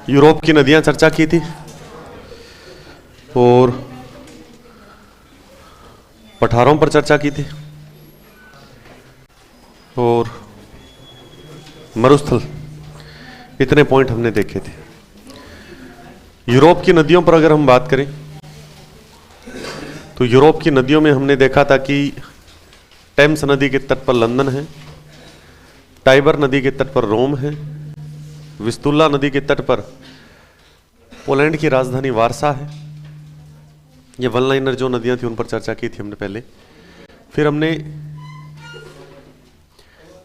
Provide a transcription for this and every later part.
Europe की नदियां चर्चा की थी और पठारों पर चर्चा की थी और मरुस्थल, इतने पॉइंट हमने देखे थे। यूरोप की नदियों पर अगर हम बात करें तो यूरोप की नदियों में हमने देखा था कि टेम्स नदी के तट पर लंदन है, टाइबर नदी के तट पर रोम है, विस्तुला नदी के तट पर पोलैंड की राजधानी वारसा है। ये वन लाइनर जो नदियां थी उन पर चर्चा की थी हमने पहले। फिर हमने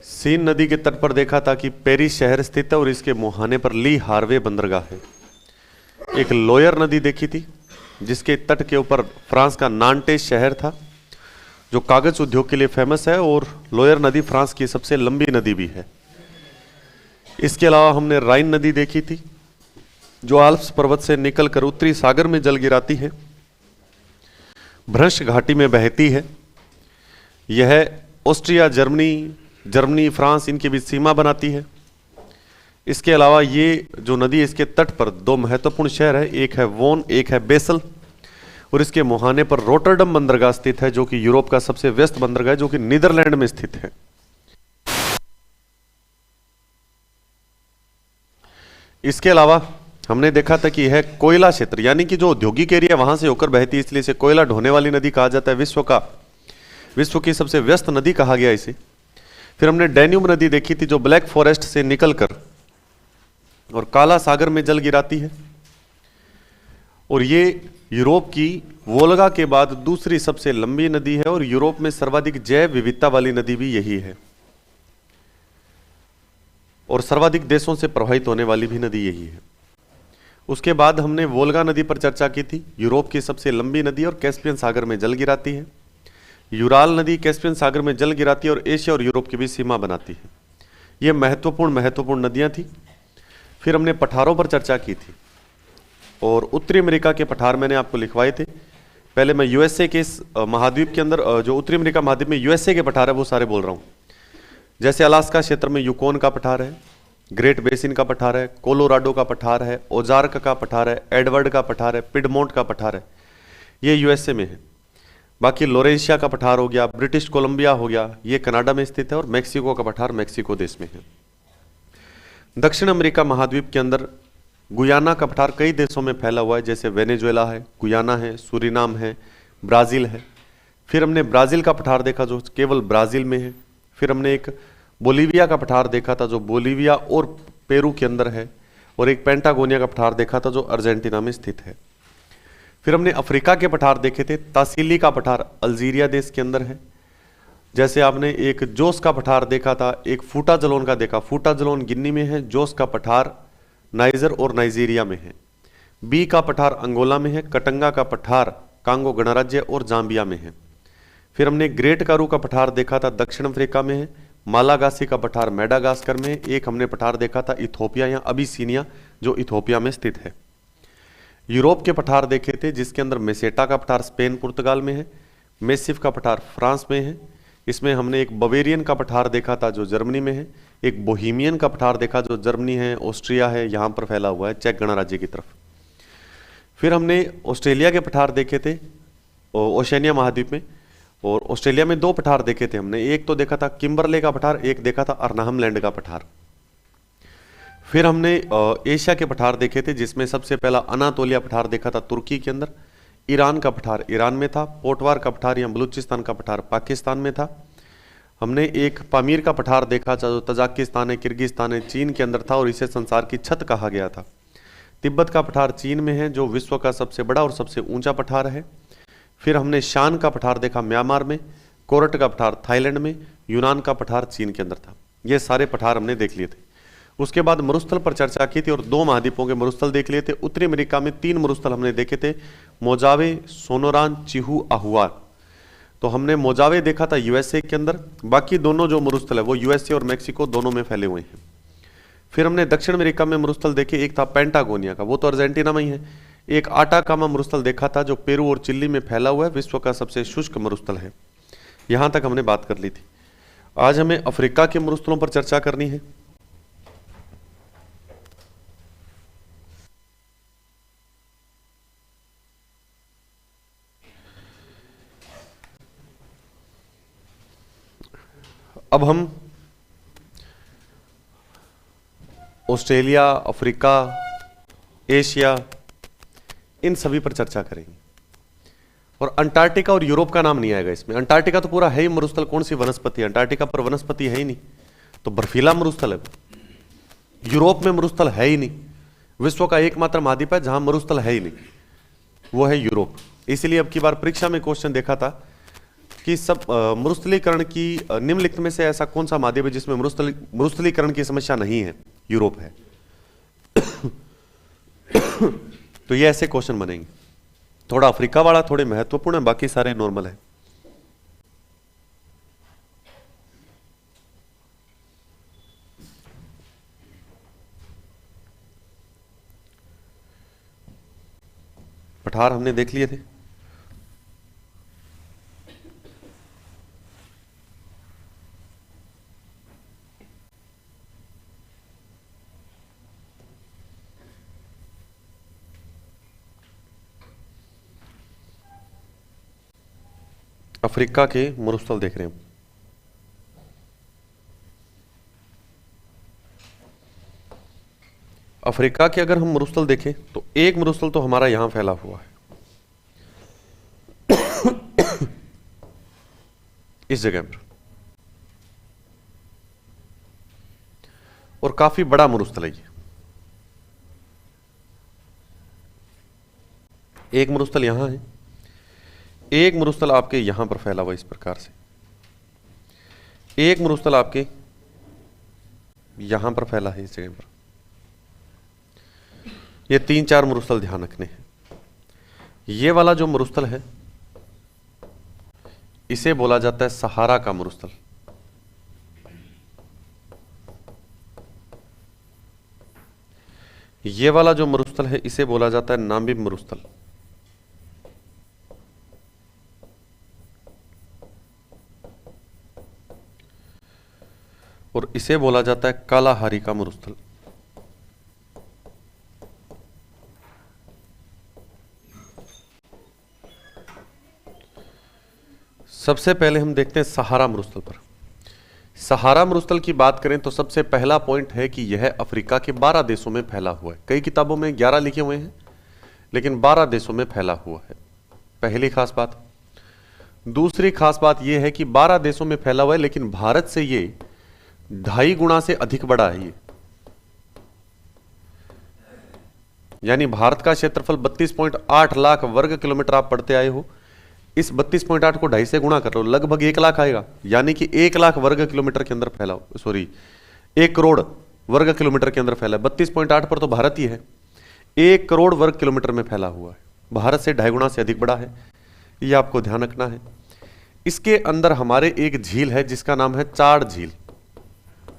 सीन नदी के तट पर देखा था कि पेरिस शहर स्थित है और इसके मुहाने पर ली हार्वे बंदरगाह है। एक लोयर नदी देखी थी जिसके तट के ऊपर फ्रांस का नांटेस शहर था जो कागज उद्योग के लिए फेमस है और लोयर नदी फ्रांस की सबसे लंबी नदी भी है। इसके अलावा हमने राइन नदी देखी थी जो आल्प्स पर्वत से निकलकर उत्तरी सागर में जल गिराती है, भ्रंश घाटी में बहती है। यह ऑस्ट्रिया, जर्मनी, फ्रांस इनके बीच सीमा बनाती है। इसके अलावा ये जो नदी इसके तट पर दो महत्वपूर्ण शहर है, एक है वोन, एक है बेसल, और इसके मुहाने पर रोटरडम बंदरगाह स्थित है जो कि यूरोप का सबसे व्यस्त बंदरगाह है जो कि नीदरलैंड में स्थित है। इसके अलावा हमने देखा था कि यह कोयला क्षेत्र यानी कि जो औद्योगिक एरिया वहां से होकर बहती है इसलिए इसे कोयला ढोने वाली नदी कहा जाता है। विश्व की सबसे व्यस्त नदी कहा गया इसे। फिर हमने डैन्यूब नदी देखी थी जो ब्लैक फॉरेस्ट से निकलकर और काला सागर में जल गिराती है और ये यूरोप की वोल्गा के बाद दूसरी सबसे लंबी नदी है और यूरोप में सर्वाधिक जैव विविधता वाली नदी भी यही है और सर्वाधिक देशों से प्रभावित होने वाली भी नदी यही है। उसके बाद हमने वोल्गा नदी पर चर्चा की थी, यूरोप की सबसे लंबी नदी और कैस्पियन सागर में जल गिराती है। यूराल नदी कैस्पियन सागर में जल गिराती है और एशिया और यूरोप के बीच सीमा बनाती है। ये महत्वपूर्ण नदियां थी। फिर हमने पठारों पर चर्चा की थी और उत्तरी अमेरिका के पठार मैंने आपको लिखवाए थे। पहले मैं यूएसए के इस महाद्वीप के अंदर जो उत्तरी अमेरिका महाद्वीप में यूएसए के पठार है वो सारे बोल रहा हूं। जैसे अलास्का क्षेत्र में यूकोन का पठार है, ग्रेट बेसिन का पठार है, कोलोराडो का पठार है, ओजार्क का पठार है, एडवर्ड का पठार है, पिडमोंट का पठार है, ये यूएसए में है। बाकी लोरेंशिया का पठार हो गया, ब्रिटिश कोलंबिया हो गया, ये कनाडा में स्थित है और मैक्सिको का पठार मैक्सिको देश में है। दक्षिण अमेरिका महाद्वीप के अंदर गुयाना का पठार कई देशों में फैला हुआ है, जैसे वेनेजुएला है, गुयाना है, सूरीनाम है, ब्राजील है। फिर हमने ब्राजील का पठार देखा जो केवल ब्राजील में है। फिर हमने एक बोलीविया का पठार देखा था जो बोलीविया और पेरू के अंदर है और एक पेंटागोनिया का पठार देखा था जो अर्जेंटीना में स्थित है। फिर हमने अफ्रीका के पठार देखे थे। तासीली का पठार अल्जीरिया देश के अंदर है। जैसे आपने एक जोस का पठार देखा था, एक फूटा जलोन का देखा, फूटा जलोन गिन्नी में है, जोस का पठार नाइजर और नाइजीरिया में है। बी का पठार अंगोला में है, कटंगा का पठार कांगो गणराज्य और जाम्बिया में है। फिर हमने ग्रेट कारू का पठार देखा था, दक्षिण अफ्रीका में है। मालागासी का पठार मेडागास्कर में है। एक हमने पठार देखा था इथोपिया या अबिसिनिया जो इथोपिया में स्थित है। यूरोप के पठार देखे थे जिसके अंदर मेसेटा का पठार स्पेन पुर्तगाल में है, मेसिफ का पठार फ्रांस में है। इसमें हमने एक बवेरियन का पठार देखा था जो जर्मनी में है, एक बोहीमियन का पठार देखा जो जर्मनी है, ऑस्ट्रिया है, यहाँ पर फैला हुआ है चेक गणराज्य की तरफ। फिर हमने ऑस्ट्रेलिया के पठार देखे थे ओशेनिया महाद्वीप में और ऑस्ट्रेलिया में दो पठार देखे थे हमने। एक तो देखा था किम्बरले का पठार, एक देखा था अर्नहम लैंड का पठार। फिर हमने एशिया के पठार देखे थे जिसमें सबसे पहला अनातोलिया पठार देखा था तुर्की के अंदर। ईरान का पठार ईरान में था। पोटवार का पठार या बलूचिस्तान का पठार पाकिस्तान में था। हमने एक पामीर का पठार देखा जो तजाकिस्तान है, किर्गिस्तान है, चीन के अंदर था और इसे संसार की छत कहा गया था। तिब्बत का पठार चीन में है जो विश्व का सबसे बड़ा और सबसे ऊंचा पठार है। फिर हमने शान का पठार देखा म्यांमार में, कोरट का पठार थाईलैंड में, यूनान का पठार चीन के अंदर था। ये सारे पठार हमने देख लिए थे। उसके बाद मरुस्थल पर चर्चा की थी और दो महाद्वीपों के मरुस्थल देख लिए थे। उत्तरी अमेरिका में 3 मरुस्थल हमने देखे थे, मोजावे, सोनोरान, चिहू, अहुआ। तो हमने मोजावे देखा था यूएसए के अंदर, बाकी दोनों जो मरुस्थल है वो यूएसए और मैक्सिको दोनों में फैले हुए हैं। फिर हमने दक्षिण अमेरिका में मरुस्थल देखे, एक था पेंटागोनिया का, वो तो अर्जेंटीना में ही है। एक आटाकामा मरुस्थल देखा था जो पेरू और चिली में फैला हुआ है, विश्व का सबसे शुष्क मरुस्थल है। यहां तक हमने बात कर ली थी। आज हमें अफ्रीका के मरुस्थलों पर चर्चा करनी है। अब हम ऑस्ट्रेलिया, अफ्रीका, एशिया, इन सभी पर चर्चा करेंगे। और अंटार्कटिका और यूरोप का नाम नहीं आएगा इसमें। अंटार्कटिका तो पूरा है ही मरुस्थल, कौन सी वनस्पति है? अंटार्कटिका पर वनस्पति है ही नहीं, तो बर्फीला मरुस्थल है। यूरोप में मरुस्थल है ही नहीं, विश्व का एकमात्र महाद्वीप है जहां मरुस्थल है ही नहीं, वो है यूरोप। इसलिए अब की बार परीक्षा में क्वेश्चन देखा था कि सब मरुस्थलीकरण की निम्नलिखित में से ऐसा कौन सा महाद्वीप है जिसमें मरुस्थलीकरण की समस्या नहीं है? यूरोप है। तो ये ऐसे क्वेश्चन बनेंगे। थोड़ा अफ्रीका वाला थोड़े महत्वपूर्ण है, बाकी सारे नॉर्मल है। पठार हमने देख लिए थे। अफ्रीका के मरुस्थल देख रहे हैं। अफ्रीका के अगर हम मरुस्थल देखें तो एक मरुस्थल तो हमारा यहां फैला हुआ है, इस जगह पर, और काफी बड़ा मरुस्थल है ये। एक मरुस्थल यहां है, एक मरुस्थल आपके यहां पर फैला हुआ इस प्रकार से, एक मरुस्थल आपके यहां पर फैला है इस जगह पर। ये 3-4 मरुस्थल ध्यान रखने हैं। ये वाला जो मरुस्थल है इसे बोला जाता है सहारा का मरुस्थल। ये वाला जो मरुस्थल है इसे बोला जाता है नामीब मरुस्थल। और इसे बोला जाता है कालाहारी का मरुस्थल। सबसे पहले हम देखते हैं सहारा मरुस्थल पर। सहारा मरुस्थल की बात करें तो सबसे पहला पॉइंट है कि यह अफ्रीका के 12 देशों में फैला हुआ है। कई किताबों में 11 लिखे हुए हैं, लेकिन 12 देशों में फैला हुआ है, पहली खास बात। दूसरी खास बात यह है कि 12 देशों में फैला हुआ है, लेकिन भारत से ये 2.5 गुना से अधिक बड़ा है ये। यानी भारत का क्षेत्रफल 32.8 लाख वर्ग किलोमीटर आप पढ़ते आए हो, इस 32.8 को 2.5 से गुणा कर लो, लगभग 1 लाख आएगा। यानी कि 1 लाख वर्ग किलोमीटर के अंदर फैला, सॉरी 1 करोड़ वर्ग किलोमीटर के अंदर फैला है। 32.8 पर तो भारत ही है, 1 करोड़ वर्ग किलोमीटर में फैला हुआ है, भारत से 2.5 गुना से अधिक बड़ा है, ये आपको ध्यान रखना है। इसके अंदर हमारे एक झील है जिसका नाम है चाड झील।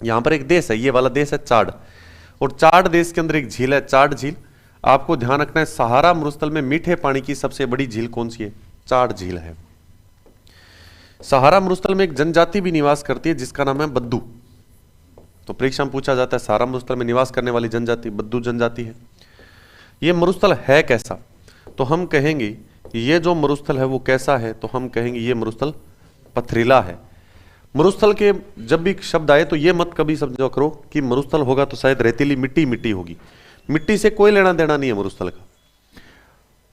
यहां पर एक देश है, ये वाला देश है चाड, और चाड देश के अंदर एक झील है चाड झील। आपको ध्यान रखना है सहारा मरुस्थल में मीठे पानी की सबसे बड़ी झील कौन सी है? चाड झील है। सहारा मरुस्थल में एक जनजाति भी निवास करती है जिसका नाम है बद्दू। तो परीक्षा में पूछा जाता है सहारा मरुस्थल में निवास करने वाली जनजाति बद्दू जनजाति है। यह मरुस्थल है कैसा? तो हम कहेंगे ये जो मरुस्थल है वो कैसा है, तो हम कहेंगे ये मरुस्थल पथरीला है। मरुस्थल के जब भी शब्द आए तो ये मत कभी समझो करो कि मरुस्थल होगा तो शायद रेतीली मिट्टी मिट्टी होगी। मिट्टी से कोई लेना देना नहीं है मरुस्थल का।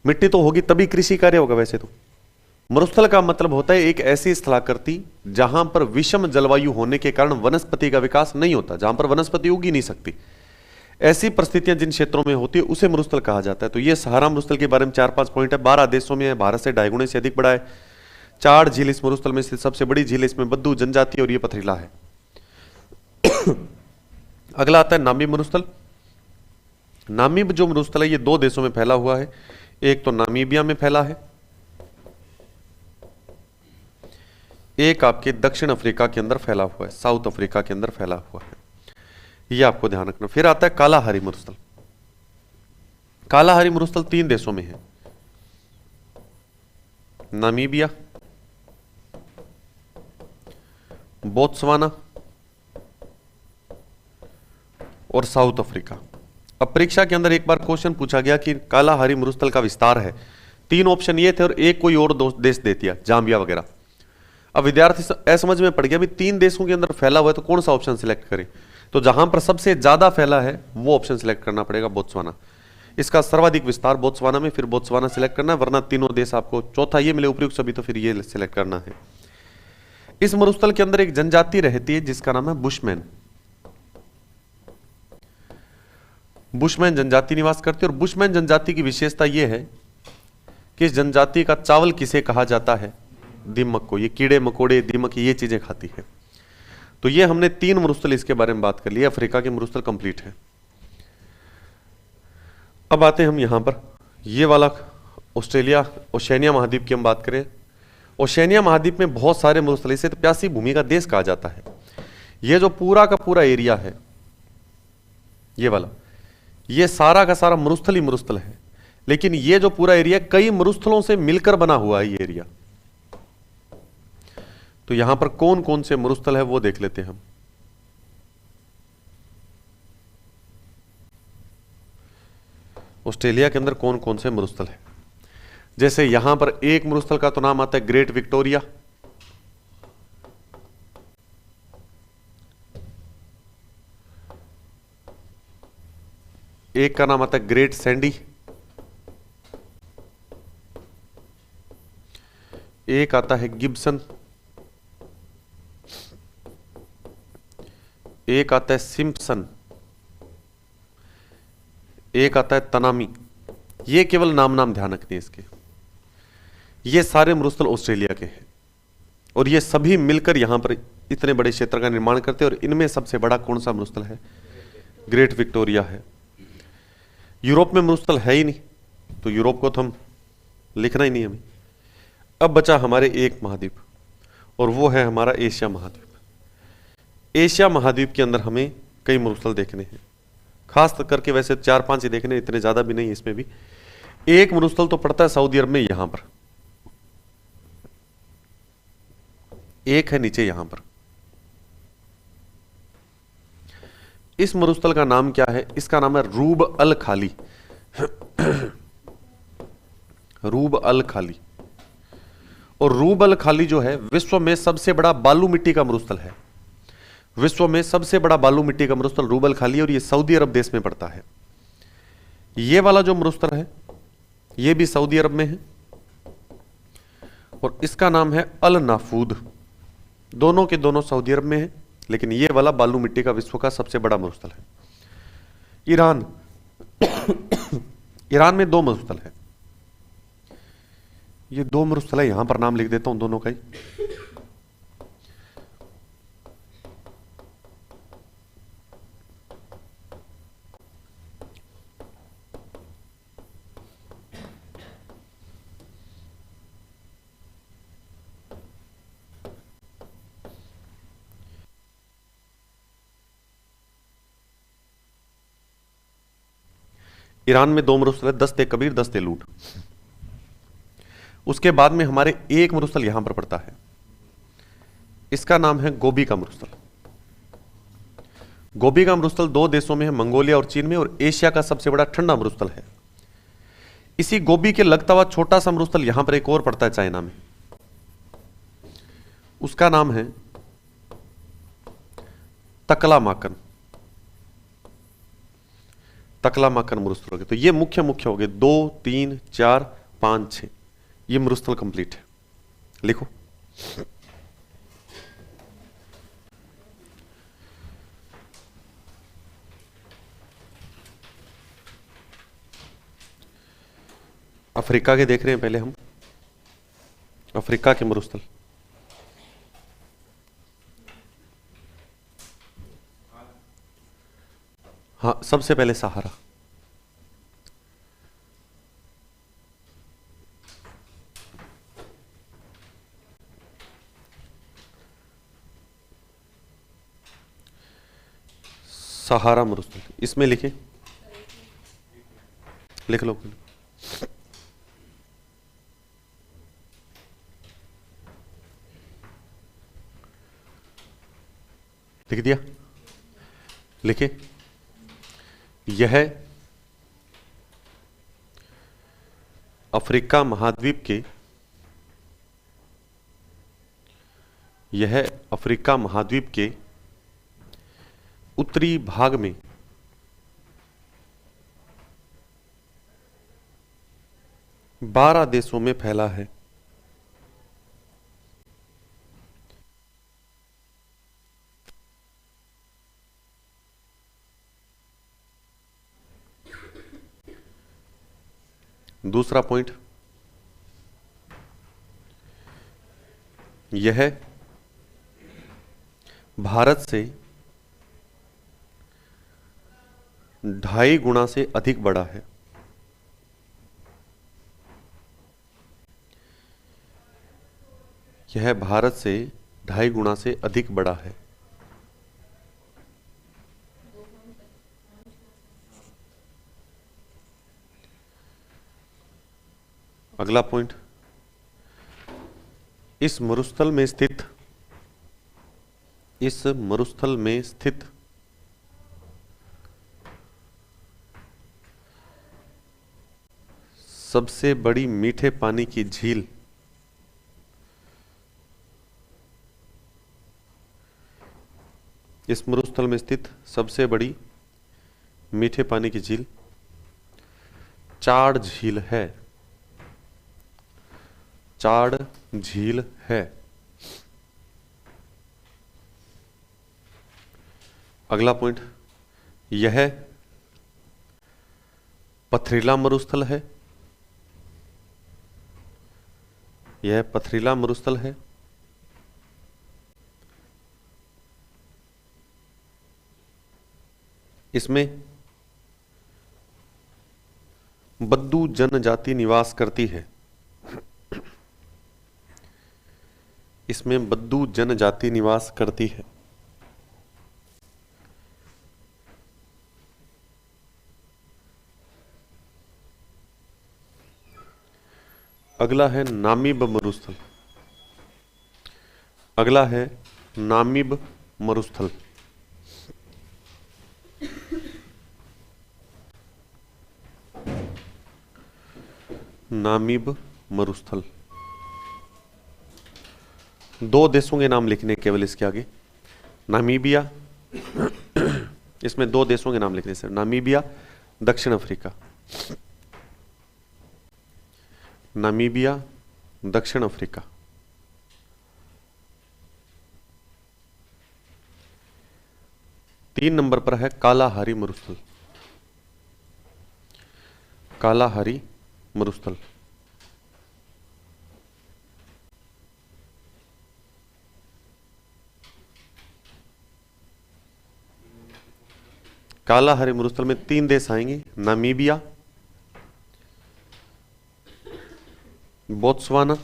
मिट्टी तो होगी तभी कृषि कार्य होगा। वैसे तो मरुस्थल का मतलब होता है एक ऐसी स्थलाकृति जहां पर विषम जलवायु होने के कारण वनस्पति का विकास नहीं होता, जहां पर वनस्पति उगी नहीं सकती। ऐसी परिस्थितियां जिन क्षेत्रों में होती है उसे मरुस्थल कहा जाता है। तो ये सहारा मरुस्थल के बारे में 4-5 पॉइंट है। 12 देशों में है, भारत से 2.5 गुने से अधिक बड़ा है। चाड झील इस मरुस्थल में स्थित सबसे बड़ी झील, इसमें बद्दू जनजाति और ये पथरीला है। अगला आता है नामीब मरुस्थल। नामीब जो मरुस्थल है ये 2 देशों में फैला हुआ है। एक तो नामीबिया में फैला है, एक आपके दक्षिण अफ्रीका के अंदर फैला हुआ है, साउथ अफ्रीका के अंदर फैला हुआ है, ये आपको ध्यान रखना। फिर आता है कालाहारी मरुस्थल। कालाहारी मरुस्थल 3 देशों में है, नामीबिया, बोत्सवाना और साउथ अफ्रीका। अब परीक्षा के अंदर एक बार क्वेश्चन पूछा गया कि कालाहारी मरुस्थल का विस्तार है, 3 ऑप्शन ये थे और एक कोई और देश दे दिया, जाम्बिया वगैरह। अब विद्यार्थी असमझ में पड़ गया, अभी 3 देशों के अंदर फैला हुआ है तो कौन सा ऑप्शन सिलेक्ट करें? तो जहां पर सबसे ज्यादा फैला है वो ऑप्शन सिलेक्ट करना पड़ेगा, बोत्सवाना। इसका सर्वाधिक विस्तार बोत्सवाना में, फिर बोत्सवाना सिलेक्ट करना है, वरना तीनों देश आपको चौथा ये मिले उपयुक्त सभी तो फिर ये सिलेक्ट करना है। इस मरुस्थल के अंदर एक जनजाति रहती है जिसका नाम है बुशमैन। बुशमैन जनजाति निवास करती है, और बुशमैन जनजाति की विशेषता यह है कि इस जनजाति का चावल किसे कहा जाता है? दीमक को। ये कीड़े मकोड़े, दीमक, ये चीजें खाती है। तो ये हमने 3 मरुस्थल इसके बारे में बात कर लिया। अफ्रीका के मरुस्थल कंप्लीट है। अब आते हैं हम यहां पर, ये वाला ऑस्ट्रेलिया, ओशनिया महाद्वीप की हम बात करें। ओशनिया महाद्वीप में बहुत सारे मरुस्थल, इसे तो प्यासी भूमि का देश कहा जाता है। ये जो पूरा का पूरा एरिया है, ये वाला, ये सारा का सारा मरुस्थल ही मरुस्थल है। लेकिन ये जो पूरा एरिया कई मरुस्थलों से मिलकर बना हुआ है ये एरिया। तो यहां पर कौन कौन से मरुस्थल है वो देख लेते हैं हम। ऑस्ट्रेलिया के अंदर कौन कौन से मरुस्थल है? जैसे यहां पर एक मरुस्थल का तो नाम आता है ग्रेट विक्टोरिया, एक का नाम आता है ग्रेट सैंडी, एक आता है गिब्सन, एक आता है सिम्पसन, एक आता है तनामी। ये केवल नाम ध्यान रखते हैं इसके। ये सारे मरुस्थल ऑस्ट्रेलिया के हैं और ये सभी मिलकर यहां पर इतने बड़े क्षेत्र का निर्माण करते हैं। और इनमें सबसे बड़ा कौन सा मरुस्थल है? ग्रेट विक्टोरिया है। यूरोप में मरुस्थल है ही नहीं, तो यूरोप को तो हम लिखना ही नहीं हमें। अब बचा हमारे एक महाद्वीप, और वो है हमारा एशिया महाद्वीप। एशिया महाद्वीप के अंदर हमें कई मरुस्थल देखने हैं, खास करके वैसे 4-5 ही देखने, इतने ज्यादा भी नहीं। इसमें भी एक मरुस्थल तो पड़ता है सऊदी अरब में, यहां पर एक है नीचे यहां पर। इस मरुस्थल का नाम क्या है? इसका नाम है रूब अल खाली। रूब अल खाली। और रूब अल खाली जो है विश्व में सबसे बड़ा बालू मिट्टी का मरुस्थल है। विश्व में सबसे बड़ा बालू मिट्टी का मरुस्थल रूब अल खाली, और ये सऊदी अरब देश में पड़ता है। ये वाला जो मरुस्थल है ये भी सऊदी अरब में है, और इसका नाम है अल नाफूद। दोनों के दोनों सऊदी अरब में है, लेकिन ये वाला बालू मिट्टी का विश्व का सबसे बड़ा मरुस्थल है। ईरान। ईरान में 2 मरुस्थल है। ये 2 मरुस्थल है, यहां पर नाम लिख देता हूं दोनों का ही। ईरान में 2 मरुस्थल है, दस्ते कबीर, दस्ते लूट। उसके बाद में हमारे एक मरुस्थल यहां पर पड़ता है, इसका नाम है गोबी का मरुस्थल। गोबी का मरुस्थल 2 देशों में है, मंगोलिया और चीन में, और एशिया का सबसे बड़ा ठंडा मरुस्थल है। इसी गोबी के लगता हुआ छोटा सा मरुस्थल यहां पर एक और पड़ता है चाइना में, उसका नाम है तकलामाकन। तकलामाकन मरुस्थल हो गए। तो ये मुख्य हो गए 2, 3, 4, 5, 6। ये मरुस्थल कंप्लीट है। लिखो। अफ्रीका के देख रहे हैं पहले हम। अफ्रीका के मरुस्थल, हाँ, सबसे पहले सहारा। सहारा मरुस्थल इसमें लिखे, लिख लो। लिख दिया? लिखे। यह अफ्रीका महाद्वीप के यह अफ्रीका महाद्वीप के उत्तरी भाग में बारह देशों में फैला है। दूसरा पॉइंट, यह भारत से 2.5 गुना से अधिक बड़ा है। यह भारत से 2.5 गुना से अधिक बड़ा है। अगला पॉइंट, इस मरुस्थल में स्थित सबसे बड़ी मीठे पानी की झील इस मरुस्थल में स्थित सबसे बड़ी मीठे पानी की झील चाड झील है। चाड झील है। अगला पॉइंट, यह पथरीला मरुस्थल है। यह पथरीला मरुस्थल है। इसमें बद्दू जनजाति निवास करती है। इसमें बद्दू जनजाति निवास करती है। अगला है नामीब मरुस्थल। अगला है नामीब मरुस्थल। नामीब मरुस्थल, दो देशों के नाम लिखने केवल इसके आगे। नामीबिया, इसमें दो देशों के नाम लिखने से, नामीबिया, दक्षिण अफ्रीका। नामीबिया, दक्षिण अफ्रीका। तीन नंबर पर है कालाहारी मरुस्थल। कालाहारी मरुस्थल, कालाहारी मरुस्थल में तीन देश आएंगे, नामीबिया, बोत्सवाना।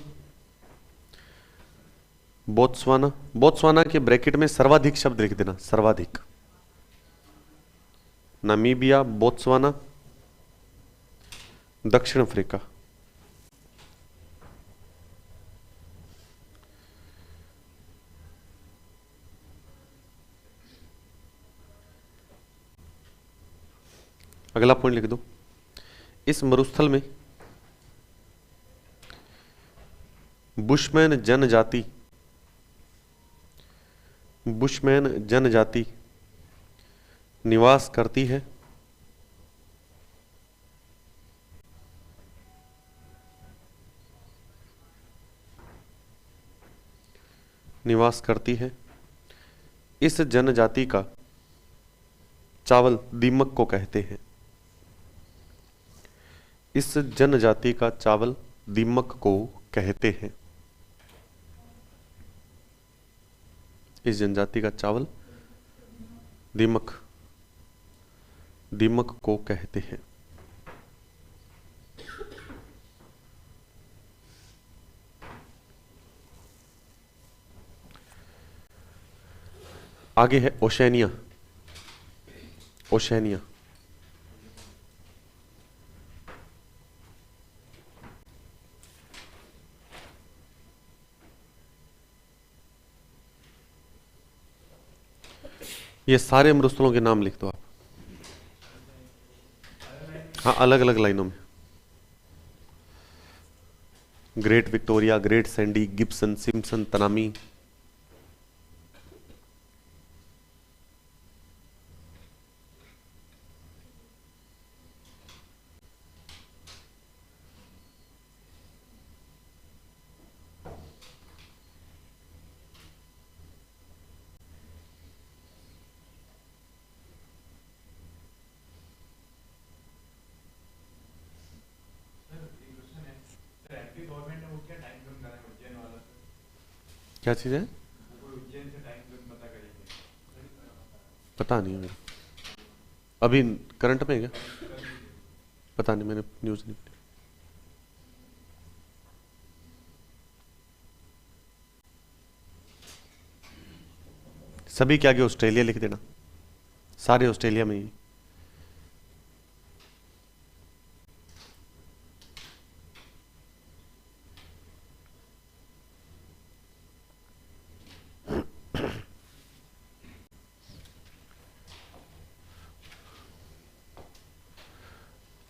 बोत्सवाना, बोत्सवाना के ब्रैकेट में सर्वाधिक शब्द लिख देना, सर्वाधिक। नामीबिया, बोत्सवाना, दक्षिण अफ्रीका। अगला पॉइंट लिख दो, इस मरुस्थल में बुशमैन जनजाति निवास करती है। निवास करती है। इस जनजाति का चावल दीमक को कहते हैं। इस जनजाति का चावल दीमक को कहते हैं। इस जनजाति का चावल दीमक को कहते हैं। आगे है ओशेनिया। ओशेनिया, ये सारे मरुस्थलों के नाम लिख दो आप। हाँ, अलग अलग लाइनों में। Great Victoria, great Sandy, Gibson, Simpson, Tanami, क्या चीज़ है? पता नहीं मेरे, अभी करंट में है क्या? पता नहीं, मैंने न्यूज़ नहीं पढ़ी। सभी के आगे ऑस्ट्रेलिया लिख देना, सारे ऑस्ट्रेलिया में ही।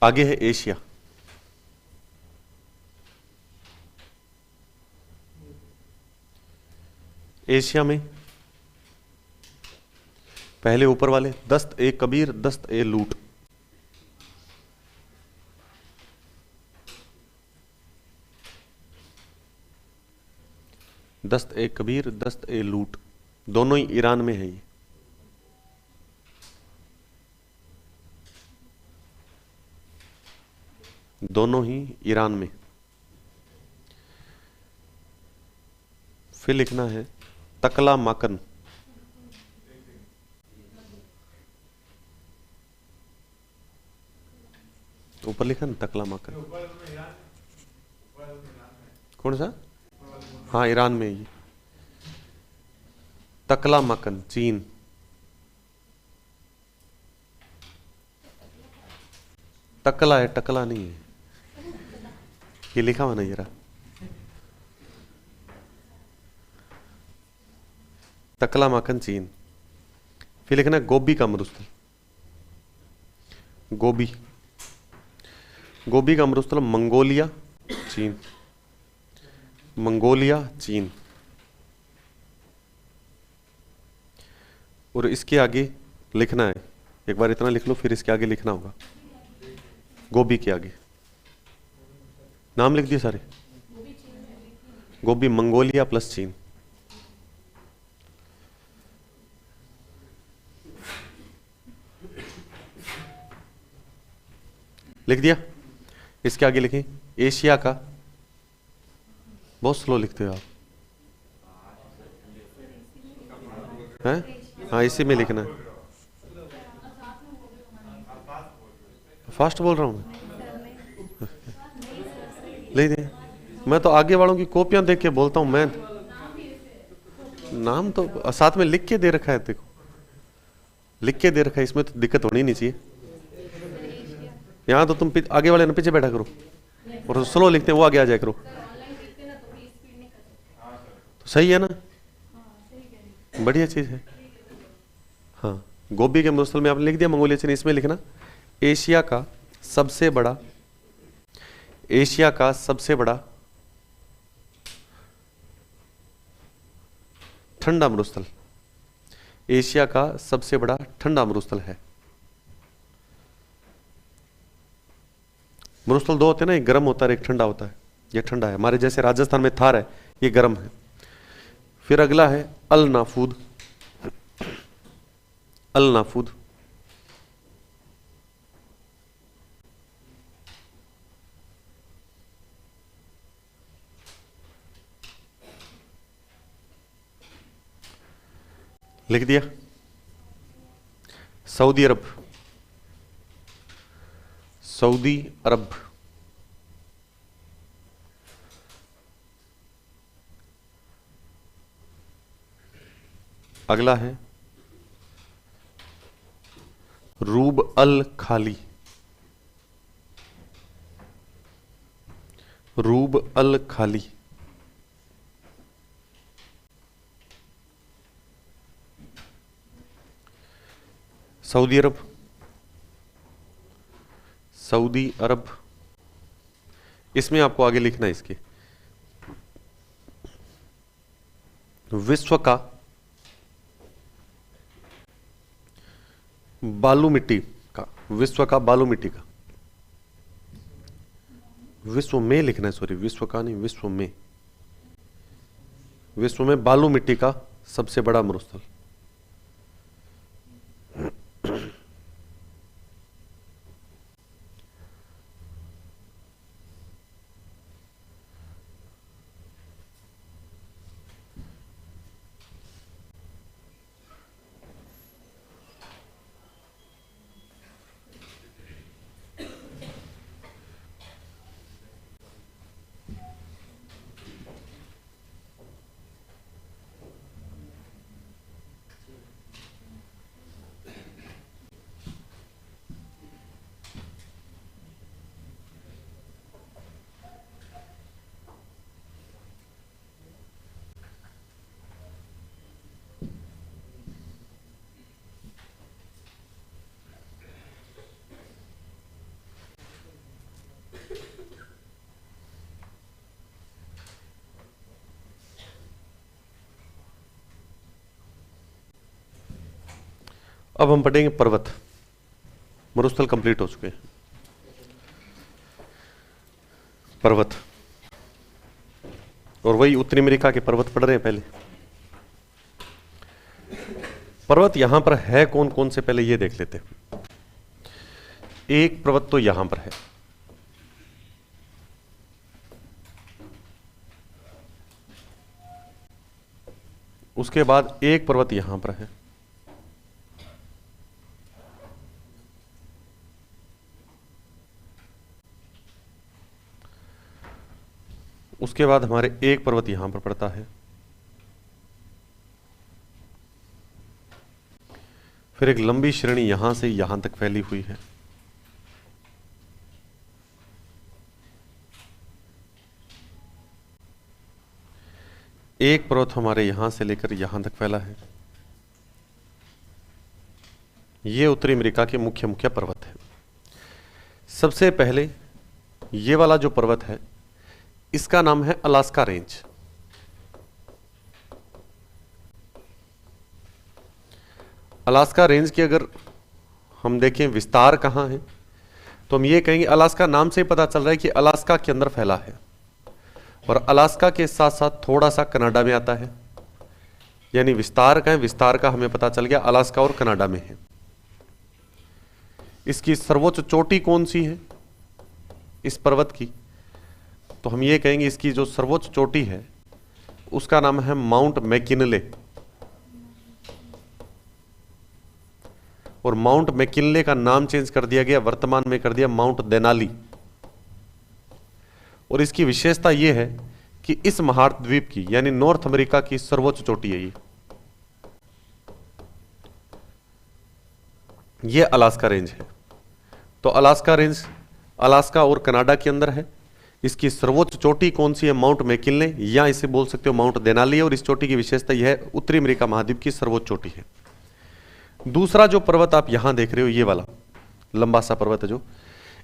आगे है एशिया। एशिया में पहले ऊपर वाले, दस्त ए कबीर दस्त ए लूट। दस्त ए कबीर दस्त ए लूट, दोनों ही ईरान में है ये। दोनों ही ईरान में। फिर लिखना है तकला माकन। ऊपर लिखा ना तकला माकन, कौन सा? हाँ ईरान में ये। तकला माकन चीन। तकला है, टकला नहीं है, ये लिखा हुआ ना जरा। तकला माकन चीन। फिर लिखना है गोभी का मरुस्थल। गोभी, गोभी का मरुस्थल मंगोलिया चीन। मंगोलिया चीन। और इसके आगे लिखना है, एक बार इतना लिख लो, फिर इसके आगे लिखना होगा। गोभी के आगे नाम लिख दिए सारे। गोभी मंगोलिया प्लस चीन। लिख दिया। इसके आगे लिखें एशिया का। बहुत स्लो लिखते हो आप, हैं? हाँ इसी में लिखना है। फास्ट बोल रहा हूँ मैं, लिख दिया। मैं तो आगे वालों की कॉपियां देख के बोलता हूँ। मैं नाम तो साथ में लिख के दे रखा है, देखो लिख के दे रखा है, इसमें तो दिक्कत होनी नहीं चाहिए। यहाँ तो तुम आगे वाले ने पीछे बैठा करो और स्लो लिखते हैं, वो आगे आ जाया करो, तो सही है ना, बढ़िया चीज है। हाँ गोभी के मरुस्थल में आपने लिख दिया मंगोलिया चीन। इसमें लिखना एशिया का सबसे बड़ा, एशिया का सबसे बड़ा ठंडा मरुस्थल, एशिया का सबसे बड़ा ठंडा मरुस्थल है। मरुस्थल दो होते हैं ना, एक गर्म होता है एक ठंडा होता है। ये ठंडा है, हमारे जैसे राजस्थान में थार है, ये गर्म है। फिर अगला है अल नाफूद। अल नाफूद लिख दिया। सऊदी अरब, सऊदी अरब। अगला है रूब अल खाली। रूब अल खाली। सऊदी अरब, सऊदी अरब। इसमें आपको आगे लिखना है इसके विश्व का बालू मिट्टी का, विश्व का बालू मिट्टी का, विश्व में लिखना है, सॉरी विश्व का नहीं, विश्व में, विश्व में बालू मिट्टी का सबसे बड़ा मरुस्थल। अब हम पढ़ेंगे पर्वत। मरुस्थल कंप्लीट हो चुके हैं। पर्वत, और वही उत्तरी अमेरिका के पर्वत पढ़ रहे हैं। पहले पर्वत यहां पर है कौन कौन से, पहले ये देख लेते हैं। एक पर्वत तो यहां पर है, उसके बाद एक पर्वत यहां पर है, उसके बाद हमारे एक पर्वत यहां पर पड़ता है, फिर एक लंबी श्रेणी यहां से यहां तक फैली हुई है, एक पर्वत हमारे यहां से लेकर यहां तक फैला है। ये उत्तरी अमेरिका के मुख्य मुख्य पर्वत है। सबसे पहले ये वाला जो पर्वत है इसका नाम है अलास्का रेंज। अलास्का रेंज की अगर हम देखें विस्तार कहां है, तो हम ये कहेंगे, अलास्का नाम से ही पता चल रहा है कि अलास्का के अंदर फैला है, और अलास्का के साथ साथ थोड़ा सा कनाडा में आता है। यानी विस्तार का है, विस्तार का हमें पता चल गया अलास्का और कनाडा में है। इसकी सर्वोच्च चोटी कौन सी है इस पर्वत की, तो हम ये कहेंगे इसकी जो सर्वोच्च चोटी है उसका नाम है माउंट मैकिनले, और माउंट मैकिनले का नाम चेंज कर दिया गया, वर्तमान में कर दिया माउंट देनाली। और इसकी विशेषता यह है कि इस महाद्वीप की यानी नॉर्थ अमेरिका की सर्वोच्च चोटी है ये अलास्का रेंज है। तो अलास्का रेंज अलास्का और कनाडा के अंदर है। इसकी सर्वोच्च चोटी कौन सी है, माउंट मैकिनले, या इसे बोल सकते हो माउंट देनाली है, और इस चोटी की विशेषता यह है उत्तरी अमेरिका महाद्वीप की सर्वोच्च चोटी है। दूसरा जो पर्वत आप यहां देख रहे हो ये वाला लंबा सा पर्वत है जो,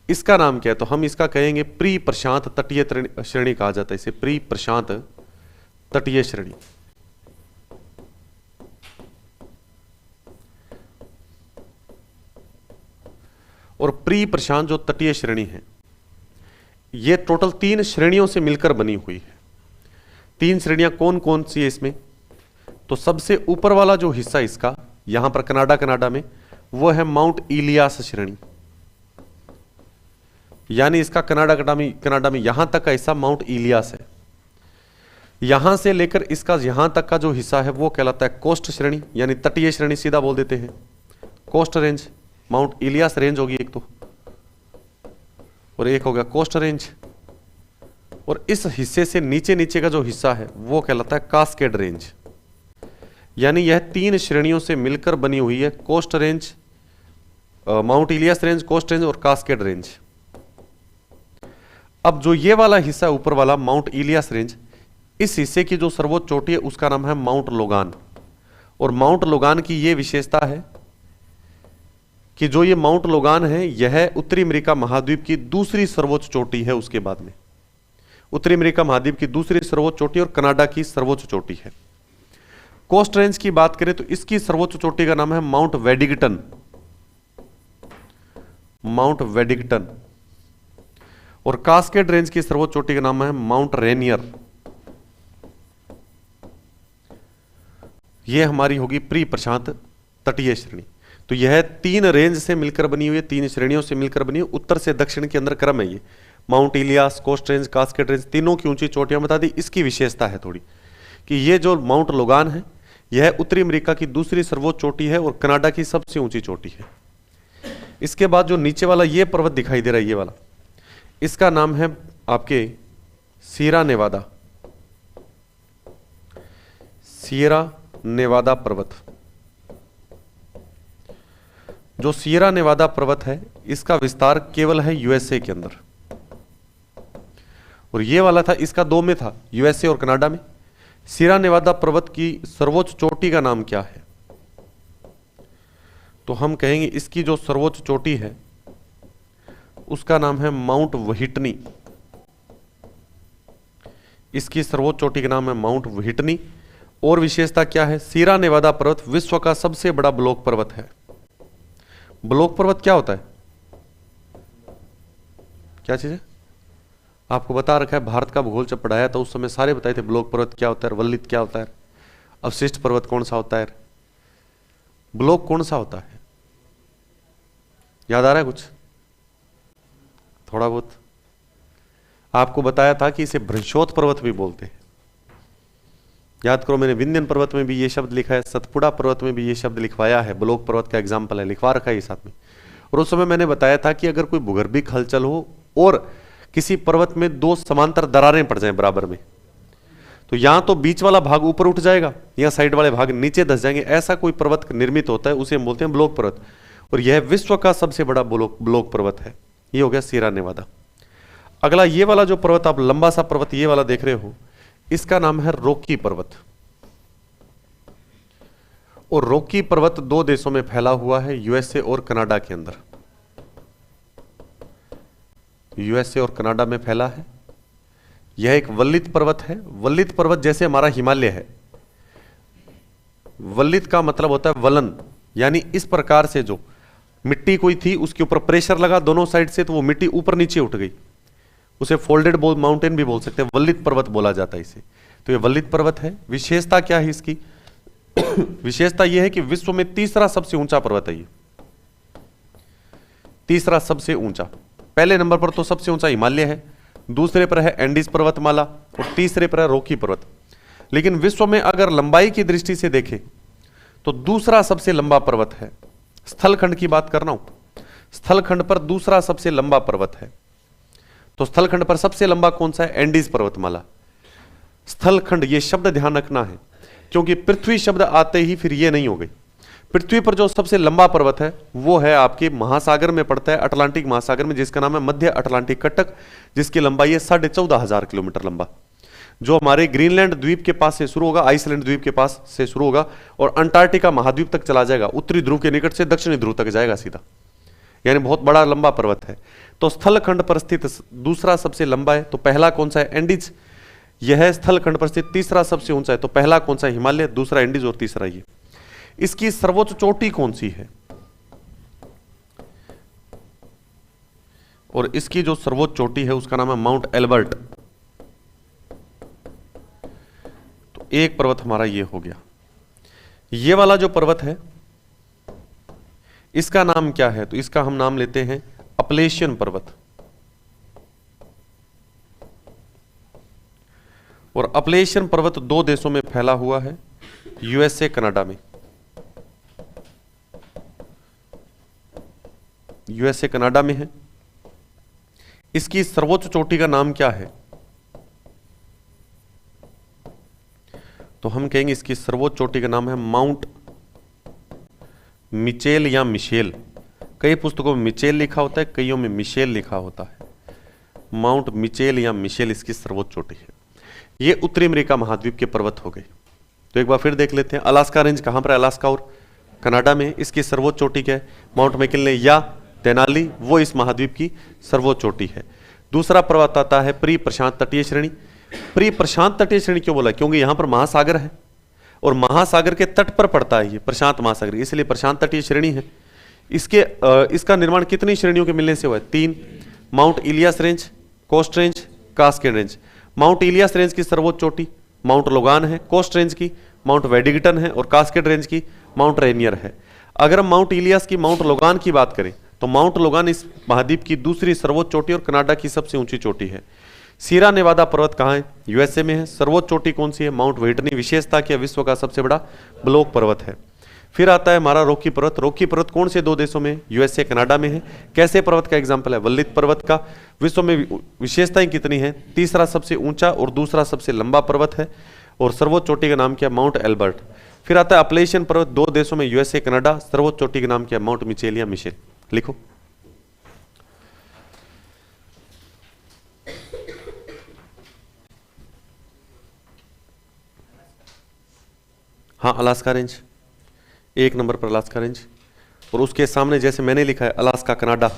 इसका नाम क्या है, तो हम इसका कहेंगे प्री प्रशांत तटीय श्रेणी कहा जाता है इसे, प्री प्रशांत तटीय श्रेणी। और प्री प्रशांत जो तटीय श्रेणी है ये टोटल 3 श्रेणियों से मिलकर बनी हुई है। 3 श्रेणियां कौन कौन सी है इसमें, तो सबसे ऊपर वाला जो हिस्सा इसका यहां पर कनाडा में वो है माउंट इलियास श्रेणी, यानी इसका कनाडा में यहां तक का हिस्सा माउंट इलियास है। यहां से लेकर इसका यहां तक का जो हिस्सा है वो कहलाता है कोस्ट श्रेणी, यानी तटीय श्रेणी सीधा बोल देते हैं, coast range. Mount Elias range होगी एक तो, और एक हो गया कोस्ट रेंज। और इस हिस्से से नीचे नीचे का जो हिस्सा है वो कहलाता है कास्केड रेंज, यानी यह 3 श्रेणियों से मिलकर बनी हुई है, coast range, Mount Elias range, coast range और कास्केड रेंज। अब जो ये वाला हिस्सा ऊपर वाला माउंट इलियास रेंज, इस हिस्से की जो सर्वोच्च चोटी है उसका नाम है माउंट लोगान। और माउंट लोगान की यह विशेषता है कि जो ये माउंट लोगान है यह उत्तरी अमेरिका महाद्वीप की दूसरी सर्वोच्च चोटी है। उसके बाद में उत्तरी अमेरिका महाद्वीप की दूसरी सर्वोच्च चोटी और कनाडा की सर्वोच्च चोटी है। कोस्ट रेंज की बात करें तो इसकी सर्वोच्च चोटी का नाम है माउंट वेडिंगटन, माउंट वेडिंगटन। और कास्केड रेंज की सर्वोच्च चोटी का नाम है माउंट रेनियर। यह हमारी होगी प्री प्रशांत तटीय श्रेणी। तो यह 3 रेंज से मिलकर बनी हुई है, 3 श्रेणियों से मिलकर बनी हुई, उत्तर से दक्षिण के अंदर क्रम है ये। Mount Elias, coast range, Cascade range, तीनों की ऊंची चोटियां बता दी। इसकी विशेषता है थोड़ी कि ये जो माउंट लोगान है यह उत्तरी अमेरिका की दूसरी सर्वोच्च चोटी है और कनाडा की सबसे ऊंची चोटी है। इसके बाद जो नीचे वाला ये पर्वत दिखाई दे रहा है ये वाला, इसका नाम है आपके सियरा नेवादा, सियरा नेवादा पर्वत। जो सियरा नेवादा पर्वत है इसका विस्तार केवल है यूएसए के अंदर, और ये वाला था इसका 2 में था, यूएसए और कनाडा में। सियरा नेवादा पर्वत की सर्वोच्च चोटी का नाम क्या है, तो हम कहेंगे इसकी जो सर्वोच्च चोटी है उसका नाम है माउंट व्हिटनी। इसकी सर्वोच्च चोटी का नाम है माउंट व्हिटनी। और विशेषता क्या है, सियरा नेवादा पर्वत विश्व का सबसे बड़ा ब्लॉक पर्वत है। ब्लॉक पर्वत क्या होता है? क्या चीज है? आपको बता रखा है, भारत का भूगोल जब पढ़ाया था उस समय सारे बताए थे ब्लॉक पर्वत क्या होता है, वल्लित क्या होता है, अवशिष्ट पर्वत कौन सा होता है, ब्लॉक कौन सा होता है? याद आ रहा है कुछ? थोड़ा बहुत आपको बताया था कि इसे भ्रंशोत पर्वत भी बोलते हैं। याद करो, मैंने विंध्यन पर्वत में भी ये शब्द लिखा है, सतपुड़ा पर्वत में भी ये शब्द लिखवाया है, ब्लॉक पर्वत का एग्जाम्पल है, लिखवा रखा है ये साथ में। और उस समय मैंने बताया था कि अगर कोई भूगर्भिक हलचल हो और किसी पर्वत में दो समांतर दरारें पड़ जाएं बराबर में, तो यहां तो बीच वाला भाग ऊपर उठ जाएगा या साइड वाले भाग नीचे धस जाएंगे, ऐसा कोई पर्वत निर्मित होता है, उसे हम बोलते हैं ब्लॉक पर्वत। और यह विश्व का सबसे बड़ा ब्लॉक पर्वत है। ये हो गया सीरा नेवादा। अगला ये वाला जो पर्वत आप लंबा सा पर्वत ये वाला देख रहे हो, इसका नाम है रॉकी पर्वत। और रॉकी पर्वत दो देशों में फैला हुआ है, यूएसए और कनाडा के अंदर। यूएसए और कनाडा में फैला है। यह एक वल्लित पर्वत है। वल्लित पर्वत जैसे हमारा हिमालय है, वल्लित का मतलब होता है वलन, यानी इस प्रकार से जो मिट्टी कोई थी उसके ऊपर प्रेशर लगा दोनों साइड से तो वो मिट्टी ऊपर नीचे उठ गई, उसे फोल्डेड माउंटेन भी बोल सकते हैं, वल्लित पर्वत बोला जाता है इसे। तो ये वल्लित पर्वत है। विशेषता क्या है इसकी? विशेषता यह है कि विश्व में तीसरा सबसे ऊंचा पर्वत है ये, तीसरा सबसे ऊंचा। पहले नंबर पर तो सबसे ऊंचा हिमालय है, दूसरे पर है एंडीज पर्वतमाला और तीसरे पर है रॉकी पर्वत। लेकिन विश्व में अगर लंबाई की दृष्टि से देखें तो दूसरा सबसे लंबा पर्वत है, स्थलखंड की बात कर रहा हूं, स्थलखंड पर दूसरा सबसे लंबा पर्वत है। तो स्थलखंड पर सबसे लंबा कौन सा है? एंडीज पर्वतमाला। स्थलखंड ये शब्द ध्यान रखना है, क्योंकि पृथ्वी शब्द आते ही फिर ये नहीं हो गई। पृथ्वी पर जो सबसे लंबा पर्वत है वो है आपके महासागर में पड़ता है, अटलांटिक महासागर में, जिसका नाम है मध्य अटलांटिक कटक, जिसकी लंबाई है 14,500 किलोमीटर लंबा, जो हमारे ग्रीनलैंड द्वीप के पास से शुरू होगा, आइसलैंड द्वीप के पास से शुरू होगा और अंटार्कटिका महाद्वीप तक चला जाएगा, उत्तरी ध्रुव के निकट से दक्षिणी ध्रुव तक जाएगा सीधा, यानी बहुत बड़ा लंबा पर्वत है। तो स्थलखंड पर स्थित दूसरा सबसे लंबा है, तो पहला कौन सा है? एंडीज। यह है स्थलखंड पर स्थित तीसरा सबसे ऊंचा है, तो पहला कौन सा? हिमालय, दूसरा एंडीज और तीसरा ये। इसकी सर्वोच्च चोटी कौन सी है? और इसकी जो सर्वोच्च चोटी है उसका नाम है माउंट एल्बर्ट। तो एक पर्वत हमारा ये हो गया। ये वाला जो पर्वत है इसका नाम क्या है? तो इसका हम नाम लेते हैं अपलेशियन पर्वत। और अपलेशियन पर्वत दो देशों में फैला हुआ है, यूएसए कनाडा में। यूएसए कनाडा में है। इसकी सर्वोच्च चोटी का नाम क्या है? तो हम कहेंगे इसकी सर्वोच्च चोटी का नाम है माउंट मिचेल या मिशेल। कई पुस्तकों में मिचेल लिखा होता है, कईयों में मिशेल लिखा होता है। माउंट मिचेल या मिशेल इसकी सर्वोच्च चोटी है। ये उत्तरी अमेरिका महाद्वीप के पर्वत हो गए। तो एक बार फिर देख लेते हैं, अलास्का रेंज कहां पर है? अलास्का और कनाडा में। इसकी सर्वोच्च चोटी क्या है? माउंट मैकिनले या तेनाली, वो इस महाद्वीप की सर्वोच्च चोटी है। दूसरा पर्वत आता है प्री प्रशांत तटीय श्रेणी। प्री प्रशांत तटीय श्रेणी क्यों बोला? क्योंकि यहां पर महासागर है और महासागर के तट पर पड़ता है ये प्रशांत महासागर, इसलिए प्रशांत तटीय श्रेणी है। इसका निर्माण कितनी श्रेणियों के मिलने से हुआ है? 3। Mount Elias range, coast range, Cascade range. Mount Elias range की सर्वोच्च चोटी माउंट लोगान है, कोस्ट रेंज की माउंट वेडिंगटन है और कास्केड रेंज की माउंट रेनियर है। अगर हम माउंट इलियास की माउंट लोगान की बात करें तो माउंट लोगान इस महाद्वीप की दूसरी सर्वोच्च चोटी और कनाडा की सबसे ऊंची चोटी है। सीरा नेवादा पर्वत कहाँ है? यूएसए में है। सर्वोच्च चोटी कौन सी है? Mount Whitney. विशेषता क्या? विश्व का सबसे बड़ा ब्लॉक पर्वत है। फिर आता है हमारा रॉकी पर्वत। रॉकी पर्वत कौन से दो देशों में? यूएसए कनाडा में है। कैसे पर्वत का एग्जाम्पल है? वल्लित पर्वत का। विश्व में विशेषताएं कितनी है? तीसरा सबसे ऊंचा और दूसरा सबसे लंबा पर्वत है। और सर्वोच्च चोटी का नाम क्या? Mount Elbert. फिर आता है अपलेशियन पर्वत, दो देशों में, यूएसए कनाडा। सर्वोच्च चोटी का नाम क्या? माउंट मिचेल या मिशेल। लिखो। हाँ, अलास्का रेंज एक नंबर पर, अलास्का रेंज। और उसके सामने जैसे मैंने लिखा है अलास्का कनाडा।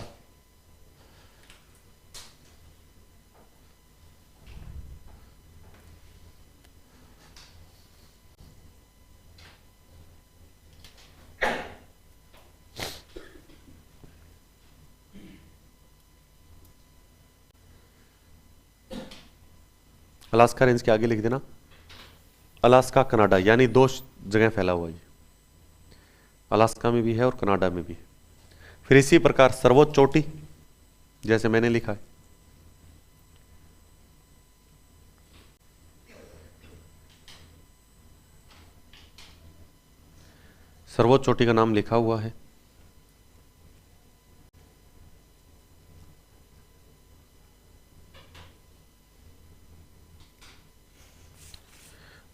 अलास्का रेंज के आगे लिख देना अलास्का कनाडा, यानी दो जगह फैला हुआ है, अलास्का में भी है और कनाडा में भी है। फिर इसी प्रकार सर्वोच्च चोटी जैसे मैंने लिखा है, सर्वोच्च चोटी का नाम लिखा हुआ है,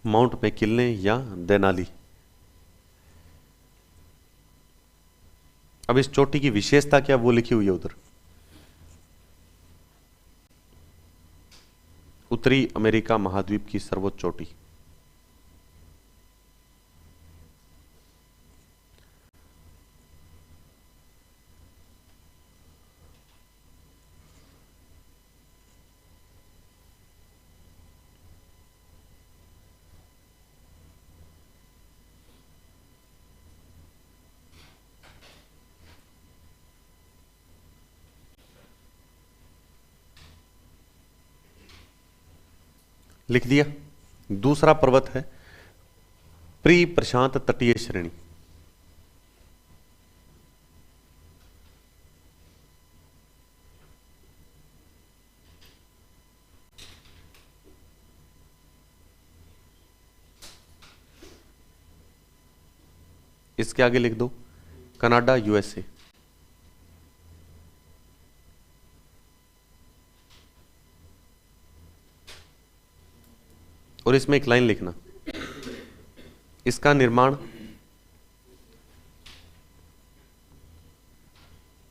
माउंट मैकिन्ले या देनाली। अब इस चोटी की विशेषता क्या वो लिखी हुई है उधर, उत्तरी अमेरिका महाद्वीप की सर्वोच्च चोटी। लिख दिया। दूसरा पर्वत है प्री प्रशांत तटीय श्रेणी। इसके आगे लिख दो कनाडा यूएसए। और इसमें एक लाइन लिखना, इसका निर्माण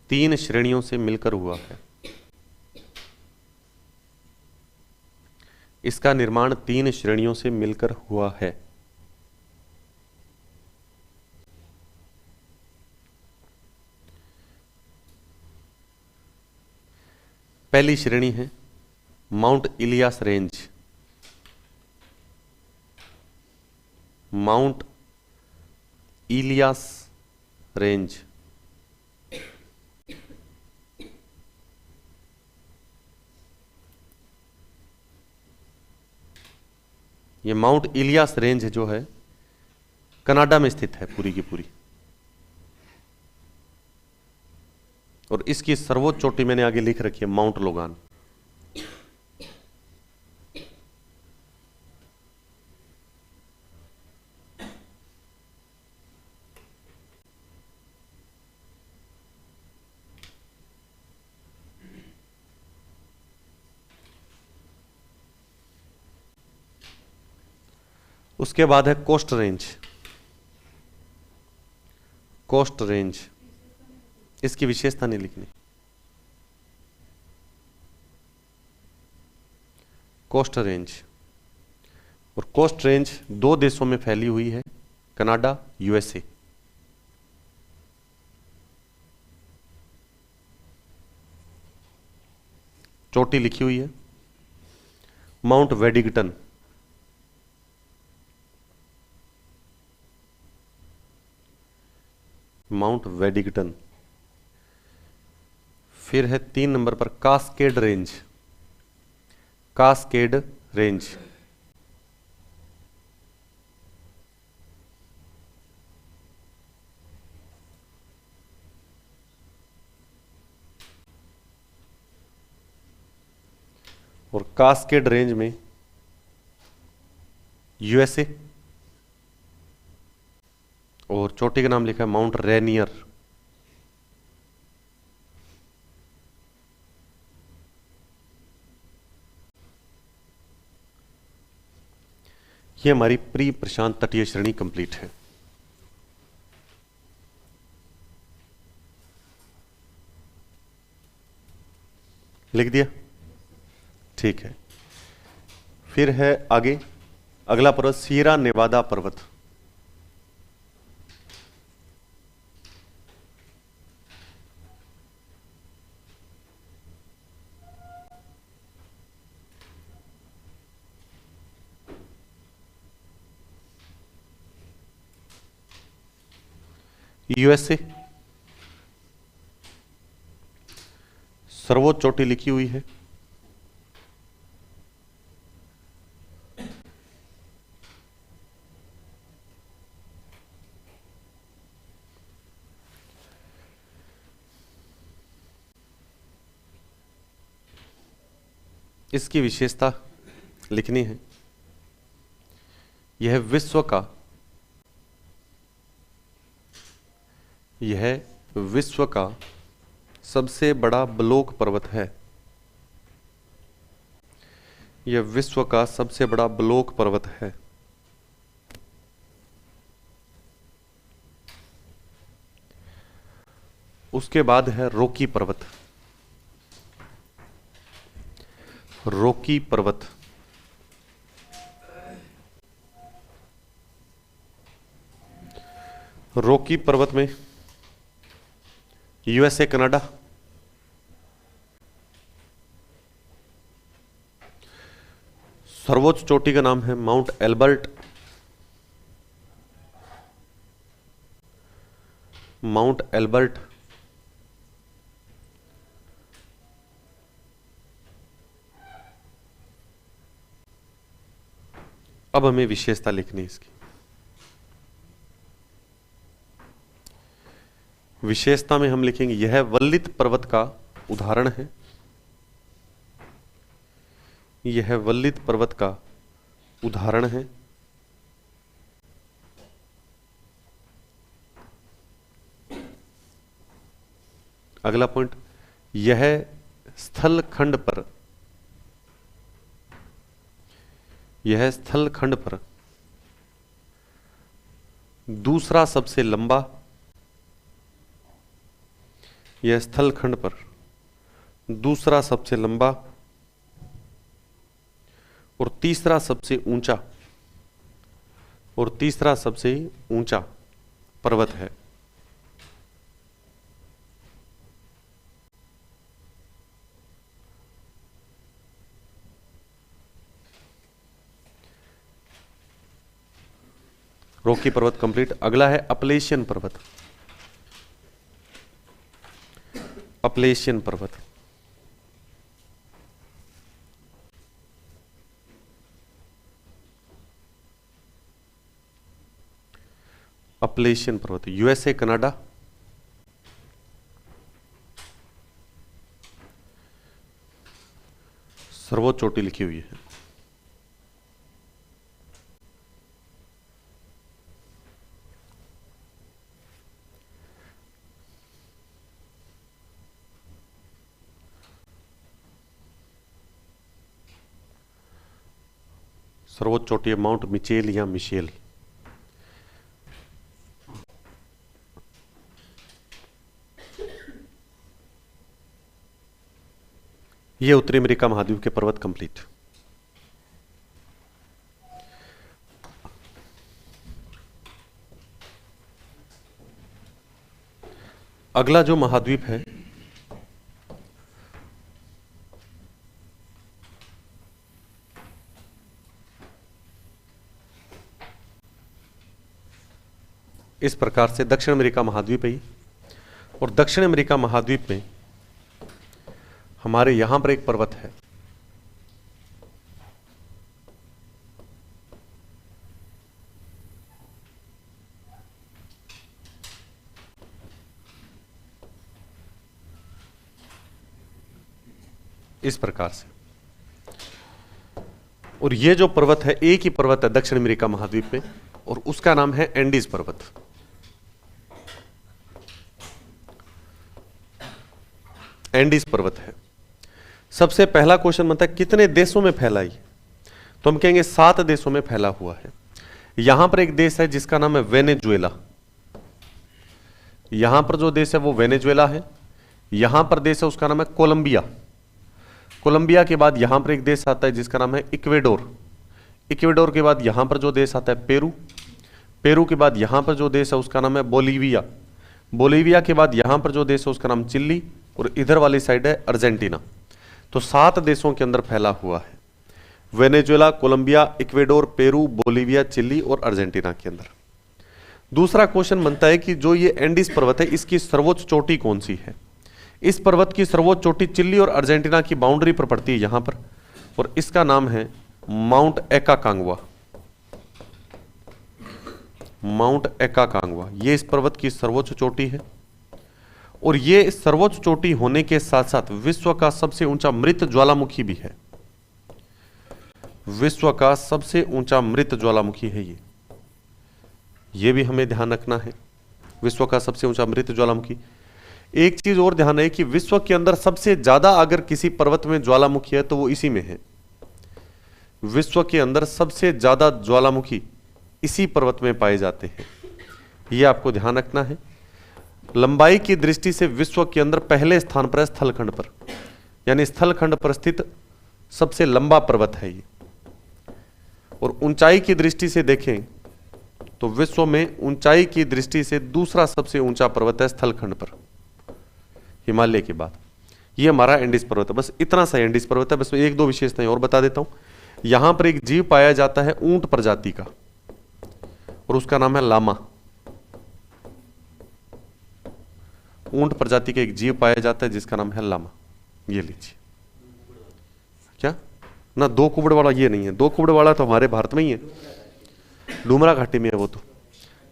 3 श्रेणियों से मिलकर हुआ है। इसका निर्माण 3 श्रेणियों से मिलकर हुआ है। पहली श्रेणी है mount Elias range. Mount Elias range ये माउंट इलियास रेंज जो है कनाडा में स्थित है पूरी की पूरी, और इसकी सर्वोच्च चोटी मैंने आगे लिख रखी है माउंट लोगान। उसके बाद है कोस्ट रेंज। कोस्ट रेंज इसकी विशेषता नहीं लिखनी। कोस्ट रेंज, और कोस्ट रेंज 2 देशों में फैली हुई है, कनाडा यूएसए। चोटी लिखी हुई है माउंट वेडिंगटन। माउंट वेडिंगटन। फिर है 3 नंबर पर कास्केड रेंज। कास्केड रेंज और कास्केड रेंज में यूएसए, और चोटी का नाम लिखा है माउंट रेनियर। ये हमारी प्री प्रशांत तटीय श्रेणी कंप्लीट है। लिख दिया, ठीक है। फिर है आगे अगला पर्वत सियरा नेवादा पर्वत। यूएसए। सर्वोच्च चोटी लिखी हुई है इसकी विशेषता लिखनी है। यह विश्व का सबसे बड़ा ब्लॉक पर्वत है। यह विश्व का सबसे बड़ा ब्लॉक पर्वत है। उसके बाद है रॉकी पर्वत। रॉकी पर्वत रॉकी पर्वत में यूएसए कनाडा, सर्वोच्च चोटी का नाम है माउंट एल्बर्ट। माउंट एल्बर्ट अब हमें विशेषता लिखनी है इसकी। विशेषता में हम लिखेंगे यह वल्लित पर्वत का उदाहरण है। यह वल्लित पर्वत का उदाहरण है। अगला पॉइंट, यह स्थलखंड पर दूसरा सबसे लंबा, यह स्थलखंड पर दूसरा सबसे लंबा और तीसरा सबसे ऊंचा पर्वत है। रॉकी पर्वत कंप्लीट। अगला है अपलेशियन पर्वत। अपलेशियन पर्वत अपलेशियन पर्वत यूएसए कनाडा, सर्वोच्च चोटी लिखी हुई है। सर्वोच्च चोटी है माउंट मिचेल या मिशेल। यह उत्तरी अमेरिका महाद्वीप के पर्वत कंप्लीट। अगला जो महाद्वीप है इस प्रकार से दक्षिण अमेरिका महाद्वीप है। और दक्षिण अमेरिका महाद्वीप में हमारे यहां पर एक पर्वत है, इस प्रकार से। और यह जो पर्वत है एक ही पर्वत है दक्षिण अमेरिका महाद्वीप में और उसका नाम है एंडीज पर्वत। एंडीज पर्वत है। सबसे पहला क्वेश्चन बनता है कितने देशों में फैला है? तो हम कहेंगे 7 देशों में फैला हुआ है। यहां पर एक देश है जिसका नाम है वेनेजुएला। यहां पर जो देश है वो वेनेजुएला है। यहां पर देश है उसका नाम है कोलंबिया। कोलंबिया के बाद यहां पर एक देश आता है जिसका नाम है इक्वेडोर। इक्वेडोर के बाद यहां पर जो देश आता है पेरू। पेरू के बाद यहां पर जो देश है उसका नाम है बोलीविया। बोलीविया के बाद यहां पर जो देश है उसका नाम चिली और इधर वाली साइड है अर्जेंटीना। तो 7 देशों के अंदर फैला हुआ है, Venezuela, Colombia, Ecuador, Peru, Bolivia, Chile और अर्जेंटीना के अंदर। दूसरा क्वेश्चन बनता है कि जो ये एंडीज पर्वत है इसकी सर्वोच्च चोटी कौन सी है? इस पर्वत की सर्वोच्च चोटी चिली और अर्जेंटीना की बाउंड्री पर पड़ती है यहां पर, और इसका नाम है माउंट एकाकांगवा। माउंट एकाकांगवा ये इस पर्वत की सर्वोच्च चोटी है। और ये सर्वोच्च चोटी होने के साथ साथ विश्व का सबसे ऊंचा मृत ज्वालामुखी भी है। विश्व का सबसे ऊंचा मृत ज्वालामुखी है ये भी हमें ध्यान रखना है। विश्व का सबसे ऊंचा मृत ज्वालामुखी। एक चीज और ध्यान है कि विश्व के अंदर सबसे ज्यादा अगर किसी पर्वत में ज्वालामुखी है तो वो इसी में है। विश्व के अंदर सबसे ज्यादा ज्वालामुखी इसी पर्वत में पाए जाते हैं, ये आपको ध्यान रखना है। लंबाई की दृष्टि से विश्व के अंदर पहले स्थान पर है स्थलखंड पर, यानी स्थलखंड पर स्थित सबसे लंबा पर्वत है ये। और ऊंचाई की दृष्टि से देखें तो विश्व में ऊंचाई की दृष्टि से दूसरा सबसे ऊंचा पर्वत है स्थलखंड पर, हिमालय के बाद। ये हमारा एंडीज पर्वत है, बस इतना सा एंडीज पर्वत है। बस एक दो विशेषताएं और बता देता हूं। यहां पर एक जीव पाया जाता है ऊंट प्रजाति का, और उसका नाम है लामा। ऊंट प्रजाति का एक जीव पाया जाता है जिसका नाम है लामा। ये लीजिए। क्या ना, दो कुबड़ वाला ये नहीं है। दो कुबड़ वाला तो हमारे भारत में ही है, डुमरा घाटी में है वो। तो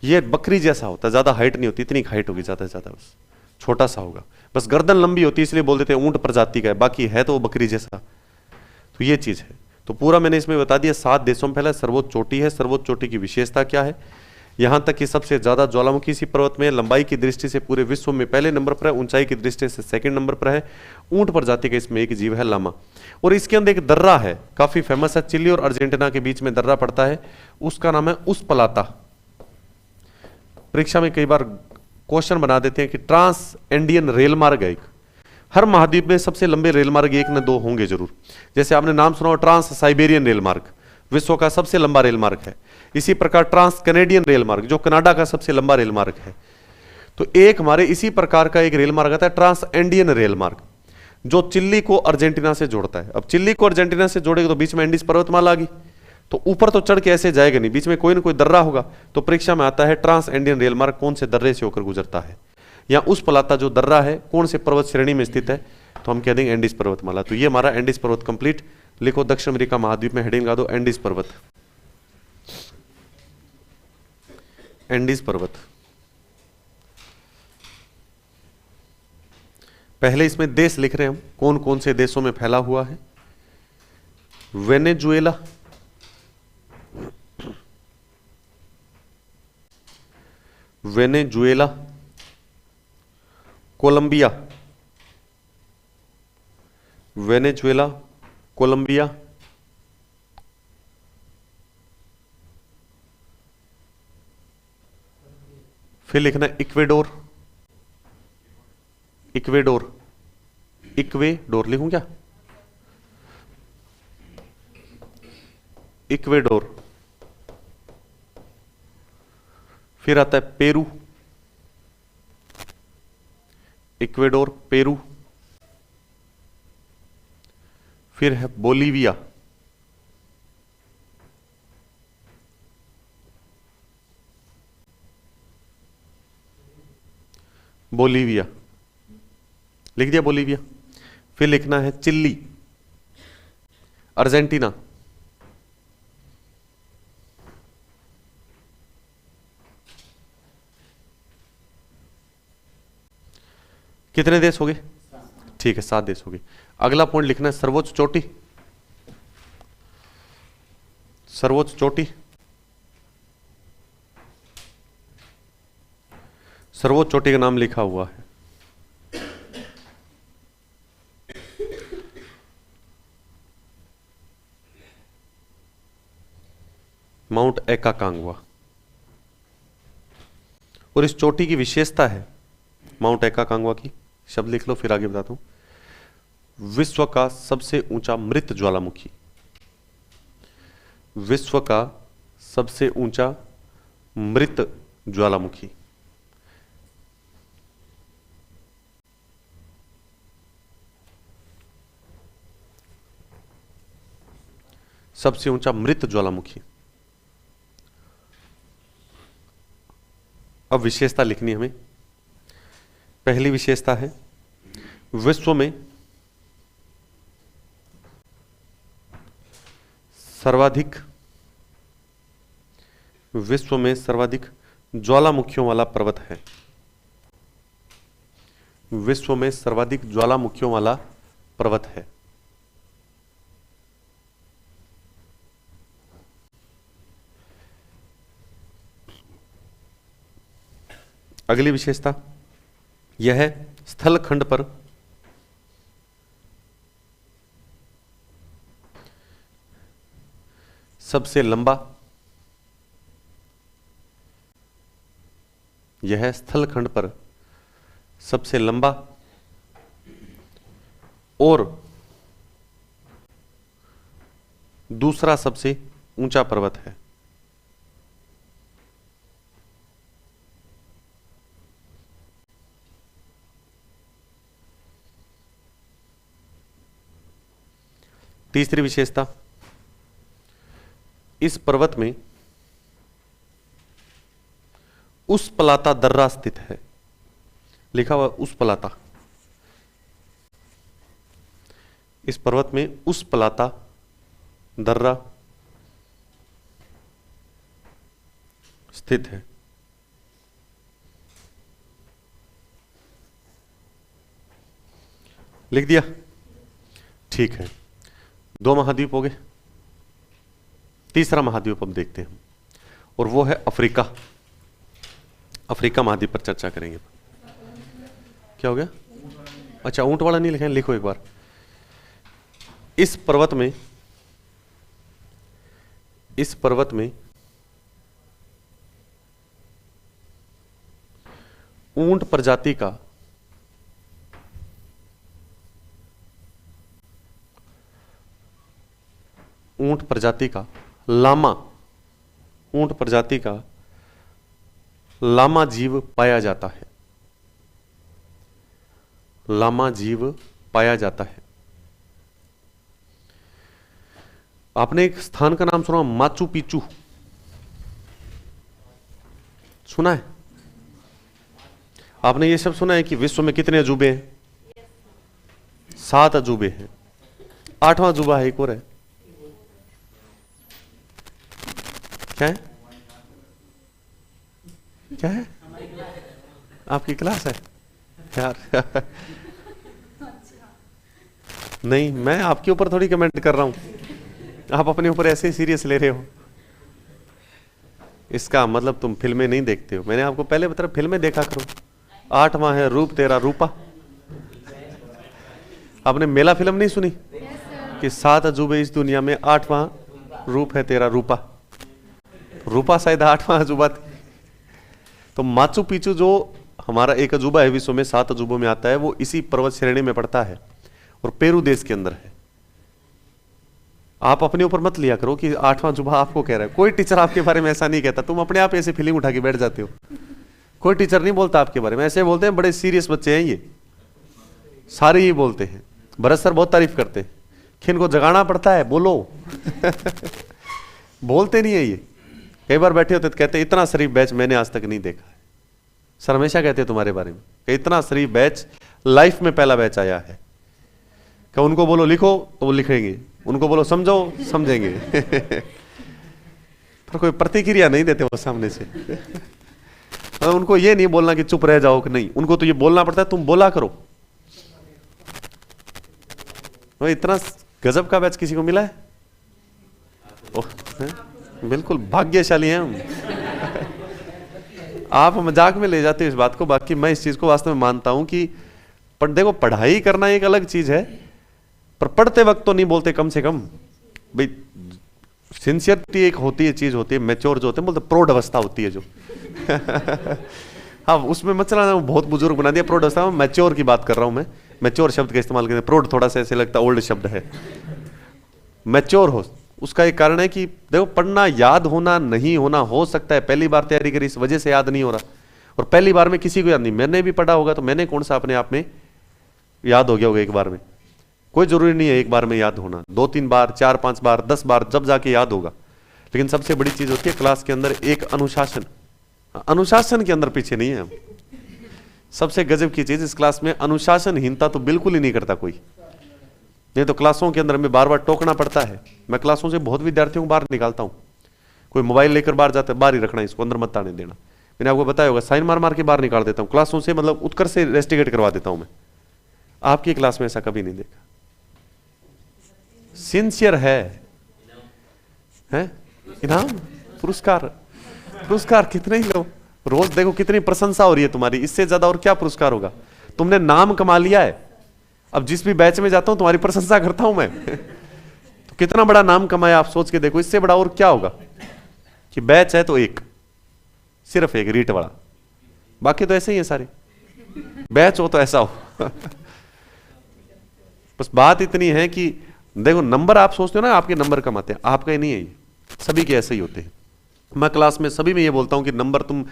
ये बकरी जैसा होता है, ज्यादा हाइट नहीं होती, इतनी हाइट होगी ज्यादा से ज्यादा, बस छोटा सा होगा, बस गर्दन लंबी होती है इसलिए बोल देते हैं ऊंट प्रजाति का है, बाकी है तो वो बकरी जैसा। तो ये चीज है। तो पूरा मैंने इसमें बता दिया। 7 देशों में फैला सर्वोच्च चोटी है। सर्वोच्च चोटी की विशेषता क्या है, यहां तक कि सबसे ज्यादा ज्वालामुखी इसी पर्वत में। लंबाई की दृष्टि से पूरे विश्व में पहले नंबर पर है, ऊंचाई की दृष्टि से सेकंड नंबर पर है। ऊंट प्रजाति का इसमें एक जीव है लामा। और इसके अंदर एक दर्रा है, काफी फेमस है, चिली और अर्जेंटीना के बीच में दर्रा पड़ता है, उसका नाम है उस्पलाता। परीक्षा में कई बार क्वेश्चन बना देते हैं कि ट्रांस इंडियन रेल मार्ग है एक। हर महाद्वीप में सबसे लंबे रेल मार्ग एक न दो होंगे जरूर। जैसे आपने नाम सुना हो ट्रांस साइबेरियन रेल मार्ग, विश्व का सबसे लंबा रेल मार्ग है। इसी प्रकार ट्रांस कैनेडियन रेल मार्ग, जो कनाडा का सबसे लंबा रेल मार्ग है। तो एक हमारे इसी प्रकार का एक रेल मार्ग आता है ट्रांस इंडियन रेल मार्ग, जो चिल्ली को अर्जेंटीना से जोड़ता है। अब चिल्ली को अर्जेंटीना से जोड़ेगा तो बीच में एंडीज पर्वतमाला आ गई, तो ऊपर तो चढ़ के ऐसे जाएगा नहीं, बीच में कोई ना कोई दर्रा होगा। तो परीक्षा में आता है ट्रांस इंडियन रेल मार्ग कौन से दर्रे से होकर गुजरता है, या उस पलाता जो दर्रा है कौन से पर्वत श्रेणी में स्थित है, तो हम कह देंगे एंडीज पर्वतमाला। तो ये हमारा एंडीज पर्वत कंप्लीट। लिखो दक्षिण अमेरिका महाद्वीप में हेडिंग लगा दो एंडीज पर्वत। एंडीज पर्वत। पहले इसमें देश लिख रहे हैं हम, कौन कौन से देशों में फैला हुआ है। Venezuela, Venezuela, Colombia, Venezuela, Colombia, फिर लिखना इक्वेडोर, इक्वेडोर, इक्वेडोर लिखूं क्या, इक्वेडोर। फिर आता है पेरू, इक्वेडोर, पेरू। फिर है बोलीविया, बोलीविया लिख दिया, बोलीविया। फिर लिखना है चिल्ली, अर्जेंटीना, कितने देश हो गए, ठीक है 7 देश हो गए। अगला पॉइंट लिखना है सर्वोच्च चोटी, सर्वोच्च चोटी, सर्वोच्च चोटी का नाम लिखा हुआ है माउंट एकाकांगवा। और इस चोटी की विशेषता है माउंट एकाकांगवा की, शब्द लिख लो फिर आगे बताता हूं। विश्व का सबसे ऊंचा मृत ज्वालामुखी, विश्व का सबसे ऊंचा मृत ज्वालामुखी। सबसे ऊंचा मृत ज्वालामुखी। अब विशेषता लिखनी हमें। पहली विशेषता है विश्व में सर्वाधिक, विश्व में सर्वाधिक ज्वालामुखियों वाला पर्वत है। विश्व में सर्वाधिक ज्वालामुखियों वाला पर्वत है। अगली विशेषता यह है स्थल खंड पर सबसे लंबा, यह है स्थल खंड पर सबसे लंबा और दूसरा सबसे ऊंचा पर्वत है। तीसरी विशेषता, इस पर्वत में उस्पलाता दर्रा स्थित है। लिखा हुआ उस्पलाता। इस पर्वत में उस्पलाता दर्रा स्थित है। लिख दिया? ठीक है, 2 महाद्वीप हो गए। तीसरा महाद्वीप हम देखते हैं और वो है अफ्रीका। अफ्रीका महाद्वीप पर चर्चा करेंगे। क्या हो गया? अच्छा, ऊंट वाला नहीं लिखे, लिखो एक बार। इस पर्वत में ऊंट प्रजाति का ऊंट प्रजाति का लामा जीव पाया जाता है। लामा जीव पाया जाता है। आपने एक स्थान का नाम सुना, माचू पिचू? सुना है? आपने ये सब सुना है कि विश्व में कितने अजूबे हैं? 7 अजूबे हैं। 8वां अजूबा है, एक और है। क्या है? क्या है? आपकी क्लास है यार? नहीं, मैं आपके ऊपर थोड़ी कमेंट कर रहा हूं, आप अपने ऊपर ऐसे ही सीरियस ले रहे हो। इसका मतलब तुम फिल्में नहीं देखते हो। मैंने आपको पहले बताया फिल्में देखा करो। 8वां है रूप तेरा रूपा। आपने मेला फिल्म नहीं सुनी कि 7 अजूबे इस दुनिया में, 8वां रूप है तेरा रूपा। रूपा शायद 8वां अजूबा थी। तो माचू पिचू जो हमारा एक अजूबा है विश्व में, 7 अजूबों में आता है, वो इसी पर्वत श्रेणी में पड़ता है और पेरू देश के अंदर है। आप अपने ऊपर मत लिया करो कि 8वां अजूबा आपको कह रहा है। कोई टीचर आपके बारे में ऐसा नहीं कहता, तुम अपने आप ऐसे फीलिंग उठा के बैठ जाते हो। कोई टीचर नहीं बोलता आपके बारे में, ऐसे बोलते हैं बड़े सीरियस बच्चे हैं ये, सारे ही बोलते हैं। भरत सर बहुत तारीफ करते हैं कि इनको जगाना पड़ता है, बोलो बोलते नहीं है ये। कई बार बैठे होते तो कहते इतना शरीफ बैच मैंने आज तक नहीं देखा है। सर हमेशा कहते हैं तुम्हारे बारे में कि इतना शरीफ बैच लाइफ में पहला बैच आया है। कि उनको बोलो लिखो तो वो लिखेंगे, उनको बोलो समझो समझेंगे पर कोई प्रतिक्रिया नहीं देते वो सामने से। उनको ये नहीं बोलना कि चुप रह जाओ कि नहीं, उनको तो ये बोलना पड़ता है तुम बोला करो। तो इतना गजब का बैच किसी को मिला है? ओह, बिल्कुल भाग्यशाली हैं हम। आप मजाक में ले जाते हो इस बात को, बाकी मैं इस चीज को वास्तव में मानता हूं कि देखो पढ़ाई करना एक अलग चीज है, पर पढ़ते वक्त तो नहीं बोलते कम से कम। भाई सिंसियरिटी एक होती है, चीज होती है, मैच्योर जो होते हैं, बोलते प्रौढ़ अवस्था होती है जो हाँ उसमें मत चलाना, बहुत बुजुर्ग बना दिया। प्रौढ़ अवस्था में मैच्योर की बात कर रहा हूं मैं। मैच्योर शब्द का इस्तेमाल करते हैं, प्रौढ़ थोड़ा सा ऐसे लगता ओल्ड शब्द है। मैच्योर हो, उसका एक कारण है कि देखो पढ़ना याद होना नहीं होना हो सकता है। पहली बार तैयारी करी इस वजह से याद नहीं हो रहा, और पहली बार में किसी को याद नहीं। मैंने भी पढ़ा होगा तो मैंने कौन सा अपने आप में याद हो गया होगा एक बार में। कोई जरूरी नहीं है एक बार में याद होना, 2-3 बार 4-5 बार 10 बार जब जाके याद होगा। लेकिन सबसे बड़ी चीज होती है क्लास के अंदर एक अनुशासन। अनुशासन के अंदर पीछे नहीं है हम। सबसे गजब की चीज इस क्लास में अनुशासनहीनता तो बिल्कुल ही नहीं करता कोई। नहीं तो क्लासों के अंदर में बार बार टोकना पड़ता है। मैं क्लासों से बहुत विद्यार्थियों को बाहर निकालता हूं। कोई मोबाइल लेकर बाहर जाता है, बाहर ही रखना, इसको अंदर मत आने देना। मैंने आपको बताया होगा, साइन मार मार के बाहर निकाल देता हूं क्लासों से, मतलब उत्कर्ष से रेस्टिकेट करवा देता हूं मैं। आपकी क्लास में ऐसा कभी नहीं देखा। सिंसियर है इनाम पुरस्कार कितने ही लो, रोज देखो कितनी प्रशंसा हो रही है तुम्हारी, इससे ज्यादा और क्या पुरस्कार होगा। तुमने नाम कमा लिया है। अब जिस भी बैच में जाता हूं तुम्हारी प्रशंसा करता हूं मैं तो कितना बड़ा नाम कमाया आप सोच के देखो, इससे बड़ा और क्या होगा कि बैच है तो एक, सिर्फ एक रीट वाला, बाकी तो ऐसे ही है सारे। बैच हो तो ऐसा हो बस बात इतनी है कि देखो नंबर आप सोचते हो ना आपके नंबर कमाते हैं, आपका ही नहीं है ये, सभी के ऐसे ही होते हैं। मैं क्लास में सभी में ये बोलता हूं कि नंबर तुम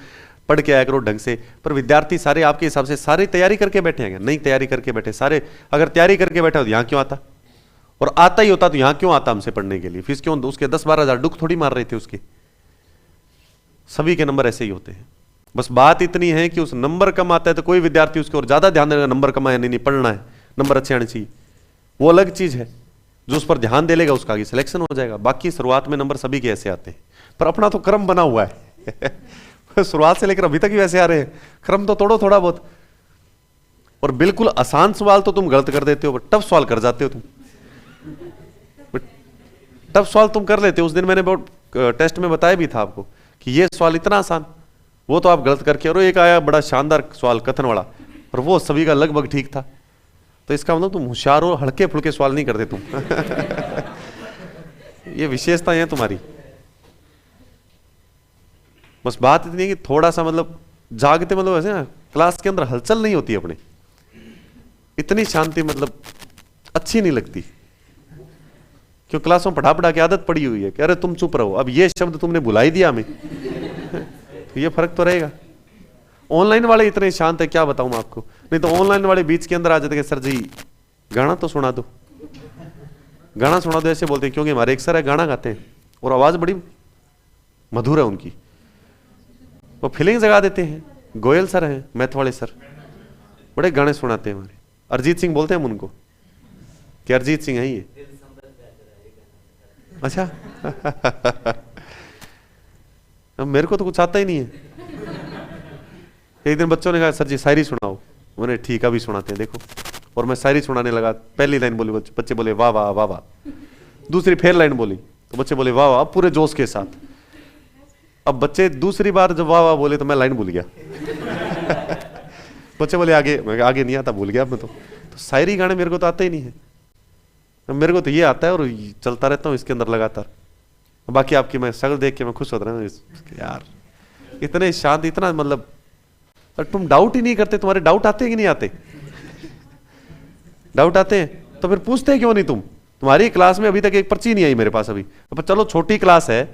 पढ़ के आया करो ढंग से, पर विद्यार्थी सारे आपके हिसाब से सारे तैयारी करके बैठे हैं, नहीं तैयारी करके बैठे सारे। अगर तैयारी करके बैठा हो तो यहां क्यों आता, और आता ही होता तो यहां क्यों आता हमसे पढ़ने के लिए, फीस क्यों, उसके 10-12 हजार दुख थोड़ी मार रहे थे उसके। सभी के नंबर ऐसे ही होते हैं। बस बात इतनी है कि उस नंबर कम आता है तो कोई विद्यार्थी उसके और ज्यादा ध्यान देगा, नंबर कमाया नहीं पढ़ना है, नंबर अच्छे आने चाहिए, वो अलग चीज है। जो उस पर ध्यान दे लेगा उसका आगे सिलेक्शन हो जाएगा। बाकी शुरुआत में नंबर सभी के ऐसे आते हैं, पर अपना तो क्रम बना हुआ है शुरुआत से लेकर अभी तक ही वैसे आ रहे हैं। क्रम तो तोड़ो थोड़ा बहुत। और बिल्कुल आसान सवाल तो तुम गलत कर देते हो, टफ सवाल कर जाते हो तुम। टफ सवाल तुम कर लेते हो। उस दिन मैंने बहुत टेस्ट में बताया भी था आपको कि ये सवाल इतना आसान, वो तो आप गलत करके, और एक आया बड़ा शानदार सवाल कथन वाला, और वो सभी का लगभग ठीक था। तो इसका मतलब तुम होशियार हो, हल्के फुल्के सवाल नहीं करते तुम ये विशेषता है तुम्हारी। बस बात इतनी है कि थोड़ा सा मतलब जागते, मतलब ऐसे ना क्लास के अंदर हलचल नहीं होती अपने, इतनी शांति मतलब अच्छी नहीं लगती, क्यों क्लासों पढ़ा पढ़ा के आदत पड़ी हुई है कि अरे तुम चुप रहो, अब ये शब्द तुमने भुला ही दिया हमें तो ये फर्क तो रहेगा। ऑनलाइन वाले इतने शांत है क्या बताऊं आपको, नहीं तो ऑनलाइन वाले बीच के अंदर आ जाते हैं, सर जी गाना तो सुना दो, गाना सुना दो, ऐसे बोलते हैं, क्योंकि हमारे एक सर है गाना गाते हैं और आवाज बड़ी मधुर है उनकी, वो फीलिंग जगा देते हैं। गोयल सर हैं, मैथ वाले सर, बड़े गाने सुनाते हैं हमारे। अरिजीत सिंह बोलते हैं हम उनको कि अरिजीत सिंह है ये। अच्छा मेरे को तो कुछ आता ही नहीं है। एक दिन बच्चों ने कहा सर जी शायरी सुनाओ, मैंने ठीक अभी सुनाते हैं देखो, और मैं शायरी सुनाने लगा। पहली लाइन बोली, बच्चे बोले वाह वाह वाह वाह, दूसरी फिर लाइन बोली तो बच्चे बोले वाह वाह पूरे जोश के साथ। अब बच्चे दूसरी बार जब वाह वाह बोले तो मैं लाइन भूल गया बच्चे बोले आगे, मैं आगे नहीं आता, भूल गया मैं तो शायरी गाने मेरे को तो आता ही नहीं है, मेरे को तो ये आता है और चलता रहता हूँ इसके अंदर लगातार। बाकी आपकी मैं शक्ल देख के मैं खुश होता रहा यार, इतने शांत, इतना मतलब तुम डाउट ही नहीं करते। तुम्हारे डाउट आते हैं कि नहीं आते? डाउट आते हैं तो फिर पूछते क्यों नहीं तुम? तुम्हारी क्लास में अभी तक एक पर्ची नहीं आई मेरे पास अभी, चलो छोटी क्लास है,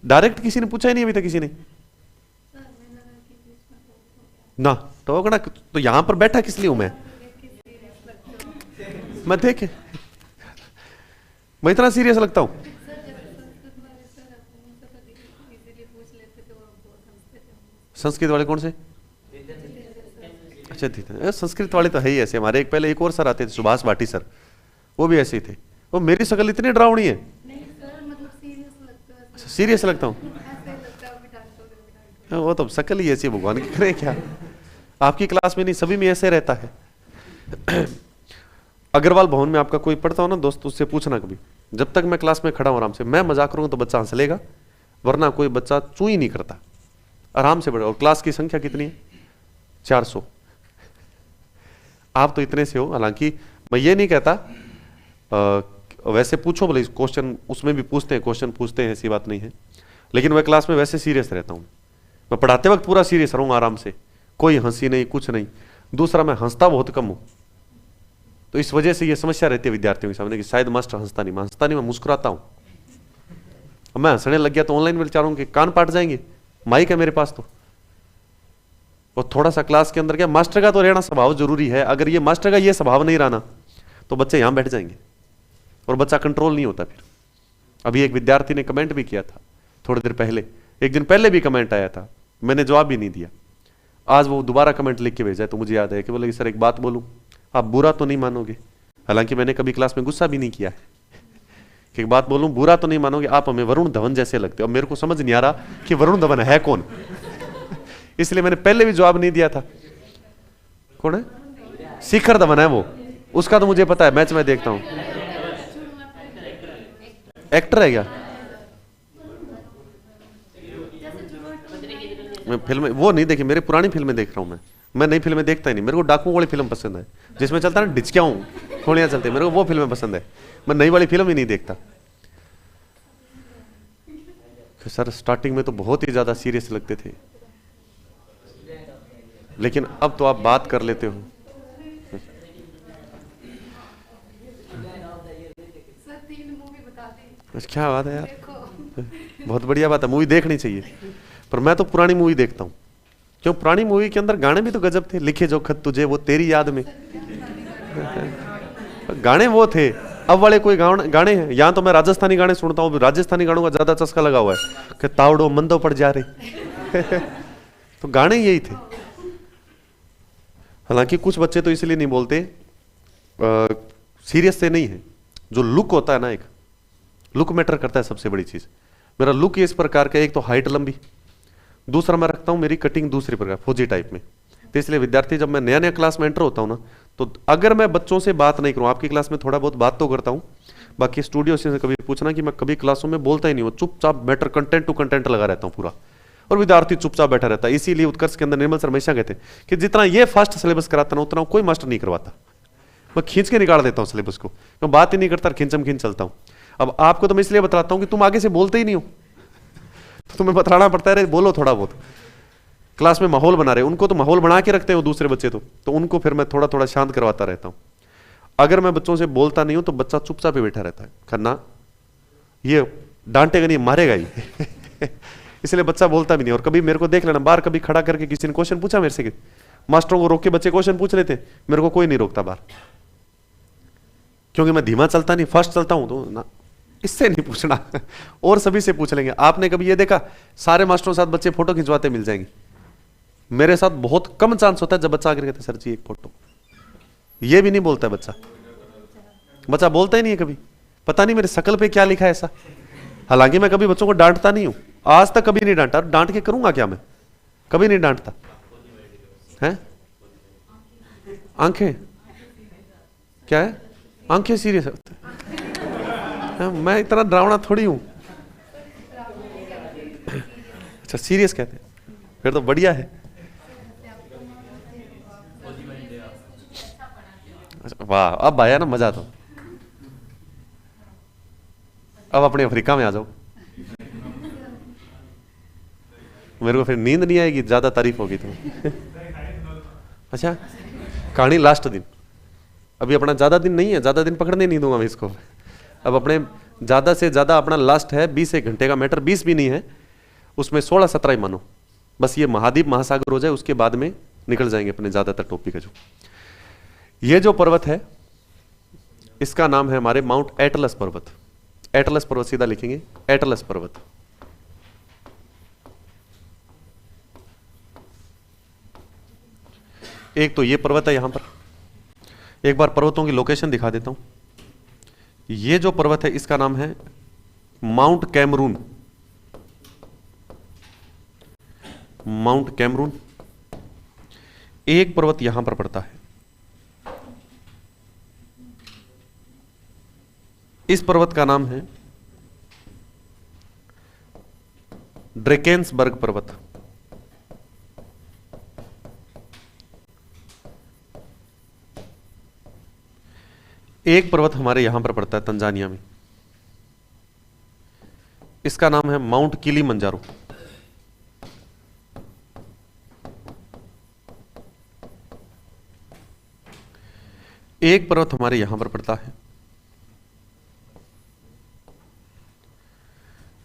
डायरेक्ट किसी ने पूछा ही नहीं अभी तक किसी ने ना। तो यहां पर बैठा किस लिए हूं मैं देखे मैं इतना सीरियस लगता हूं? संस्कृत वाले कौन से? अच्छा संस्कृत वाले तो है ही ऐसे। हमारे पहले एक और सर आते थे, सुभाष भाटी सर, वो भी ऐसे ही थे। वो मेरी शक्ल इतनी डरावनी है? सीरियस लगता हूँ? वो तो शक्ल ही ऐसी, भगवान की करे क्या। आपकी क्लास में नहीं, सभी में ऐसे रहता है। अग्रवाल भवन में आपका कोई पढ़ता हो ना दोस्त, उससे पूछना कभी, जब तक मैं क्लास में खड़ा हूं आराम से, मैं मजाक करूंगा तो बच्चा हंस लेगा, वरना कोई बच्चा चू ही नहीं करता, आराम से पढ़े। और क्लास की संख्या कितनी है? 400। आप तो इतने से हो। हालांकि मैं ये नहीं कहता, वैसे पूछो बोले क्वेश्चन, उसमें भी पूछते हैं, क्वेश्चन पूछते हैं, ऐसी बात नहीं है। लेकिन मैं क्लास में वैसे सीरियस रहता हूँ। मैं पढ़ाते वक्त पूरा सीरियस रहूंगा आराम से, कोई हंसी नहीं, कुछ नहीं। दूसरा, मैं हंसता बहुत कम हूं, तो इस वजह से ये समस्या रहती है विद्यार्थियों के सामने कि शायद मास्टर हंसता नहीं। मैं हंसता नहीं, मैं मुस्कुराता हूं। अब मैं हंसने लग गया तो ऑनलाइन में बेचारों के कान पाट जाएंगे, माइक है मेरे पास तो। और थोड़ा सा क्लास के अंदर क्या, मास्टर का तो रहना स्वभाव जरूरी है। अगर ये मास्टर का ये स्वभाव नहीं रहना तो बच्चे यहां बैठ जाएंगे और बच्चा कंट्रोल नहीं होता फिर। अभी एक विद्यार्थी ने कमेंट भी किया था थोड़ी देर पहले, एक दिन पहले भी कमेंट आया था, मैंने जवाब भी नहीं दिया। आज वो दोबारा कमेंट लिख के भेजा है तो मुझे याद है कि बोले सर एक बात बोलूं, आप बुरा तो नहीं मानोगे? हालांकि मैंने कभी क्लास में गुस्सा भी नहीं किया है कि एक बात बोलूं, बुरा तो नहीं मानोगे, आप हमें वरुण धवन जैसे लगते हो। अब मेरे को समझ नहीं आ रहा कि वरुण धवन है कौन, इसलिए मैंने पहले भी जवाब नहीं दिया था। कौन है? शिखर धवन है वो, उसका तो मुझे पता है, मैच में देखता हूं। एक्टर है क्या? मैं फिल्में वो नहीं देखी, मेरी पुरानी फिल्में देख रहा हूँ मैं नई फिल्में देखता ही नहीं। मेरे को डाकुओं वाली फिल्म पसंद है, जिसमें चलता है ना डिचकियाऊं गोलियां चलती है, मेरे को वो फिल्में पसंद है। मैं नई वाली फिल्म ही नहीं देखता। सर स्टार्टिंग में तो बहुत ही ज्यादा सीरियस लगते थे, लेकिन अब तो आप बात कर लेते हो। क्या बात है यार, बहुत बढ़िया बात है, मूवी देखनी चाहिए। पर मैं तो पुरानी मूवी देखता हूँ, क्यों पुरानी मूवी के अंदर गाने भी तो गजब थे। लिखे जो खत तुझे वो तेरी याद में, गाने वो थे। अब वाले कोई गाने हैं, यहाँ तो मैं राजस्थानी गाने सुनता हूँ, राजस्थानी गानों का ज्यादा चस्का लगा हुआ है कि तावड़ो मंदो पड़ जा रहे तो गाने यही थे। हालांकि कुछ बच्चे तो इसलिए नहीं बोलते, सीरियस से नहीं है, जो लुक होता है ना, एक लुक मैटर करता है सबसे बड़ी चीज। मेरा लुक इस प्रकार का, एक तो हाइट लंबी, दूसरा मैं रखता हूं मेरी कटिंग दूसरी प्रकार फौजी टाइप में। तो इसलिए विद्यार्थी जब मैं नया नया क्लास में एंटर होता हूं ना, तो अगर मैं बच्चों से बात नहीं करूं, आपकी क्लास में थोड़ा बहुत बात तो करता हूं, बाकी स्टूडियो से कभी पूछना कि मैं कभी क्लासों में बोलता ही नहीं हूं, चुपचाप मैटर कंटेंट टू कंटेंट लगा रहता हूं पूरा, और विद्यार्थी चुपचाप बैठा रहता है। इसीलिए उत्कर्ष के अंदर निर्मल सर हमेशा कहते हैं कि जितना ये फास्ट सिलेबस कराता ना, उतना कोई मास्टर नहीं करवाता। मैं खींच के निकाल देता हूं सिलेबस को, मैं बात ही नहीं करता, खींचम खींच चलता हूं। अब आपको तो मैं इसलिए बताता हूं कि तुम आगे से बोलते ही नहीं हो, तो तुम्हें बताना पड़ता है, बोलो थोड़ा बहुत। क्लास में माहौल बना रहे, उनको तो माहौल बना के रखते हो दूसरे बच्चे, तो उनको फिर मैं थोड़ा थोड़ा शांत करवाता रहता हूं। अगर मैं बच्चों से बोलता नहीं हूं तो बच्चा चुपचाप ही बैठा रहता है, खन्ना ये डांटेगा नहीं, मारेगा ही इसलिए बच्चा बोलता भी नहीं। और कभी मेरे को देख लेना, बाहर कभी खड़ा करके किसी ने क्वेश्चन पूछा मेरे से, कि मास्टरों को रोक के बच्चे क्वेश्चन पूछ लेते, मेरे को कोई नहीं रोकता बाहर, क्योंकि मैं धीमा चलता नहीं, फास्ट चलता हूं, तो ना इससे नहीं पूछना और सभी से पूछ लेंगे। आपने कभी ये देखा, सारे मास्टरों के साथ बच्चे फोटो खिंचवाते मिल जाएंगे, मेरे साथ बहुत कम चांस होता है जब बच्चा आकर कहता है सर जी एक फोटो। ये भी नहीं बोलता है बच्चा बोलता ही नहीं है कभी, पता नहीं मेरे शकल पे क्या लिखा है ऐसा। हालांकि मैं कभी बच्चों को डांटता नहीं हूं, आज तक कभी नहीं डांटा, डांट के करूंगा क्या मैं, कभी नहीं डांटता है। आंखें क्या है, आंखें सीरियस है, मैं इतना डरावना थोड़ी हूं। अच्छा सीरियस कहते हैं, फिर तो बढ़िया है। अच्छा वाह, अब आया ना मजा। तो अब अपने अफ्रीका में आ जाओ, मेरे को फिर नींद नहीं आएगी, ज्यादा तारीफ होगी तो अच्छा कहानी लास्ट दिन, अभी अपना ज्यादा दिन नहीं है, ज्यादा दिन पकड़ने नहीं दूंगा मैं इसको। अब अपने ज्यादा से ज्यादा अपना लास्ट है 20 एक घंटे का मैटर, 20 भी नहीं है, उसमें 16-17 ही मानो, बस ये महाद्वीप महासागर हो जाए, उसके बाद में निकल जाएंगे अपने ज्यादातर टॉपिक है। जो ये जो पर्वत है इसका नाम है हमारे माउंट एटलस पर्वत। एटलस पर्वत सीधा लिखेंगे, एटलस पर्वत। एक तो ये पर्वत है यहां पर, एक बार पर्वतों की लोकेशन दिखा देता हूं। ये जो पर्वत है इसका नाम है माउंट कैमरून, माउंट कैमरून। एक पर्वत यहां पर पड़ता है, इस पर्वत का नाम है ड्रेकेंसबर्ग पर्वत। एक पर्वत हमारे यहां पर पड़ता है तंजानिया में, इसका नाम है माउंट किलीमंजारो। एक पर्वत हमारे यहां पर पड़ता है,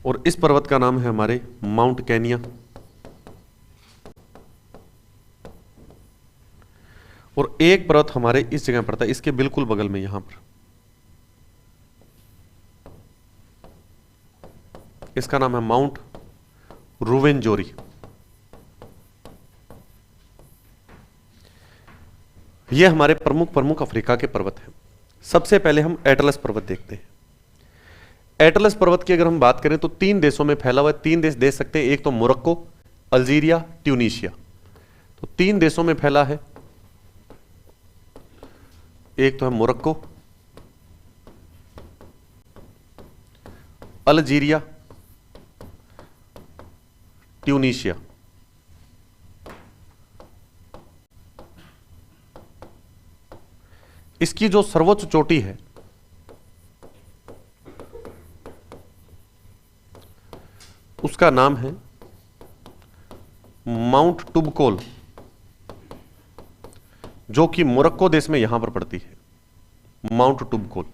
और इस पर्वत का नाम है हमारे माउंट केनिया। और एक पर्वत हमारे इस जगह पड़ता है, इसके बिल्कुल बगल में यहां पर, इसका नाम है माउंट रुवेंजोरी। ये हमारे प्रमुख अफ्रीका के पर्वत हैं। सबसे पहले हम एटलस पर्वत देखते हैं। एटलस पर्वत की अगर हम बात करें तो 3 देशों में फैला हुआ है। 3 देश देख सकते हैं, एक तो मोरक्को, अल्जीरिया, ट्यूनीशिया। तो 3 देशों में फैला है, एक तो है मोरक्को, अल्जीरिया, ट्यूनीशिया। इसकी जो सर्वोच्च चोटी है उसका नाम है माउंट टुबकोल, जो कि मोरक्को देश में यहां पर पड़ती है। माउंट टुबकोल।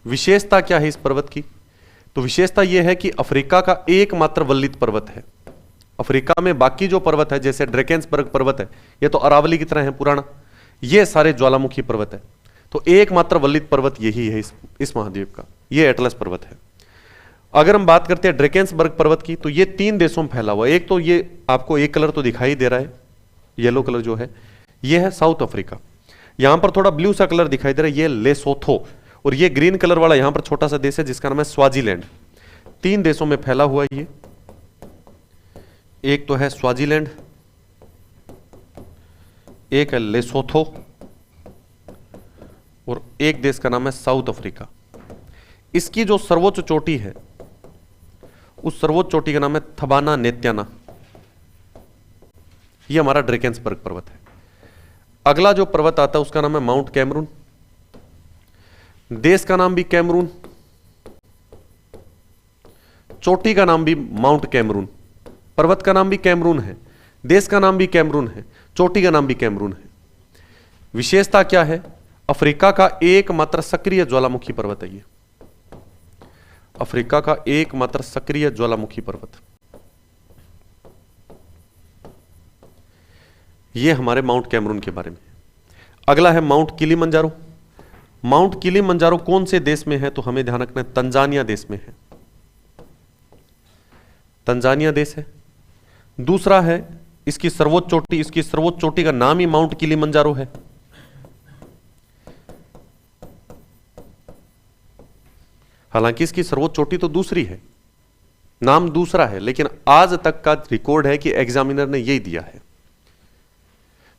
विशेषता क्या है इस पर्वत की? तो विशेषता यह है कि अफ्रीका का एकमात्र वल्लित पर्वत है। अफ्रीका में बाकी जो पर्वत है जैसे ड्रैकेंसबर्ग पर्वत है, ये तो अरावली की तरह है पुराना, ये सारे ज्वालामुखी पर्वत है। तो एकमात्र वल्लित पर्वत यही है इस महाद्वीप का, ये एटलस पर्वत है। अगर हम बात करते हैं ड्रैकेंसबर्ग पर्वत की, तो ये 3 देशों में फैला हुआ है। एक तो ये आपको एक कलर तो दिखाई दे रहा है, येलो कलर जो है, ये है साउथ अफ्रीका। यहां पर थोड़ा ब्लू सा कलर दिखाई दे रहा है, ये लेसोथो। और ये ग्रीन कलर वाला यहां पर छोटा सा देश है जिसका नाम है स्वाजीलैंड। 3 देशों में फैला हुआ है ये। एक तो है स्वाजीलैंड, एक है लेसोथो, और एक देश का नाम है साउथ अफ्रीका। इसकी जो सर्वोच्च चोटी है, उस सर्वोच्च चोटी का नाम है थबाना नेत्याना। यह हमारा ड्रैकेंसबर्ग पर्वत है। अगला जो पर्वत आता है उसका नाम है माउंट कैमरून। देश का नाम भी कैमरून, चोटी का नाम भी माउंट कैमरून, पर्वत का नाम भी कैमरून है, देश का नाम भी कैमरून है, चोटी का नाम भी कैमरून है। विशेषता क्या है? अफ्रीका का एकमात्र सक्रिय ज्वालामुखी पर्वत है ये। अफ्रीका का एकमात्र सक्रिय ज्वालामुखी पर्वत। ये हमारे माउंट कैमरून के बारे में। अगला है माउंट किलिमंजारो। माउंट किलिमंजारो कौन से देश में है? तो हमें ध्यान रखना है, तंजानिया देश में है। तंजानिया देश है। दूसरा है इसकी सर्वोच्च चोटी, इसकी सर्वोच्च चोटी का नाम ही माउंट किलिमंजारो है। हालांकि इसकी सर्वोच्च चोटी तो दूसरी है, नाम दूसरा है, लेकिन आज तक का रिकॉर्ड है कि एग्जामिनर ने यही दिया है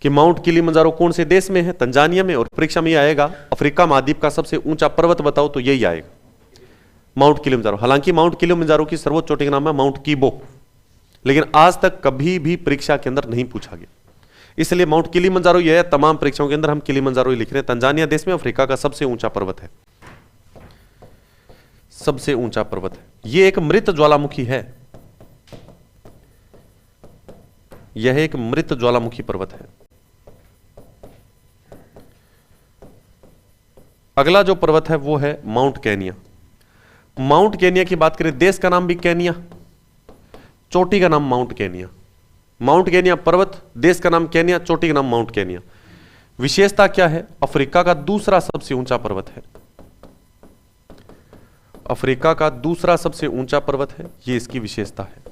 कि माउंट किलिमंजारो कौन से देश में है? तंजानिया में। और परीक्षा में यह आएगा अफ्रीका महाद्वीप का सबसे ऊंचा पर्वत बताओ, तो यही आएगा माउंट किलिमंजारो। हालांकि माउंट किलिमंजारो की सर्वोच्च चोटी का नाम है माउंट कीबो, लेकिन आज तक कभी भी परीक्षा के अंदर नहीं पूछा गया, इसलिए माउंट किलिमंजारो यह है। तमाम परीक्षाओं के अंदर हम किलिमंजारो ही लिख रहे हैं। तंजानिया देश में अफ्रीका का सबसे ऊंचा पर्वत है, सबसे ऊंचा पर्वत है। यह एक मृत ज्वालामुखी है, यह एक मृत ज्वालामुखी पर्वत है। अगला जो पर्वत है वो है माउंट केनिया। माउंट केनिया की बात करें, देश का नाम भी केनिया, चोटी का नाम माउंट केनिया। माउंट केनिया पर्वत, देश का नाम केनिया, चोटी का नाम माउंट केनिया। विशेषता क्या है? अफ्रीका का दूसरा सबसे ऊंचा पर्वत है। अफ्रीका का दूसरा सबसे ऊंचा पर्वत है, यह इसकी विशेषता है।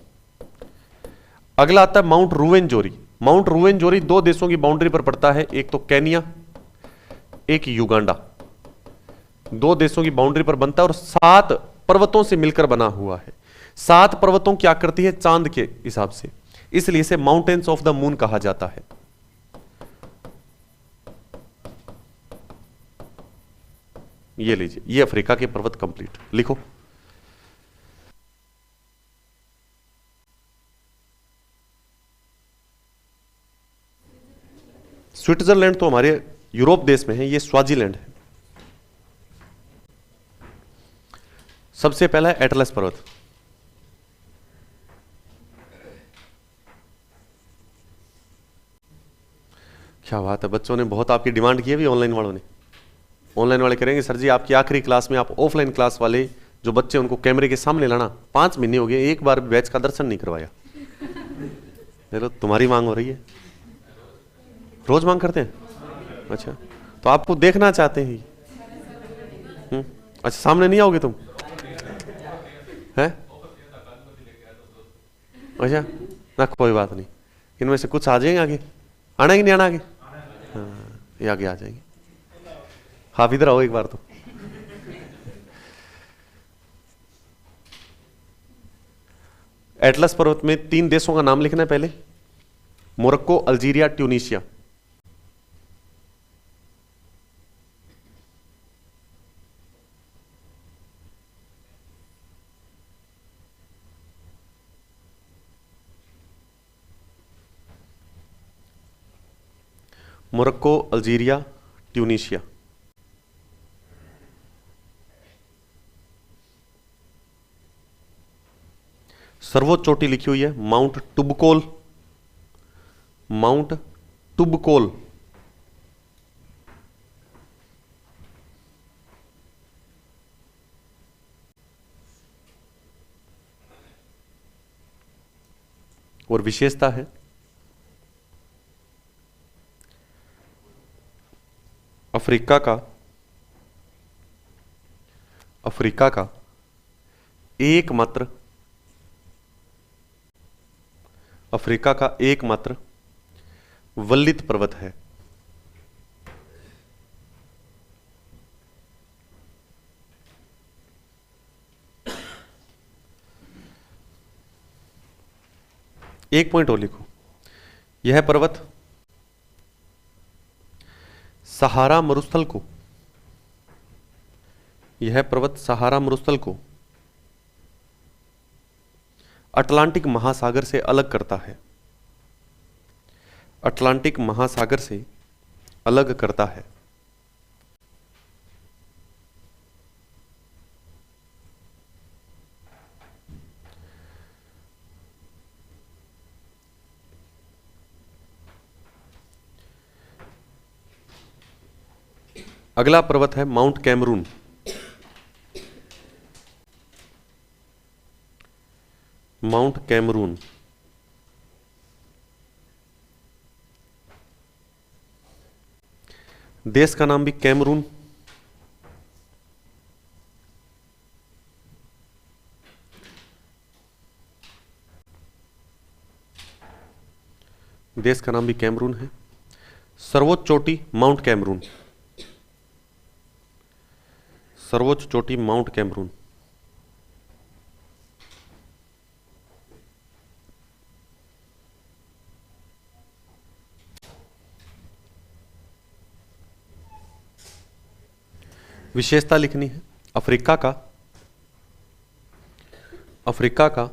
अगला आता है माउंट रुवेनजोरी। माउंट रुवेनजोरी 2 देशों की बाउंड्री पर पड़ता है, एक तो केनिया, एक युगांडा। 2 देशों की बाउंड्री पर बनता है और 7 पर्वतों से मिलकर बना हुआ है। 7 पर्वतों की आकृति है चांद के हिसाब से, इसलिए इसे माउंटेन्स ऑफ द मून कहा जाता है। ये लीजिए, ये अफ्रीका के पर्वत कंप्लीट लिखो। स्विट्जरलैंड तो हमारे यूरोप देश में है, ये स्वाजीलैंड है। सबसे पहला है एटलस पर्वत। क्या बात है, बच्चों ने बहुत आपकी डिमांड की है भी, ऑनलाइन वालों ने। ऑनलाइन वाले करेंगे सर जी आपकी आखिरी क्लास में आप ऑफलाइन क्लास वाले जो बच्चे उनको कैमरे के सामने लाना। 5 महीने हो गए, एक बार बैच का दर्शन नहीं करवाया। चलो तुम्हारी मांग हो रही है, रोज मांग करते हैं। अच्छा, तो आपको देखना चाहते हैं। अच्छा, सामने नहीं आओगे तुम? है? अच्छा ना, कोई बात नहीं, इनमें से कुछ आ जाएंगे आगे। आना कि नहीं आना आगे? हाँ, ये आगे आ जाएंगे। आप इधर आओ एक बार तो। एटलस पर्वत में 3 देशों का नाम लिखना है पहले, Morocco, Algeria, Tunisia. Morocco, Algeria, Tunisia. सर्वोच्च चोटी लिखी हुई है माउंट टुबकोल, माउंट टुबकोल। और विशेषता है अफ्रीका का एकमात्र वल्लित पर्वत है। एक पॉइंट और लिखो, यह पर्वत सहारा मरुस्थल को अटलांटिक महासागर से अलग करता है। अटलांटिक महासागर से अलग करता है। अगला पर्वत है माउंट कैमरून। माउंट कैमरून देश का नाम भी कैमरून। देश का नाम भी कैमरून है। सर्वोच्च चोटी माउंट कैमरून, सर्वोच्च चोटी माउंट कैमरून। विशेषता लिखनी है अफ्रीका का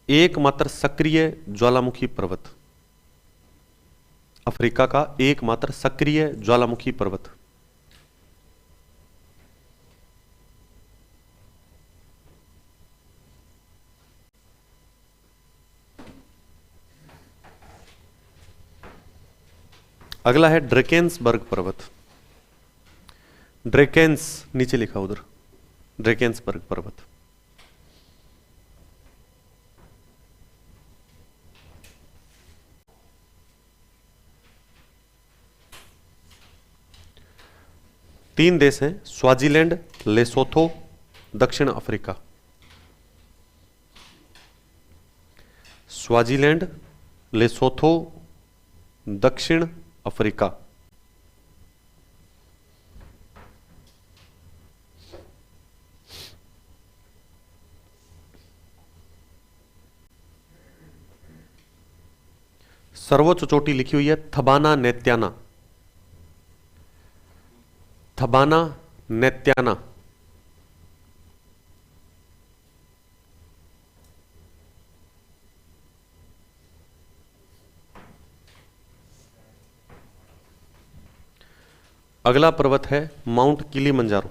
एकमात्र सक्रिय ज्वालामुखी पर्वत। अफ्रीका का एकमात्र सक्रिय ज्वालामुखी पर्वत। अगला है ड्रेकेंसबर्ग पर्वत। ड्रेकेंस नीचे लिखा उधर, ड्रेकेंसबर्ग पर्वत। तीन देश हैं, स्वाजीलैंड, लेसोथो, दक्षिण अफ्रीका। स्वाजीलैंड, लेसोथो, दक्षिण अफ्रीका। सर्वोच्च चोटी लिखी हुई है थबाना नेत्याना। थबाना नेत्याना। अगला पर्वत है माउंट किलीमंजारो।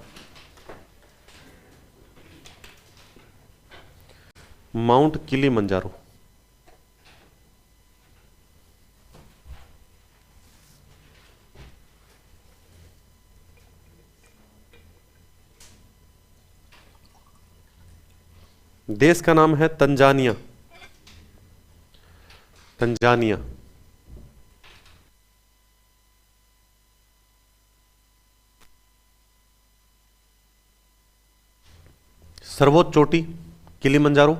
माउंट किलीमंजारो देश का नाम है तंजानिया। तंजानिया। सर्वोच्च चोटी किलीमंजारो।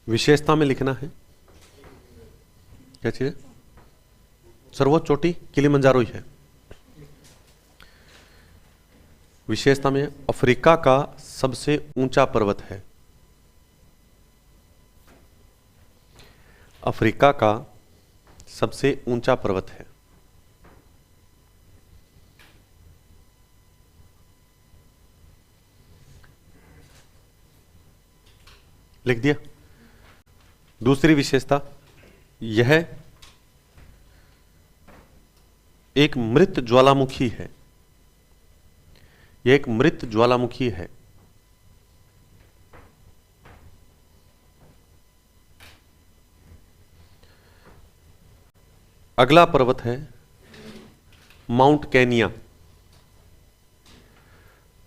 विशेषता में लिखना है क्या चीज है, सर्वोच्च चोटी किलीमंजारो ही है। विशेषता में अफ्रीका का सबसे ऊंचा पर्वत है। अफ्रीका का सबसे ऊंचा पर्वत है। लिख दिया। दूसरी विशेषता, यह एक मृत ज्वालामुखी है। यह एक मृत ज्वालामुखी है। अगला पर्वत है mount Kenya.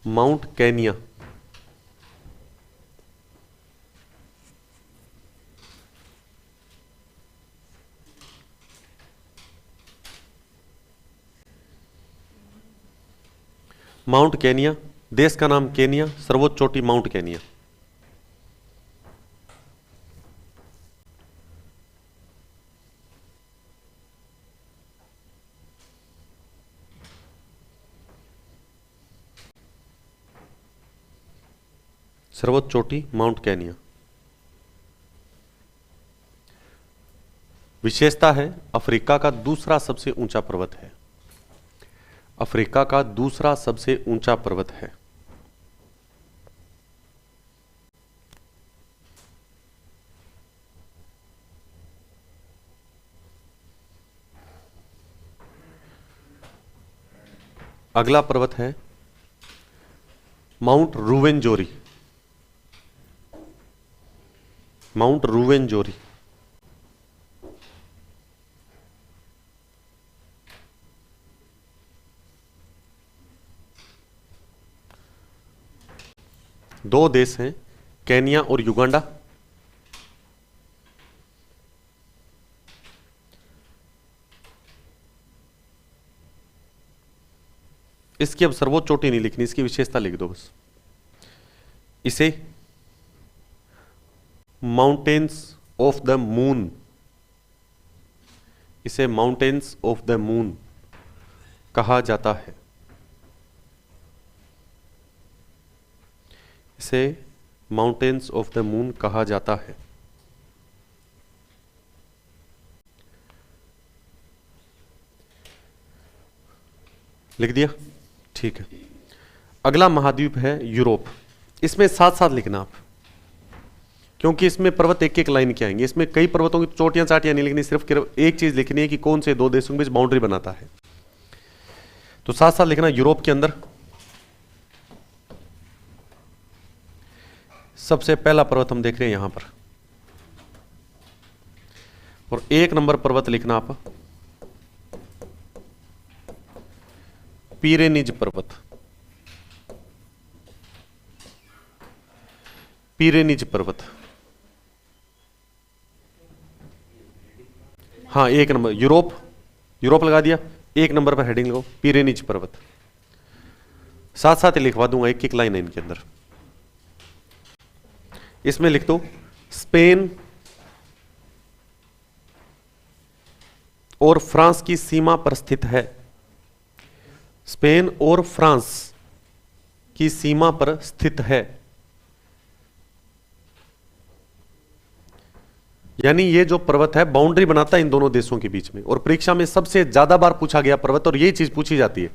Mount Kenya mount Kenya, देश का नाम केनिया, सर्वोच्च चोटी माउंट केनिया। सर्वोच्च चोटी माउंट केनिया। विशेषता है अफ्रीका का दूसरा सबसे ऊंचा पर्वत है। अफ्रीका का दूसरा सबसे ऊंचा पर्वत है। अगला पर्वत है माउंट रूवेंजोरी। माउंट रूवेंजोरी दो देश हैं, केनिया और युगांडा। इसकी अब सर्वोच्च चोटी नहीं लिखनी, इसकी विशेषता लिख दो बस। इसे माउंटेन्स ऑफ द मून, इसे माउंटेन्स ऑफ द मून कहा जाता है। इसे माउंटेन्स ऑफ द मून कहा जाता है। लिख दिया? ठीक है। अगला महाद्वीप है यूरोप। इसमें साथ साथ लिखना आप, क्योंकि इसमें पर्वत एक एक लाइन के आएंगे। इसमें कई पर्वतों की चोटियां चाटियां नहीं लिखनी, सिर्फ एक चीज लिखनी है कि कौन से दो देशों के बीच बाउंड्री बनाता है। तो साथ साथ लिखना यूरोप के अंदर सबसे पहला पर्वत हम देख रहे हैं यहां पर, और एक नंबर पर्वत लिखना आप पीरेनीज पर्वत। पीरेनीज पर्वत, हाँ एक नंबर यूरोप, यूरोप लगा दिया, एक नंबर पर हेडिंग लगाओ पीरेनीज पर्वत। साथ साथ ही लिखवा दूंगा, एक एक लाइन है इनके अंदर। इसमें लिख दो स्पेन और फ्रांस की सीमा पर स्थित है। स्पेन और फ्रांस की सीमा पर स्थित है, यानी ये जो पर्वत है बाउंड्री बनाता है इन दोनों देशों के बीच में। और परीक्षा में सबसे ज्यादा बार पूछा गया पर्वत, और यही चीज पूछी जाती है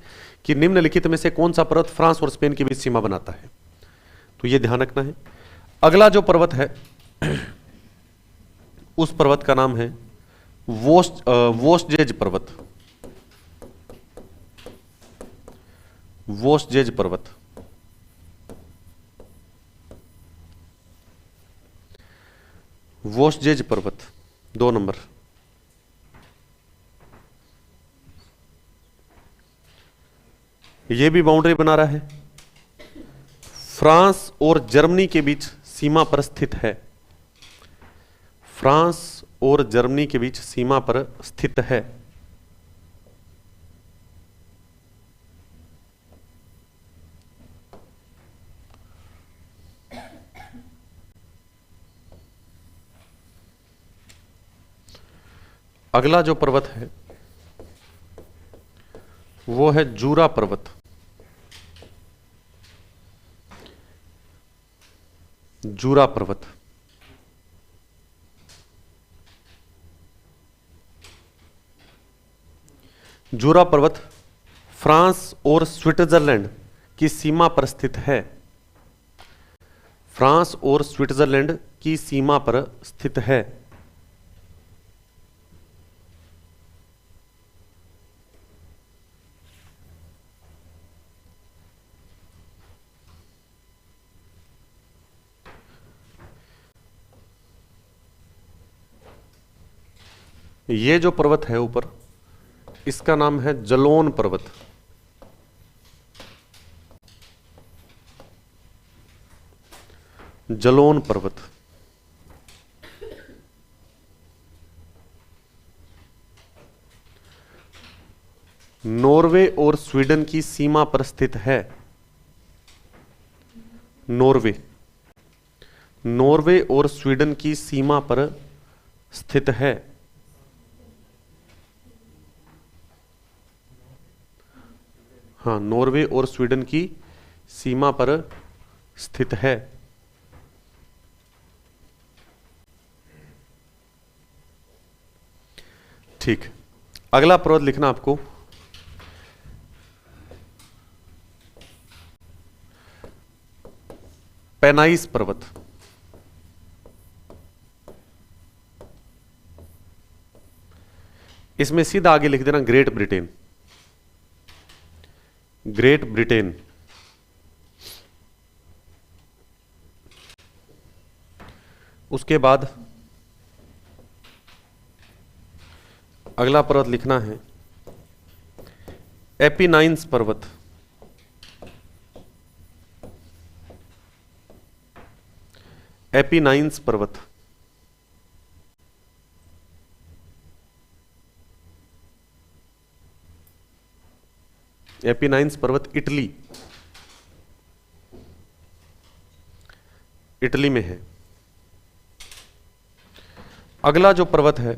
कि निम्नलिखित में से कौन सा पर्वत फ्रांस और स्पेन के बीच सीमा बनाता है, तो ये ध्यान रखना है। अगला जो पर्वत है उस पर्वत का नाम है वोस्जेज पर्वत। वोस्जेज पर्वत, वोस्जेज पर्वत 2 नंबर। यह भी बाउंड्री बना रहा है, फ्रांस और जर्मनी के बीच सीमा पर स्थित है। फ्रांस और जर्मनी के बीच सीमा पर स्थित है। अगला जो पर्वत है वो है जूरा पर्वत। जूरा पर्वत, जूरा पर्वत फ्रांस और स्विट्जरलैंड की सीमा पर स्थित है। फ्रांस और स्विट्जरलैंड की सीमा पर स्थित है। ये जो पर्वत है ऊपर, इसका नाम है जलोन पर्वत। जलोन पर्वत। नॉर्वे और स्वीडन की सीमा पर स्थित है। नॉर्वे, नॉर्वे और स्वीडन की सीमा पर स्थित है। हाँ, नॉर्वे और स्वीडन की सीमा पर स्थित है। ठीक, अगला पर्वत लिखना आपको पेनाइस पर्वत। इसमें सीधा आगे लिख देना ग्रेट ब्रिटेन। Great Britain. उसके बाद अगला पर्वत लिखना है एपिनाइन्स पर्वत। एपिनाइन्स पर्वत। एपिनाइन्स पर्वत इटली, इटली में है। अगला जो पर्वत है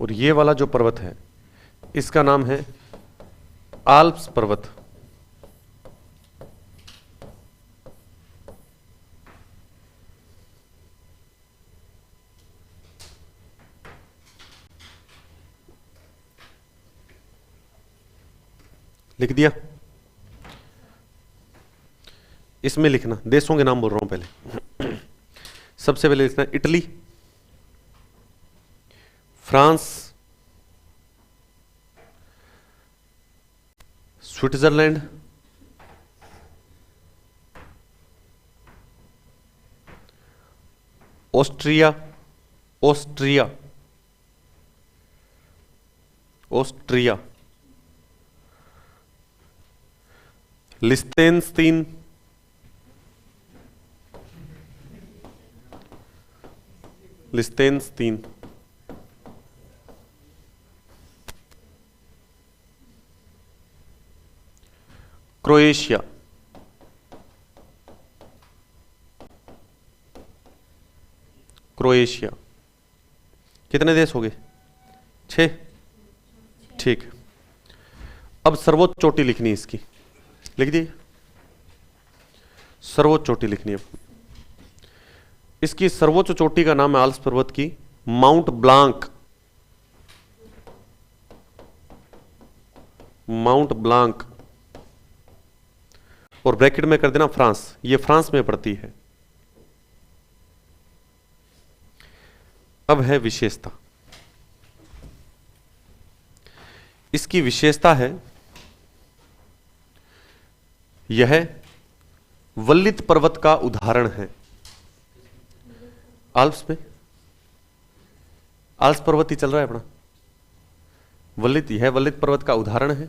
और ये वाला जो पर्वत है, इसका नाम है आल्प्स पर्वत। लिख दिया। इसमें लिखना, देशों के नाम बोल रहा हूं पहले। सबसे पहले लिखना Italy, France, Switzerland, Austria, Austria, Austria, Liechtenstein, Liechtenstein, Croatia, Croatia. कितने देश हो गए? 6। ठीक, अब सर्वोच्च चोटी लिखनी है इसकी। लिख दी, सर्वोच्च चोटी लिखनी है। इसकी सर्वोच्च चोटी का नाम है आल्प्स पर्वत की माउंट ब्लांक। माउंट ब्लांक, और ब्रैकेट में कर देना फ्रांस। ये फ्रांस में पड़ती है। अब है विशेषता। इसकी विशेषता है, यह वल्लित पर्वत का उदाहरण है। आल्प्स में आल्प्स पर्वत ही चल रहा है अपना। वल्लित, यह वल्लित पर्वत का उदाहरण है।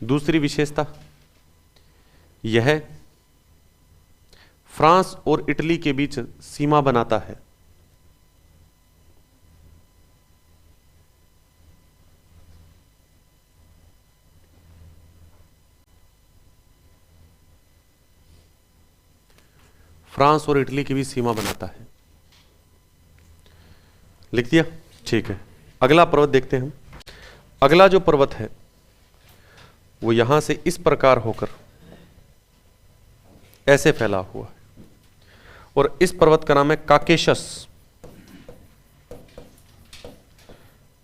दूसरी विशेषता, यह फ्रांस और इटली के बीच सीमा बनाता है। फ्रांस और इटली की भी सीमा बनाता है। लिख दिया? ठीक है, अगला पर्वत देखते हैं हम। अगला जो पर्वत है वो यहां से इस प्रकार होकर ऐसे फैला हुआ है, और इस पर्वत का नाम है काकेशस।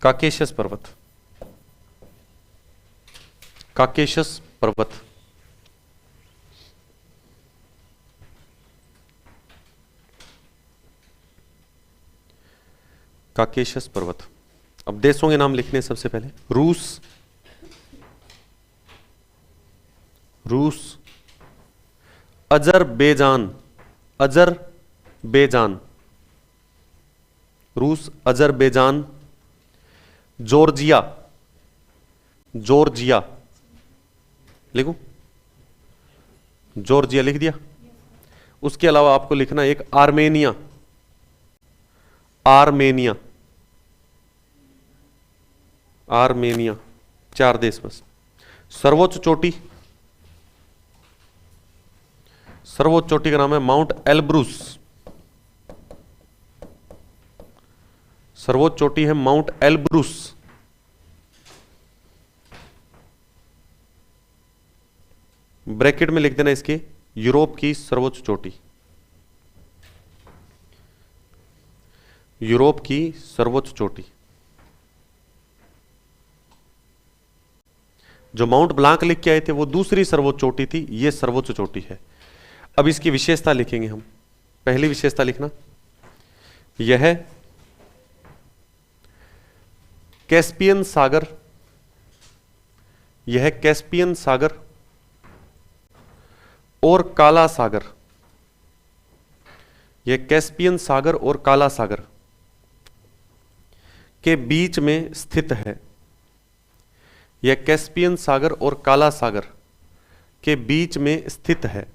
काकेशस पर्वत। काकेशस पर्वत। काकेशस पर्वत। अब देशों के नाम लिखने सबसे पहले, रूस, रूस, अजरबैजान, अजरबैजान, रूस, अजरबैजान। जॉर्जिया, जॉर्जिया लिखूं? जॉर्जिया लिख दिया। उसके अलावा आपको लिखना एक आर्मेनिया, आर्मेनिया, आर्मेनिया। 4 देश बस। सर्वोच्च चोटी, सर्वोच्च चोटी का नाम है माउंट एल्ब्रूस। सर्वोच्च चोटी है माउंट एल्ब्रूस। ब्रैकेट में लिख देना इसके यूरोप की सर्वोच्च चोटी, यूरोप की सर्वोच्च चोटी। जो माउंट ब्लांक लिख के आए थे वो दूसरी सर्वोच्च चोटी थी, ये सर्वोच्च चोटी है। अब इसकी विशेषता लिखेंगे हम। पहली विशेषता लिखना, यह कैस्पियन सागर, यह कैस्पियन सागर और काला सागर, यह कैस्पियन सागर और काला सागर के बीच में स्थित है। यह कैस्पियन सागर और काला सागर के बीच में स्थित है।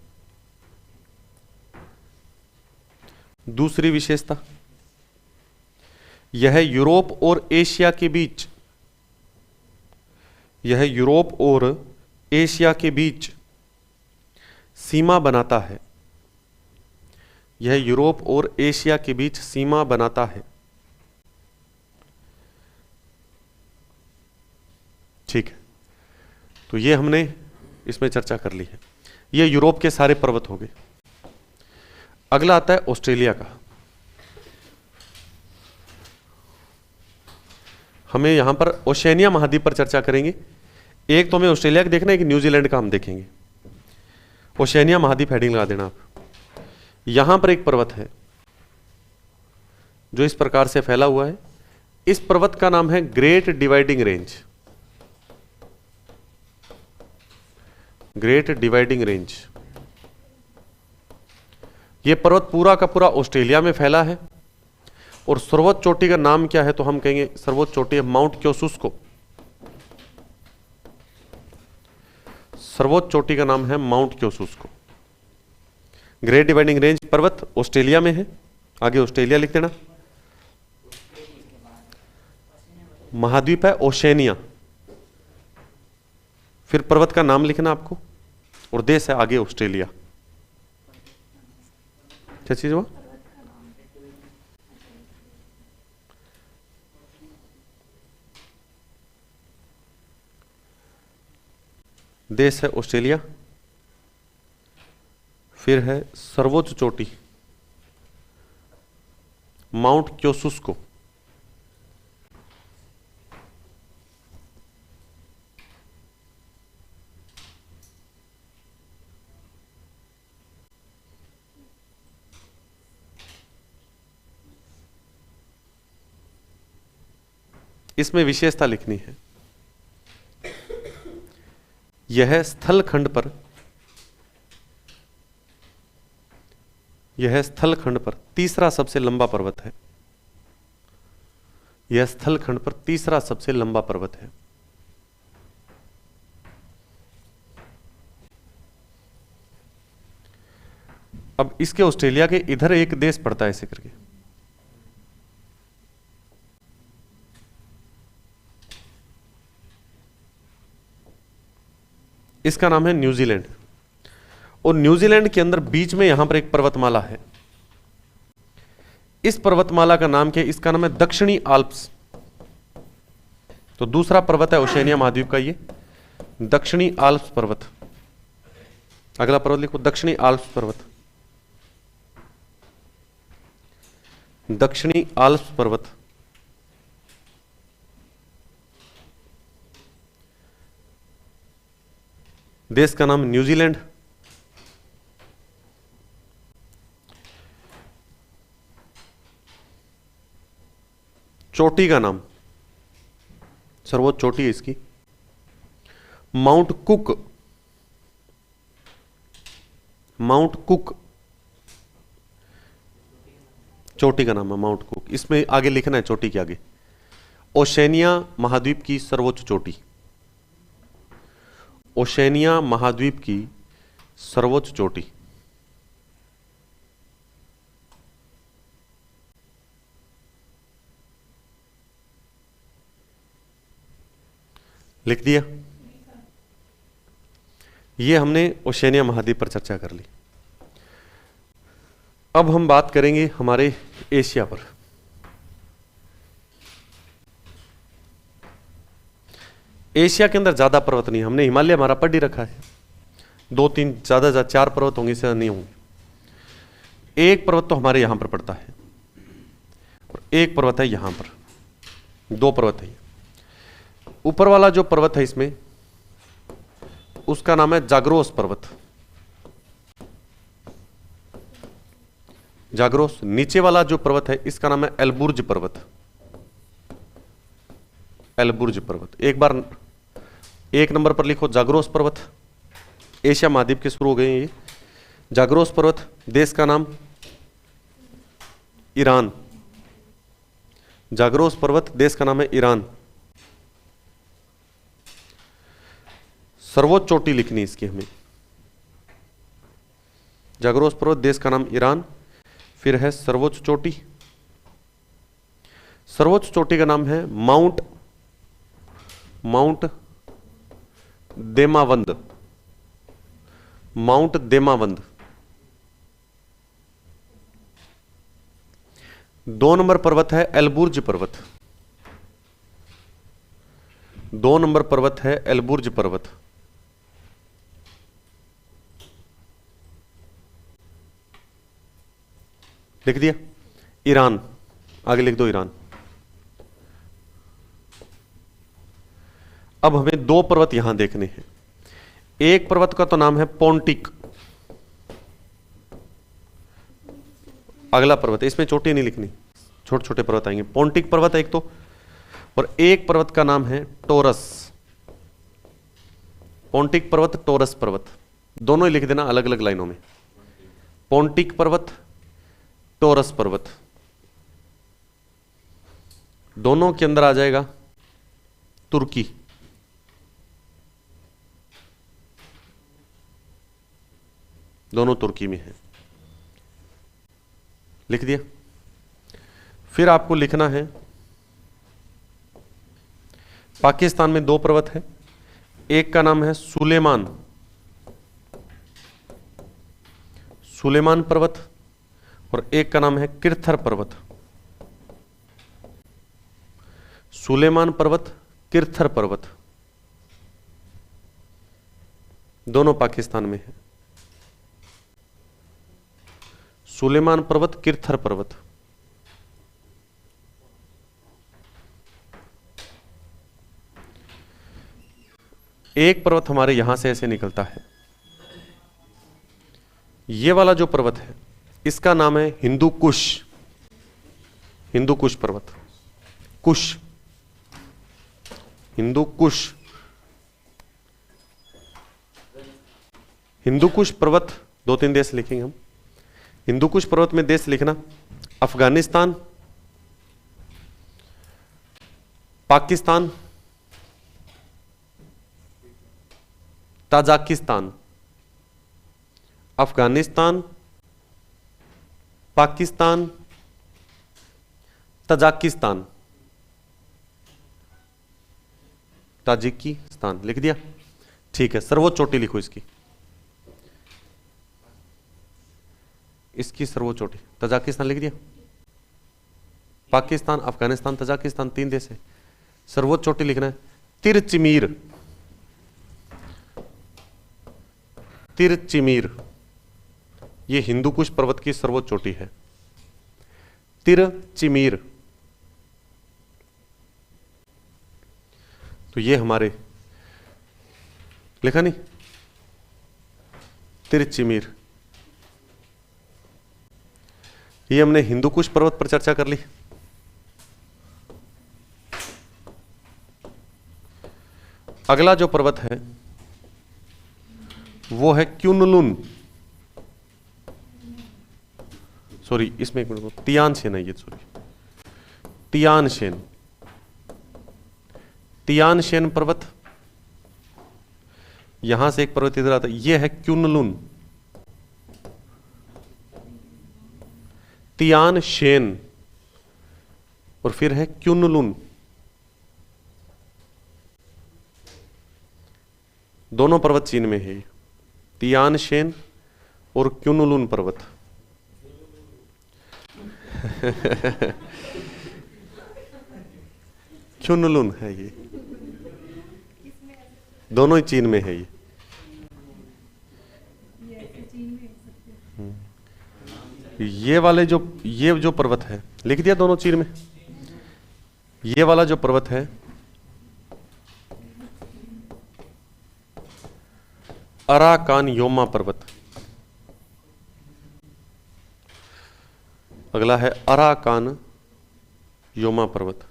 दूसरी विशेषता, यह यूरोप और एशिया के बीच, यह यूरोप और एशिया के बीच सीमा बनाता है। यह यूरोप और एशिया के बीच सीमा बनाता है। ठीक है, तो ये हमने इसमें चर्चा कर ली है। ये यूरोप के सारे पर्वत हो गए। अगला आता है ऑस्ट्रेलिया का। हमें यहां पर ओशेनिया महाद्वीप पर चर्चा करेंगे। एक तो हमें ऑस्ट्रेलिया का देखना है, एक न्यूजीलैंड का हम देखेंगे। ओशेनिया महाद्वीप हेडिंग लगा देना आप। यहां पर एक पर्वत है जो इस प्रकार से फैला हुआ है। इस पर्वत का नाम है great dividing range, great dividing range. यह पर्वत पूरा का पूरा ऑस्ट्रेलिया में फैला है। और सर्वोच्च चोटी का नाम क्या है? तो हम कहेंगे सर्वोच्च चोटी है माउंट क्योसुस्को। सर्वोच्च चोटी का नाम है माउंट क्योसुस्को। ग्रेट डिवाइडिंग रेंज पर्वत ऑस्ट्रेलिया में है। आगे ऑस्ट्रेलिया लिख देना। महाद्वीप है ओशेनिया। फिर पर्वत का नाम लिखना आपको, और देश है आगे ऑस्ट्रेलिया। क्या चीज हुआ? देश है ऑस्ट्रेलिया। फिर है सर्वोच्च चोटी माउंट क्योसुस्को। इसमें विशेषता लिखनी है, यह स्थल खंड पर, यह स्थल खंड पर तीसरा सबसे लंबा पर्वत है। यह स्थल खंड पर तीसरा सबसे लंबा पर्वत है। अब इसके ऑस्ट्रेलिया के इधर एक देश पड़ता है ऐसे करके, इसका नाम है न्यूजीलैंड। और न्यूजीलैंड के अंदर बीच में यहां पर एक पर्वतमाला है। इस पर्वतमाला का नाम क्या है? इसका नाम है दक्षिणी आल्प्स। तो दूसरा पर्वत है ओशेनिया महाद्वीप का, ये दक्षिणी आल्प्स पर्वत। अगला पर्वत लिखो दक्षिणी आल्प्स पर्वत। दक्षिणी आल्प्स पर्वत देश का नाम न्यूजीलैंड। चोटी का नाम, सर्वोच्च चोटी है इसकी, माउंट कुक। माउंट कुक चोटी का नाम है, माउंट कुक। इसमें आगे लिखना है चोटी के आगे, ओशेनिया महाद्वीप की सर्वोच्च चोटी, ओशेनिया महाद्वीप की सर्वोच्च चोटी। लिख दिया। ये हमने ओशेनिया महाद्वीप पर चर्चा कर ली। अब हम बात करेंगे हमारे एशिया पर। एशिया के अंदर ज्यादा पर्वत नहीं, हमने हिमालय हमारा पढ़ ही रखा है, 2-3 ज्यादा 4 पर्वत होंगे, से नहीं होंगे। एक पर्वत तो हमारे यहां पर पड़ता है और एक पर्वत है यहां पर, 2 पर्वत है। ऊपर वाला जो पर्वत है इसमें, उसका नाम है जाग्रोस पर्वत, जाग्रोस। नीचे वाला जो पर्वत है इसका नाम है एलबुर्ज पर्वत, एलबुर्ज पर्वत। एक बार 1 नंबर पर लिखो जाग्रोस पर्वत, एशिया महाद्वीप के शुरू हो गए ये। जाग्रोस पर्वत, देश का नाम ईरान, जाग्रोस पर्वत, देश का नाम है ईरान। सर्वोच्च चोटी लिखनी इसकी हमें, जाग्रोस पर्वत, देश का नाम ईरान। फिर है सर्वोच्च चोटी, सर्वोच्च चोटी का नाम है माउंट देमावंद, माउंट देमावंद। 2 नंबर पर्वत है एलबुर्ज पर्वत, 2 नंबर पर्वत है एलबुर्ज पर्वत। लिख दिया। ईरान, आगे लिख दो ईरान। अब हमें 2 पर्वत यहां देखने हैं। एक पर्वत का तो नाम है पोंटिक, अगला पर्वत है, इसमें चोटी नहीं लिखनी, छोटे छोटे पर्वत आएंगे। पोंटिक पर्वत है एक तो, और एक पर्वत का नाम है टोरस, पोंटिक पर्वत, टोरस पर्वत, दोनों ही लिख देना अलग अलग लाइनों में। पोंटिक पर्वत, टोरस पर्वत, दोनों के अंदर आ जाएगा तुर्की, दोनों तुर्की में है। लिख दिया। फिर आपको लिखना है पाकिस्तान में 2 पर्वत है, एक का नाम है सुलेमान, सुलेमान पर्वत, और एक का नाम है किरथर पर्वत, सुलेमान पर्वत, किरथर पर्वत, दोनों पाकिस्तान में है। सुलेमान पर्वत, किरथर पर्वत। एक पर्वत हमारे यहां से ऐसे निकलता है, ये वाला जो पर्वत है इसका नाम है हिंदू कुश, हिंदू कुश पर्वत, कुश, हिंदू कुश। हिंदू कुश पर्वत 2-3 देश लिखेंगे हम। हिंदू कुश पर्वत में देश लिखना Afghanistan, Pakistan, Tajikistan, Afghanistan, Pakistan, Tajikistan, Tajikistan. लिख दिया। ठीक है, सर्वोच्च चोटी लिखो इसकी, इसकी सर्वोच्च चोटी ताजिकिस्तान लिख दिया। पाकिस्तान, अफगानिस्तान, ताजिकिस्तान 3 देश है। सर्वोच्च चोटी लिखना है तिरचिमीर, तिरचिमीर, ये हिंदू कुश पर्वत की सर्वोच्च चोटी है, तिरचिमीर। तो ये हमारे लिखा नहीं, तिरचिमीर। ये हमने हिंदू कुश पर्वत पर चर्चा कर ली। अगला जो पर्वत है वो है क्युनलुन, सॉरी इसमें एक मिनट, तियान शेन है ये, sorry Tian Shane, Tian Shane पर्वत, यहां से एक पर्वत इधर आता है, ये है क्युनलुन, तियान शेन और फिर है क्युनलुन। दोनों पर्वत चीन में है, तियान शेन और क्युनलुन पर्वत। क्युनलुन है ये, दोनों ही चीन में है ये। ये वाले जो, ये जो पर्वत है, लिख दिया दोनों चीन में। ये वाला जो पर्वत है अराकान योमा पर्वत, अगला है अराकान योमा पर्वत।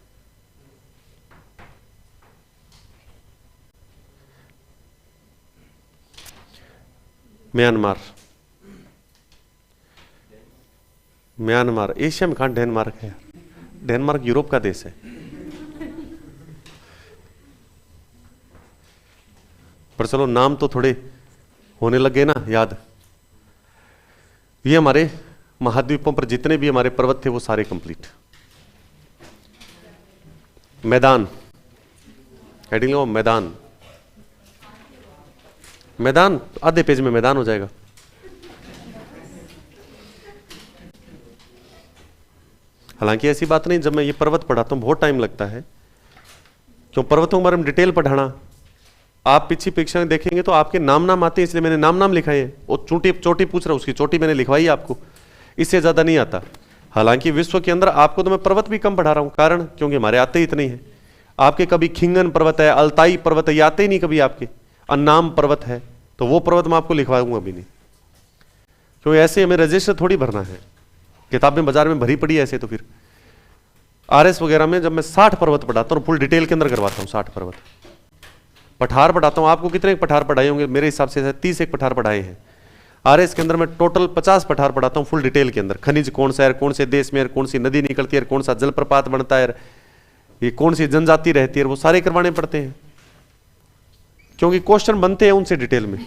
म्यांमार, म्यांमार एशिया में कहां डेनमार्क है यार, डेनमार्क यूरोप का देश है। पर चलो नाम तो थोड़े होने लगे ना याद। ये हमारे महाद्वीपों पर जितने भी हमारे पर्वत थे वो सारे कंप्लीट। मैदान, हेडिंग लो मैदान, मैदान आधे पेज में मैदान हो जाएगा। हालांकि ऐसी बात नहीं, जब मैं ये पर्वत पढ़ाता हूं बहुत टाइम लगता है, क्यों पर्वतों के बारे में डिटेल पढ़ाना। आप पिछली परीक्षा में देखेंगे तो आपके नाम नाम आते हैं, इसलिए मैंने नाम नाम लिखाए हैं। और चोटी चोटी पूछ रहा, उसकी चोटी मैंने लिखवाई आपको, इससे ज्यादा नहीं आता। हालांकि विश्व के अंदर आपको तो मैं पर्वत भी कम पढ़ा रहा हूं, कारण क्योंकि हमारे आते ही इतने ही है। आपके कभी खिंगन पर्वत है, अल्ताई पर्वत है, ये आते ही नहीं कभी आपके। अन्नाम पर्वत है, तो वो पर्वत मैं आपको लिखवाऊंगा अभी नहीं, क्योंकि ऐसे हमें रजिस्टर थोड़ी भरना है। किताबें बाजार में भरी पड़ी है ऐसे। तो फिर आरएस वगैरह में जब मैं 60 पर्वत पढ़ाता हूँ, फुल डिटेल के अंदर करवाता हूँ 60 पर्वत। पठार पढ़ाता हूँ, आपको कितने पठार पढ़ाए होंगे? मेरे हिसाब से 30 एक पठार पढ़ाए हैं। आरएस के अंदर मैं टोटल 50 पठार पढ़ाता हूँ फुल डिटेल के अंदर। खनिज कौन सा है, कौन से देश में है, कौन सी नदी निकलती है, कौन सा जलप्रपात बनता है, ये कौन सी जनजाति रहती है, वो सारे करवाने पड़ते हैं, क्योंकि क्वेश्चन बनते हैं उनसे डिटेल में।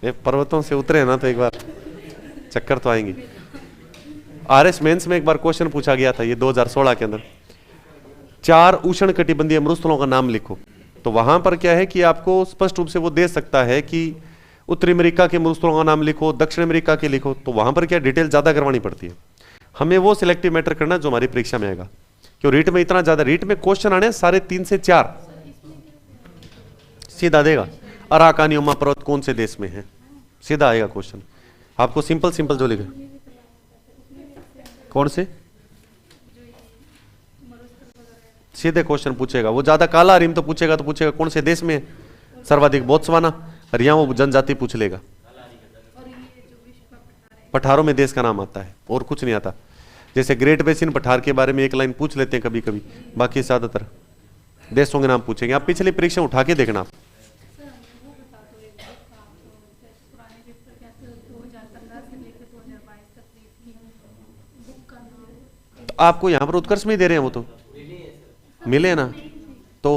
ये पर्वतों से उतरे ना तो एक बार चक्कर तो आएंगे। आरएस मेंस में एक बार क्वेश्चन पूछा गया था, ये 2016 के अंदर, 4 उष्ण कटिबंधीय मरुस्थलों का नाम लिखो। तो वहां पर क्या है कि आपको स्पष्ट रूप से वो दे सकता है कि उत्तरी अमेरिका के मरुस्थलों का नाम लिखो, दक्षिण अमेरिका के लिखो। तो वहां पर क्या डिटेल ज्यादा करवानी पड़ती है। हमें वो सिलेक्टिव मैटर करना जो हमारी परीक्षा में आएगा, क्यों रीट में इतना ज्यादा, रीट में क्वेश्चन आने 3.5 से 4 सीधा देगा। अराकान योमा पर्वत कौन से देश में है, सीधा आएगा क्वेश्चन आपको। सिंपल सिंपल जो लिखे, कौन से सीधे क्वेश्चन पूछेगा। वो ज्यादा काला रिम तो पूछेगा कौन से देश में है सर्वाधिक, बोत्सवाना। और यहाँ वो जनजाति पूछ लेगा। पठारों में देश का नाम आता है और कुछ नहीं आता। जैसे ग्रेट बेसिन पठार के बारे में एक लाइन पूछ लेते हैं कभी कभी, बाकी ज्यादातर देशों के नाम पूछेंगे। आप पिछली परीक्षा उठा के देखना। तो आपको यहां पर उत्कर्ष में ही दे रहे हैं, वो तो मिले ना। तो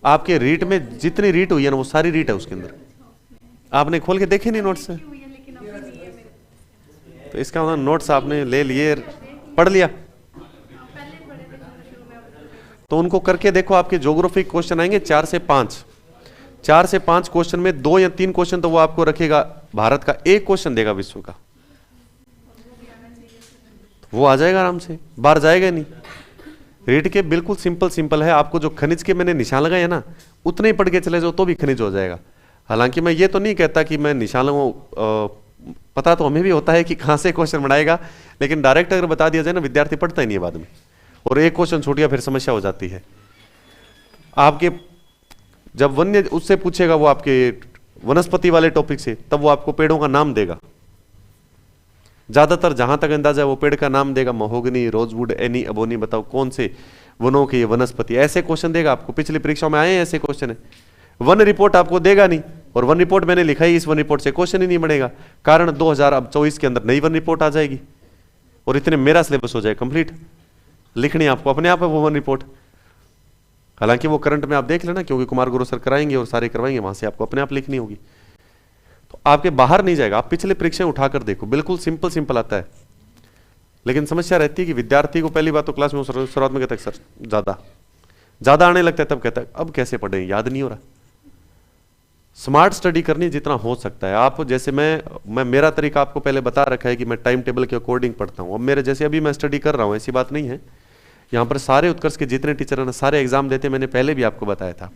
आपके रीट में जितनी रीट हुई है ना, वो सारी रीट है उसके अंदर। आपने खोल के देखे नहीं नोट्स से, तो इसका मतलब नोट्स आपने ले लिए, पढ़ लिया। तो उनको करके देखो, आपके ज्योग्राफी क्वेश्चन आएंगे 4 से 5। 4 से 5 क्वेश्चन में 2 या 3 क्वेश्चन तो वो आपको रखेगा भारत का, 1 क्वेश्चन देगा विश्व का। वो आ जाएगा आराम से, बाहर जाएगा नहीं। रीट के बिल्कुल सिंपल है। आपको जो खनिज के मैंने निशान लगाए ना, उतने ही पढ़ के चले जाओ तो भी खनिज हो जाएगा। हालांकि मैं ये तो नहीं कहता कि मैं निशान लगाऊं, पता तो हमें भी होता है कि कहां से क्वेश्चन बनाएगा, लेकिन डायरेक्ट अगर बता दिया जाए ना, विद्यार्थी पढ़ता ही नहीं है बाद में। और एक क्वेश्चन छूट गया फिर समस्या हो जाती है। आपके जब वन्य उससे पूछेगा, वो आपके वनस्पति वाले टॉपिक से, तब वो आपको पेड़ों का नाम देगा। ज्यादातर जहां तक अंदाजा है वो पेड़ का नाम देगा, महोगनी, रोजवुड, एनी, अबोनी। बताओ कौन से वनों की वनस्पति, ऐसे क्वेश्चन देगा आपको। पिछली परीक्षाओं में आए हैं ऐसे क्वेश्चन है। वन रिपोर्ट आपको देगा नहीं, और वन रिपोर्ट मैंने लिखा ही, इस वन रिपोर्ट से क्वेश्चन ही नहीं बनेगा। कारण 2024 के अंदर नई वन रिपोर्ट आ जाएगी और इतने मेरा सिलेबस हो जाए कंप्लीट। लिखनी आपको अपने आप है वो वन रिपोर्ट। हालांकि वो करंट में आप देख लेना, क्योंकि कुमार गुरु सर कराएंगे और सारे करवाएंगे, वहां से आपको अपने आप लिखनी होगी, तो आपके बाहर नहीं जाएगा। आप पिछले परीक्षाएं उठाकर देखो, बिल्कुल सिंपल सिंपल आता है। लेकिन समस्या रहती है कि विद्यार्थी को पहली बात तो क्लास में शुरुआत में कहता है सर ज्यादा आने लगता है, तब कहता है अब कैसे पढ़े, याद नहीं हो रहा। स्मार्ट स्टडी करनी जितना हो सकता है। आप जैसे मैं मेरा तरीका आपको पहले बता रखा है कि मैं टाइम टेबल के अकॉर्डिंग पढ़ता हूँ। अब मेरे जैसे अभी मैं स्टडी कर रहा हूँ, ऐसी बात नहीं है। यहाँ पर सारे उत्कर्ष के जितने टीचर हैं सारे एग्जाम देते, मैंने पहले भी आपको बताया था।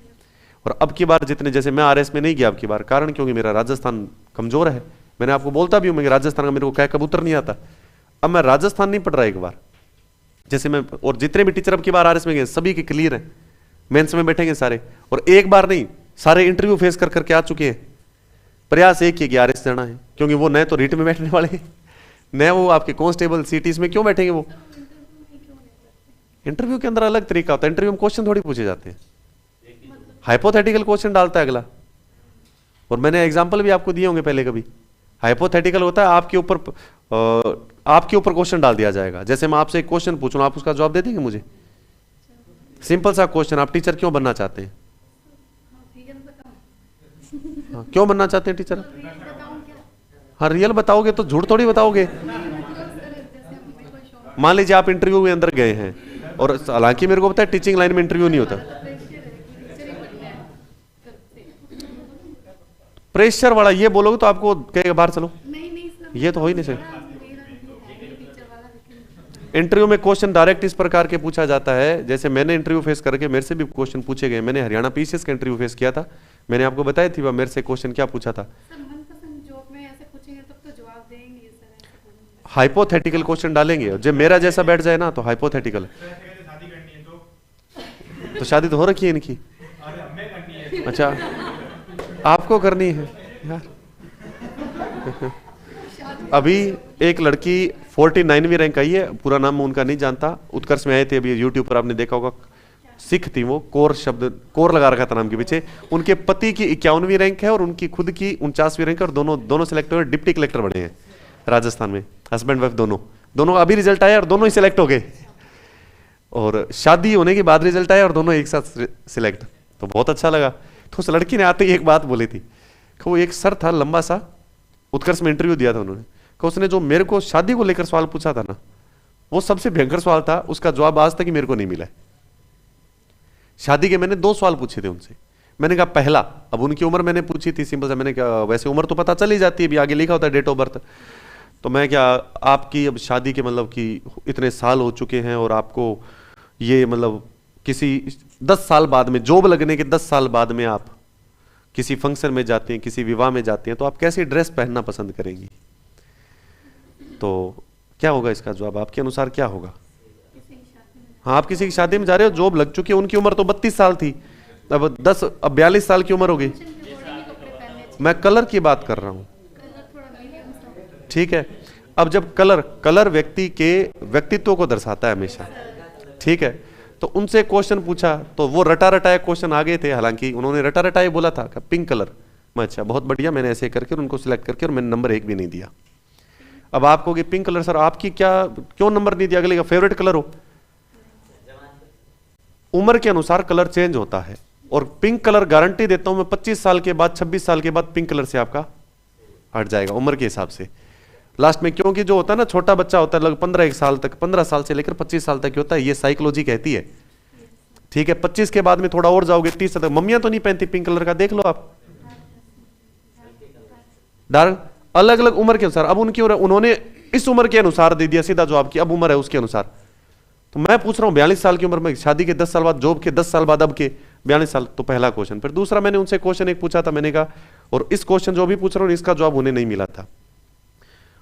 और अब की बार जितने, जैसे मैं आरएस में नहीं गया अब की बार, कारण क्योंकि मेरा राजस्थान कमजोर है। मैंने आपको बोलता भी हूँ मैं राजस्थान का मेरे को क्या कबूतर नहीं आता। अब मैं राजस्थान नहीं पढ़ रहा एक बार, जैसे मैं, और जितने भी टीचर अब की बार आरएस में गए सभी के क्लियर हैं, मेंस में बैठेंगे सारे, और एक बार नहीं सारे इंटरव्यू फेस कर करके आ चुके हैं। प्रयास एक ही कि आरएस जाना है, क्योंकि वो नए तो रीट में बैठने वाले हैं, नए वो आपके कांस्टेबल सिटीज में क्यों बैठेंगे। वो इंटरव्यू के अंदर अलग तरीका होता है। इंटरव्यू में क्वेश्चन थोड़ी पूछे जाते हैं, हाइपोथेटिकल क्वेश्चन डालता है अगला। और मैंने एग्जांपल भी आपको दिए होंगे पहले कभी। हाइपोथेटिकल होता है आपके ऊपर क्वेश्चन डाल दिया जाएगा। जैसे मैं आपसे एक क्वेश्चन पूछूं, आप उसका जवाब दे देंगे मुझे। सिंपल सा क्वेश्चन, आप टीचर क्यों बनना चाहते हैं? हाँ, क्यों बनना चाहते हैं टीचर? हाँ, रियल बताओगे तो झूठ थोड़ी बताओगे। मान लीजिए आप इंटरव्यू में अंदर गए हैं, और हालांकि मेरे को पता है टीचिंग लाइन में इंटरव्यू नहीं होता। प्रेशर वाला ये बोलोगे तो आपको कहेगा बाहर चलो, ये तो हो ही नहीं सकता। इंटरव्यू में क्वेश्चन डायरेक्ट इस प्रकार के पूछा जाता है, जैसे मैंने इंटरव्यू फेस करके मेरे से भी क्वेश्चन पूछे गए। मैंने हरियाणा पीसीएस का इंटरव्यू फेस किया था, मैंने आपको बताया थी मेरे से क्वेश्चन क्या पूछा था। हाइपोथेटिकल क्वेश्चन डालेंगे, जब मेरा जैसा बैठ जाए ना तो हाइपोथेटिकल। तो शादी तो हो रखी है इनकी। अच्छा, आपको करनी है यार। अभी एक लड़की 49वीं रैंक आई है, पूरा नाम उनका नहीं जानता, उत्कर्ष में आए थे अभी यूट्यूब पर, आपने देखा होगा। सिख थी वो, कोर लगा रखा था नाम के पीछे। उनके पति की 51वीं रैंक है और उनकी खुद की 49वीं रैंक है, और दोनों सिलेक्ट हुए, डिप्टी कलेक्टर बने हैं राजस्थान में, हस्बैंड वाइफ दोनों अभी रिजल्ट आया और दोनों ही सिलेक्ट हो गए। और शादी होने के बाद रिजल्ट आया और दोनों एक साथ सिलेक्ट, तो बहुत अच्छा लगा। तो उस लड़की ने आते ही एक बात बोली थी, वो एक सर था लंबा सा, उत्कर्ष में इंटरव्यू दिया था उन्होंने, कि उसने जो मेरे को शादी को लेकर सवाल पूछा था ना, वो सबसे भयंकर सवाल था, उसका जवाब आज तक ही मेरे को नहीं मिला है। शादी के मैंने 2 सवाल पूछे थे उनसे। मैंने कहा पहला, अब उनकी उम्र मैंने पूछी थी सिंपल सा, मैंने कहा वैसे उम्र तो पता चल ही जाती है, अभी आगे लिखा होता है डेट ऑफ बर्थ। तो मैं क्या, आपकी अब शादी के मतलब कि इतने साल हो चुके हैं और आपको ये मतलब किसी 10 साल बाद में, जॉब लगने के 10 साल बाद में आप किसी फंक्शन में जाते हैं, किसी विवाह में जाते हैं, तो आप कैसी ड्रेस पहनना पसंद करेंगी? तो क्या होगा इसका जवाब आपके अनुसार क्या होगा? हाँ, आप किसी की शादी में जा रहे हो, जॉब लग चुकी है, उनकी उम्र तो 32 साल थी, अब 42 साल की उम्र हो गई। मैं कलर की बात कर रहा हूं, ठीक है। अब जब कलर व्यक्ति के व्यक्तित्व को दर्शाता है हमेशा, ठीक है। तो उनसे क्वेश्चन पूछा तो वो रटा रटाए क्वेश्चन आ गए थे, हालांकि उन्होंने रटा रटाए बोला था कि पिंक कलर। मैं अच्छा बहुत बढ़िया, मैंने ऐसे करके उनको सिलेक्ट करके, और मैंने नंबर 1 भी नहीं दिया। अब आप कहोगे पिंक कलर सर आपकी क्यों नंबर नहीं दिया? अगले का फेवरेट कलर हो। उम्र के अनुसार कलर चेंज होता है, और पिंक कलर गारंटी देता हूं मैं 25 साल के बाद, 26 साल के बाद पिंक कलर से आपका हट जाएगा उम्र के हिसाब से लास्ट में। क्योंकि जो होता है ना, छोटा बच्चा होता है लगभग 15 साल तक, 15 साल से लेकर 25 साल तक होता है, ये साइकोलॉजी कहती है, ठीक है। 25 के बाद में थोड़ा और जाओगे 30 तक, मम्मियां तो नहीं पहनती पिंक कलर का, देख लो आप, डार्क अलग अलग उम्र के अनुसार। अब उनकी उन्होंने इस उम्र के अनुसार दे दिया सीधा जवाब की, अब उम्र है उसके अनुसार। तो मैं पूछ रहा हूं 42 साल की उम्र में, शादी के 10 साल बाद, जॉब के 10 साल बाद, अब के 42 साल। तो पहला क्वेश्चन। फिर दूसरा मैंने उनसे क्वेश्चन एक पूछा था, मैंने कहा, और इस क्वेश्चन जो भी पूछ रहा हूं इसका जवाब उन्हें नहीं मिला था।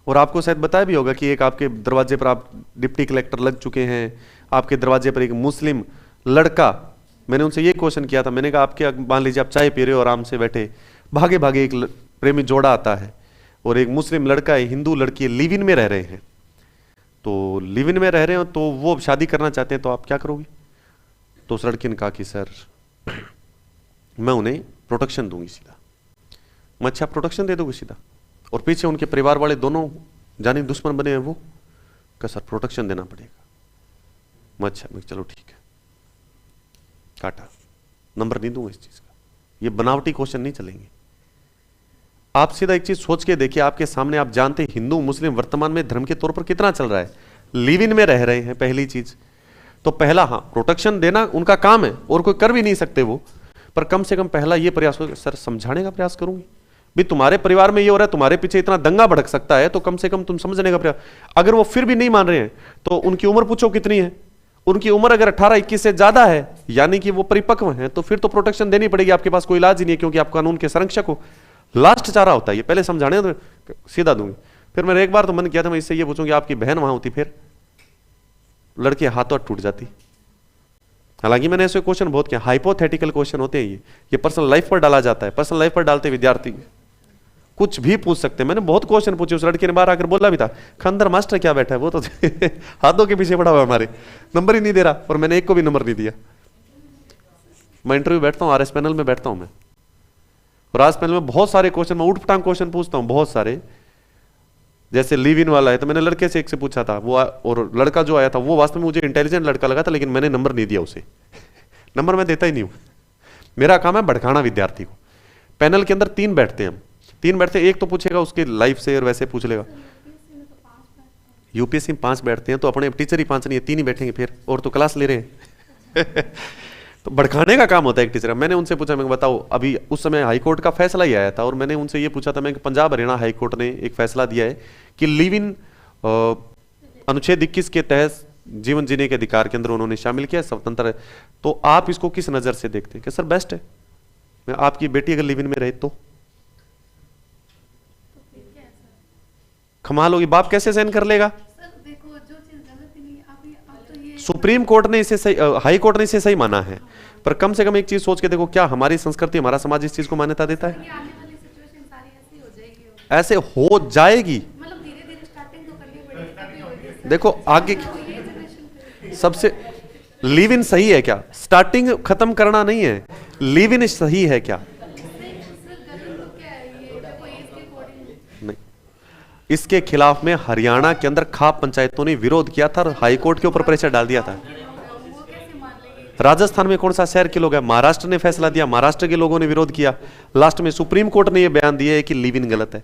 और आपको शायद बताया भी होगा कि एक आपके दरवाजे पर आप डिप्टी कलेक्टर लग चुके हैं, आपके दरवाजे पर एक मुस्लिम लड़का, मैंने उनसे ये क्वेश्चन किया था, मैंने कहा आपके, मान लीजिए आप चाय पी रहे हो आराम से बैठे, भागे भागे एक प्रेमी जोड़ा आता है और एक मुस्लिम लड़का है, हिंदू लड़की है, लिव इन में रह रहे हैं। तो लिव इन में रह रहे हो तो वो शादी करना चाहते हैं, तो आप क्या करोगे? तो उस लड़की ने कहा कि सर मैं उन्हें प्रोटेक्शन दूंगी सीधा। मैं अच्छा प्रोटेक्शन दे दोगे सीधा? और पीछे उनके परिवार वाले दोनों जानी दुश्मन बने हैं वो, क्या सर प्रोटेक्शन देना पड़ेगा। मैं अच्छा, मैं चलो ठीक है, काटा, नंबर नहीं दूंगा इस चीज का, ये बनावटी क्वेश्चन नहीं चलेंगे। आप सीधा एक चीज सोच के देखिए, आपके सामने आप जानते हैं हिंदू मुस्लिम वर्तमान में धर्म के तौर पर कितना चल रहा है, लिव इन में रह रहे हैं। पहली चीज तो पहला, हाँ प्रोटेक्शन देना उनका काम है और कोई कर भी नहीं सकते वो, पर कम से कम पहला ये प्रयास हो, सर समझाने का प्रयास करूंगी भी तुम्हारे परिवार में ये हो रहा है, तुम्हारे पीछे इतना दंगा भड़क सकता है, तो कम से कम तुम समझने का प्रयास। अगर वो फिर भी नहीं मान रहे हैं तो उनकी उम्र पूछो कितनी है, उनकी उम्र अगर 18-21 से ज्यादा है यानी कि वो परिपक्व हैं, तो फिर तो प्रोटेक्शन देनी पड़ेगी, आपके पास कोई इलाज ही नहीं है, क्योंकि आप कानून के संरक्षक हो। लास्ट चारा होता है ये, पहले समझाने तो सीधा दूंगी। फिर मैंने एक बार तो मन किया था मैं इससे ये पूछूंगी आपकी बहन वहां होती, फिर लड़के हाथों टूट जाती। हालांकि मैंने ऐसे क्वेश्चन बहुत किया, हाइपोथेटिकल क्वेश्चन होते हैं ये पर्सनल लाइफ पर डाला जाता है। पर्सनल लाइफ पर डालते विद्यार्थी कुछ भी पूछ सकते हैं। मैंने बहुत क्वेश्चन पूछे, उस लड़के ने बाहर आकर बोला भी था, खंदर मास्टर क्या बैठा है वो तो हाथों के पीछे पड़ा हुआ हमारे, नंबर ही नहीं दे रहा, और मैंने एक को भी नंबर नहीं दिया। मैं इंटरव्यू बैठता हूँ, आरएस पैनल में बैठता हूँ मैं, और आरएस पैनल में बहुत सारे क्वेश्चन, मैं उठपटांग क्वेश्चन पूछता हूँ बहुत सारे। जैसे लिव इन वाला है तो मैंने लड़के से एक से पूछा था वो, और लड़का जो आया था वो वास्तव में मुझे इंटेलिजेंट लड़का लगा था, लेकिन मैंने नंबर नहीं दिया उसे। नंबर मैं देता ही नहीं हूं, मेरा काम है भड़काना विद्यार्थी को। पैनल के अंदर 3 बैठते हैं हम, 3 बैठते हैं, एक तो पूछेगा उसके लाइफ से और वैसे पूछ लेगा। यूपीएससी में 5 बैठते हैं, तो अपने टीचर ही 5 नहीं है, 3 ही बैठेंगे फिर, और तो क्लास ले रहे हैं तो भड़काने का काम होता है एक टीचर। मैंने उनसे पूछा, मैं बताओ, अभी उस समय हाईकोर्ट का फैसला ही आया था, और मैंने उनसे ये पूछा था, मैं पंजाब हरियाणा हाईकोर्ट ने एक फैसला दिया है कि लिव इन अनुच्छेद 21 के तहत जीवन जीने के अधिकार के अंदर उन्होंने शामिल किया, स्वतंत्र है, तो आप इसको किस नजर से देखते हैं? कि सर बेस्ट है, मैं आपकी बेटी अगर लिव इन में रहे तो कमाल होगी, बाप कैसे सहन कर लेगा? सुप्रीम कोर्ट ने इसे सही, हाई कोर्ट ने इसे सही माना है, पर कम से कम एक चीज सोच के देखो, क्या हमारी संस्कृति हमारा समाज इस चीज को मान्यता देता है? ऐसे हो जाएगी, देखो आगे सबसे लिव इन सही है क्या? स्टार्टिंग खत्म करना नहीं है, लिव इन सही है क्या? नहीं, इसके खिलाफ में हरियाणा के अंदर खाप पंचायतों ने विरोध किया था, हाईकोर्ट के ऊपर प्रेशर डाल दिया था। राजस्थान में कौन सा शहर के लोग हैं, महाराष्ट्र ने फैसला दिया, महाराष्ट्र के लोगों ने विरोध किया, लास्ट में सुप्रीम कोर्ट ने यह बयान दिया है कि लिव इन गलत है।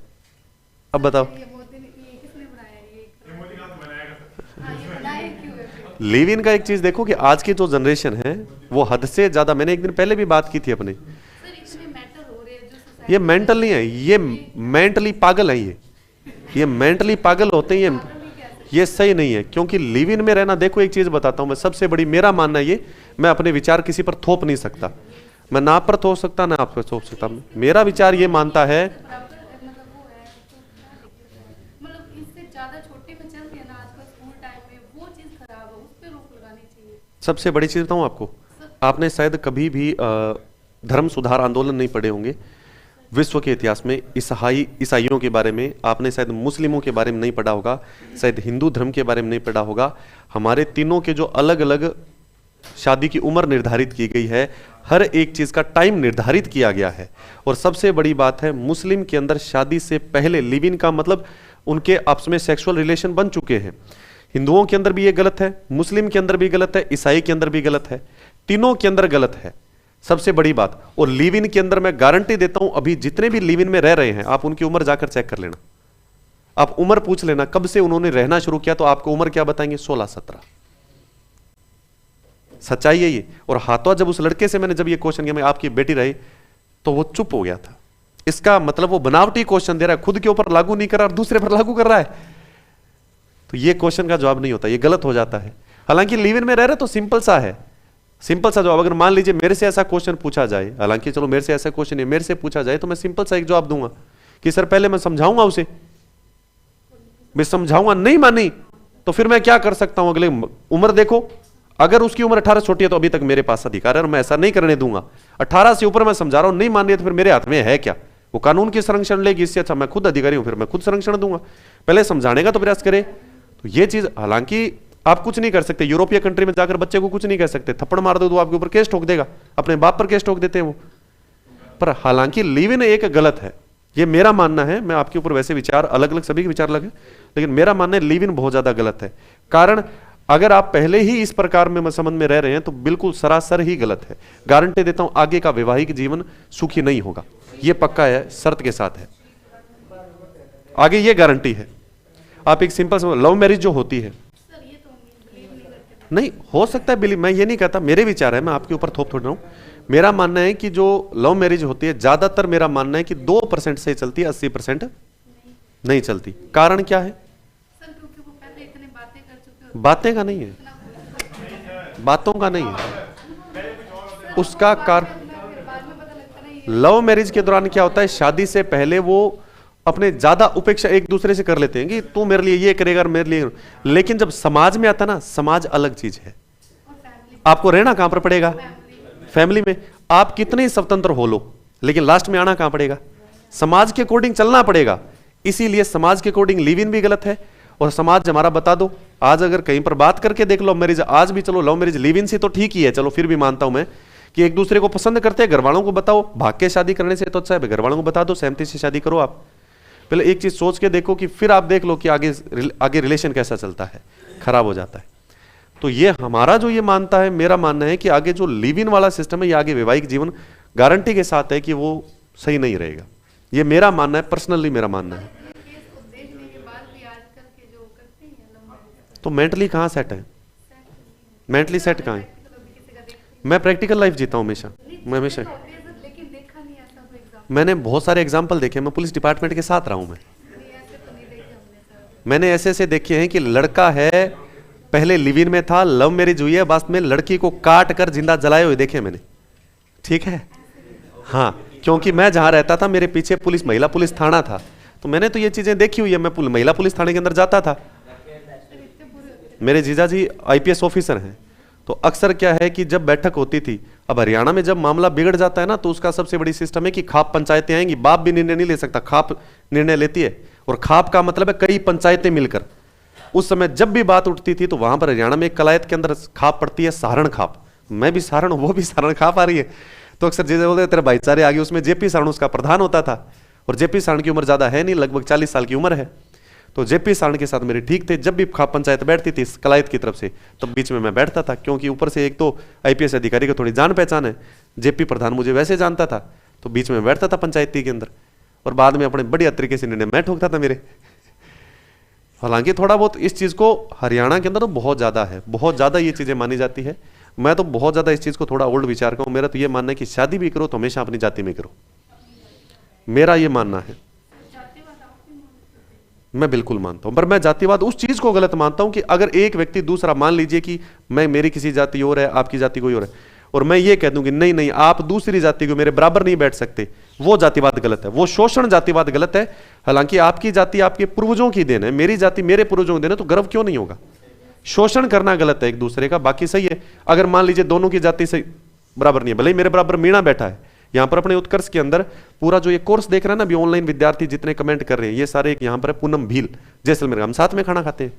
अब बताओ लिव इन का एक चीज देखो कि आज की जो जनरेशन है वो हद से ज्यादा, मैंने एक दिन पहले भी बात की थी अपने, ये मेंटल नहीं है, ये मेंटली पागल है, ये मेंटली पागल होते हैं, ये सही नहीं है। क्योंकि लिव इन में रहना, देखो एक चीज बताता हूं मैं, सबसे बड़ी मेरा मानना ये, मैं अपने विचार किसी पर थोप नहीं सकता, मैं ना आप पर थोप सकता ना आप पर थोप सकता, मेरा विचार ये मानता है। सबसे बड़ी चीज बताऊं आपको, आपने शायद कभी भी धर्म सुधार आंदोलन नहीं पढ़े होंगे विश्व के इतिहास में, ईसाइयों के बारे में आपने शायद मुस्लिमों के बारे में नहीं पढ़ा होगा, शायद हिंदू धर्म के बारे में नहीं पढ़ा होगा। हमारे तीनों के जो अलग अलग शादी की उम्र निर्धारित की गई है, हर एक चीज का टाइम निर्धारित किया गया है। और सबसे बड़ी बात है, मुस्लिम के अंदर शादी से पहले लिव इन का मतलब उनके आपस में सेक्सुअल रिलेशन बन चुके हैं। हिंदुओं के अंदर भी ये गलत है, मुस्लिम के अंदर भी गलत है, ईसाई के अंदर भी गलत है, तीनों के अंदर गलत है, सबसे बड़ी बात। और लिव इन के अंदर मैं गारंटी देता हूं, अभी जितने भी लिव इन में रह रहे हैं, आप उनकी उम्र जाकर चेक कर लेना, आप उम्र पूछ लेना कब से उन्होंने रहना शुरू किया, तो आपको उम्र क्या बताएंगे? 16-17। सच्चाई है ये। और हाथों जब उस लड़के से मैंने जब ये क्वेश्चन किया, मैं आपकी बेटी रही, तो वो चुप हो गया था। इसका मतलब वो बनावटी क्वेश्चन दे रहा है, खुद के ऊपर लागू नहीं कर रहा और दूसरे पर लागू कर रहा है, तो ये क्वेश्चन का जवाब नहीं होता, ये गलत हो जाता है। हालांकि लिव इन में रह रहे तो सिंपल सा है, सिंपल सा जवाब। अगर मान लीजिए मेरे से ऐसा क्वेश्चन पूछा जाए, हालांकि चलो मेरे से ऐसा क्वेश्चन नहीं, मेरे से पूछा जाए तो मैं सिंपल सा एक जवाब दूंगा कि सर पहले मैं समझाऊंगा उसे, मैं समझाऊंगा, नहीं मानी तो फिर मैं क्या कर सकता हूं? अगले उम्र देखो, अगर उसकी उम्र 18 छोटी है तो अभी तक मेरे पास अधिकार है और मैं ऐसा नहीं करने दूंगा। 18 से ऊपर मैं समझा रहा हूं, नहीं मान रही तो फिर मेरे हाथ में है क्या? वो कानून की संरक्षण लेगी, इससे अच्छा मैं खुद अधिकारी हूं, फिर मैं खुद संरक्षण दूंगा। पहले समझाने का तो प्रयास करे। तो ये चीज, हालांकि आप कुछ नहीं कर सकते, यूरोपीय कंट्री में जाकर बच्चे को कुछ नहीं कह सकते, थप्पड़ मार दो तो आपके ऊपर केस ठोक देगा, अपने बाप पर केस ठोक देते हैं वो। पर हालांकि लिव इन एक गलत है, ये मेरा मानना है। मैं आपके ऊपर वैसे विचार अलग अलग, सभी के विचार अलग है, लेकिन मेरा मानना है लिव इन बहुत ज्यादा गलत है। कारण अगर आप पहले ही इस प्रकार में संबंध में रह रहे हैं तो बिल्कुल सरासर ही गलत है। गारंटी देता हूं आगे का वैवाहिक जीवन सुखी नहीं होगा, ये पक्का है, शर्त के साथ है, आगे ये गारंटी है। आप एक सिंपल लव मैरिज जो होती है, नहीं हो सकता है बिलीव, मैं ये नहीं कहता, मेरे विचार है, मैं आपके ऊपर थोप थोड़ रहा हूं। मेरा मानना है कि जो लव मैरिज होती है ज्यादातर, मेरा मानना है कि 2% से चलती है, 80% नहीं चलती। कारण क्या है? बातें का नहीं है, बातों का नहीं है, उसका कारण लव मैरिज के दौरान क्या होता है, शादी से पहले वो अपने ज्यादा उपेक्षा एक दूसरे से कर लेते हैं कि तू मेरे लिए ये करेगा, मेरे लिए। लेकिन जब समाज में आता ना, समाज अलग चीज है। आपको रहना कहां पर पड़ेगा? फैमिली में। आप कितने स्वतंत्र हो लो, लेकिन लास्ट में आना कहां पड़ेगा? समाज के अकॉर्डिंग चलना पड़ेगा। इसीलिए समाज के अकॉर्डिंग लिव इन भी गलत है। और समाज हमारा बता दो, आज अगर कहीं पर बात करके देख लो मैरिज, आज भी चलो लव मैरिज लिव इन से तो ठीक ही है, चलो फिर भी मानता हूं मैं कि एक दूसरे को पसंद करते हैं, घर वालों को बताओ, भाग के शादी करने से तो अच्छा है घर वालों को बता दो, सहमति से शादी करो। आप पहले एक चीज सोच के देखो कि फिर आप देख लो कि आगे रिलेशन कैसा चलता है, खराब हो जाता है। तो ये हमारा जो ये मानता है, मेरा मानना है कि आगे जो लिव इन वाला सिस्टम है, ये आगे वैवाहिक जीवन गारंटी के साथ है कि वो सही नहीं रहेगा। ये मेरा मानना है, पर्सनली मेरा मानना है। तो मेंटली कहाँ सेट है? मेंटली सेट कहाँ है? मैं प्रैक्टिकल लाइफ जीता हूँ हमेशा, मैं हमेशा। मैंने बहुत सारे एग्जाम्पल देखे, मैं पुलिस डिपार्टमेंट के साथ रहा हूं। मैंने ऐसे ऐसे देखे हैं कि लड़का है, पहले लिव इन में था, लव मैरिज हुई है, बाद में लड़की को काट कर जिंदा जलाए हुए देखे मैंने। ठीक है, हाँ, क्योंकि मैं जहां रहता था मेरे पीछे पुलिस, महिला पुलिस थाना था, तो मैंने तो ये चीजें देखी हुई है। मैं महिला पुलिस थाने के अंदर जाता था, मेरे जीजा जी IPS ऑफिसर हैं, तो अक्सर क्या है कि जब बैठक होती थी, अब हरियाणा में जब मामला बिगड़ जाता है ना, तो उसका सबसे बड़ी सिस्टम है कि खाप पंचायतें आएंगी, बाप भी निर्णय नहीं ले सकता, खाप निर्णय लेती है। और खाप का मतलब है कई पंचायतें मिलकर। उस समय जब भी बात उठती थी तो वहां पर हरियाणा में एक कलायत के अंदर खाप पड़ती है, सहारण खाप। मैं भी सहारण, वो भी सहारण खाप आ रही है, तो अक्सर जैसे बोलते तेरे भाईचारे आगे, उसमें JP सहारण उसका प्रधान होता था। और JP सहारण की उम्र ज्यादा है नहीं, लगभग 40 साल की उम्र है। तो JP सहारण के साथ मेरे ठीक थे। जब भी खाप पंचायत बैठती थी कलायत की तरफ से, तब बीच में मैं बैठता था, क्योंकि ऊपर से एक तो IPS अधिकारी को थोड़ी जान पहचान है, JP प्रधान मुझे वैसे जानता था, तो बीच में बैठता था पंचायती के अंदर, और बाद में अपने बढ़िया तरीके से निर्णय मैं ठोकता था मेरे। हालांकि थोड़ा बहुत इस चीज को हरियाणा के अंदर तो बहुत ज्यादा है, बहुत ज्यादा ये चीजें मानी जाती है। मैं तो बहुत ज्यादा इस चीज को थोड़ा ओल्ड विचार का हूं। मेरा तो ये मानना है कि शादी भी करो तो हमेशा अपनी जाति में करो, मेरा ये मानना है। मैं बिल्कुल मानता हूं, पर मैं जातिवाद उस चीज को गलत मानता हूं कि अगर एक व्यक्ति दूसरा, मान लीजिए कि मैं, मेरी किसी जाति और है, आपकी जाति कोई और है, और मैं ये कह दूं कि नहीं नहीं आप दूसरी जाति को मेरे बराबर नहीं बैठ सकते, वो जातिवाद गलत है, वो शोषण जातिवाद गलत है। हालांकि आपकी जाति आपके पूर्वजों की देन है, मेरी जाति मेरे पूर्वजों की देन है, तो गर्व क्यों नहीं होगा? शोषण करना गलत है एक दूसरे का, बाकी सही है। अगर मान लीजिए दोनों की जाति से बराबर नहीं है, भले ही मेरे बराबर मीणा बैठा है यहाँ पर अपने उत्कर्ष के अंदर, पूरा जो ये कोर्स देख रहे हैं ना अभी ऑनलाइन विद्यार्थी जितने कमेंट कर रहे हैं, ये सारे यहाँ पर पूनम भील जैसलमेर, हम साथ में खाना खाते हैं,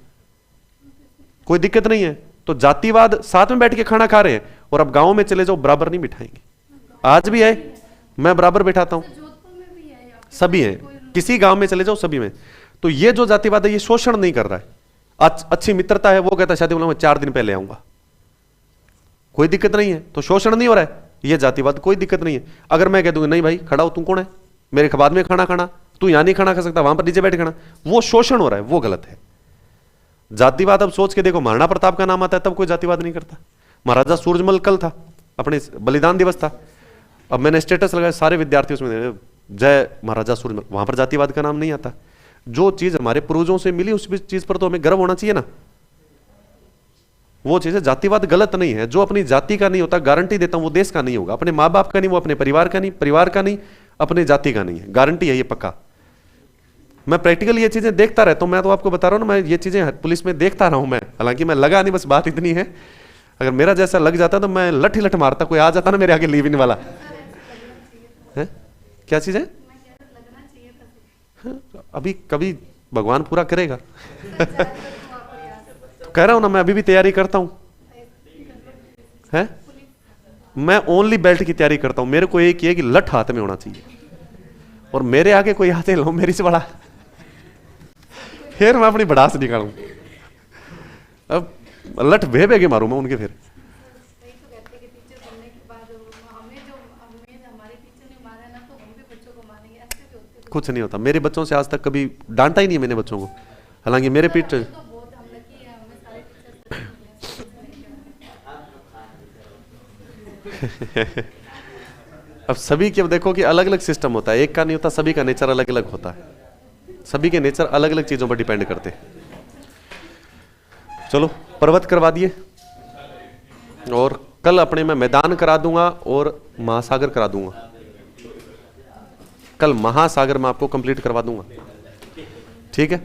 कोई दिक्कत नहीं है। तो जातिवाद साथ में बैठ के खाना खा रहे हैं, और अब गांव में चले जाओ बराबर नहीं बिठाएंगे। आज भी है, मैं बराबर बिठाता हूं, सभी हैं, किसी गांव में चले जाओ सभी में। तो ये जो जातिवाद है ये शोषण नहीं कर रहा है। अच्छी मित्रता है, वो कहता है शादी मैं 4 दिन पहले आऊंगा, कोई दिक्कत नहीं है, तो शोषण नहीं हो रहा है, ये जातिवाद कोई दिक्कत नहीं है। अगर मैं कह दूंगा नहीं भाई खड़ा हो, तू कौन है मेरे बाद में खाना खाना, तू यहां नहीं खाना खा सकता, वहां पर नीचे बैठ खाना, वो शोषण हो रहा है, वो गलत है। जातिवाद अब सोच के देखो, महाराणा प्रताप का नाम आता है तब कोई जातिवाद नहीं करता। महाराजा सूरजमल कल था, अपने बलिदान दिवस था, अब मैंने स्टेटस लगाया, सारे विद्यार्थी उसमें जय महाराजा सूरजमल, वहां पर जातिवाद का नाम नहीं आता। जो चीज हमारे पूर्वजों से मिली उस चीज पर तो हमें गर्व होना चाहिए ना, वो चीज है। जातिवाद गलत नहीं है, जो अपनी जाति का नहीं होता, गारंटी देता हूं वो देश का नहीं होगा, अपने माँ बाप का नहीं, वो अपने परिवार का नहीं, परिवार का नहीं, अपने जाति का नहीं है, गारंटी है ये पक्का। मैं प्रैक्टिकल ये चीजें देखता रहता हूं, मैं तो आपको बता रहा हूं ना, मैं ये चीजें पुलिस में देखता रहा हूं मैं, हालांकि मैं लगा नहीं, बस बात इतनी है, अगर मेरा जैसा लग जाता तो मैं लठ ही लठ मारता, कोई आ जाता ना मेरे आगे लिव इन वाला है। क्या चीज है? अभी कभी भगवान पूरा करेगा। कह रहा हूं ना, मैं अभी भी तैयारी करता हूं है। मैं ओनली बेल्ट की तैयारी करता हूं। मेरे को एक ही है कि लठ हाथ में होना चाहिए, और मेरे आगे कोई हाथ हिलाओ मेरी से बड़ा, फिर मैं अपनी भड़ास निकालूं। अब लठ भे के मारूं मैं उनके। फिर कुछ नहीं होता। मेरे बच्चों से आज तक कभी डांटा ही नहीं मैंने बच्चों को, हालांकि मेरे पीठ अब सभी के, देखो कि अलग अलग सिस्टम होता है, एक का नहीं होता, सभी का नेचर अलग अलग होता है, सभी के नेचर अलग अलग चीजों पर डिपेंड करते हैं। चलो पर्वत करवा दिए, और कल अपने मैं मैदान करा दूंगा और महासागर करा दूंगा। कल महासागर में आपको कंप्लीट करवा दूंगा, ठीक है।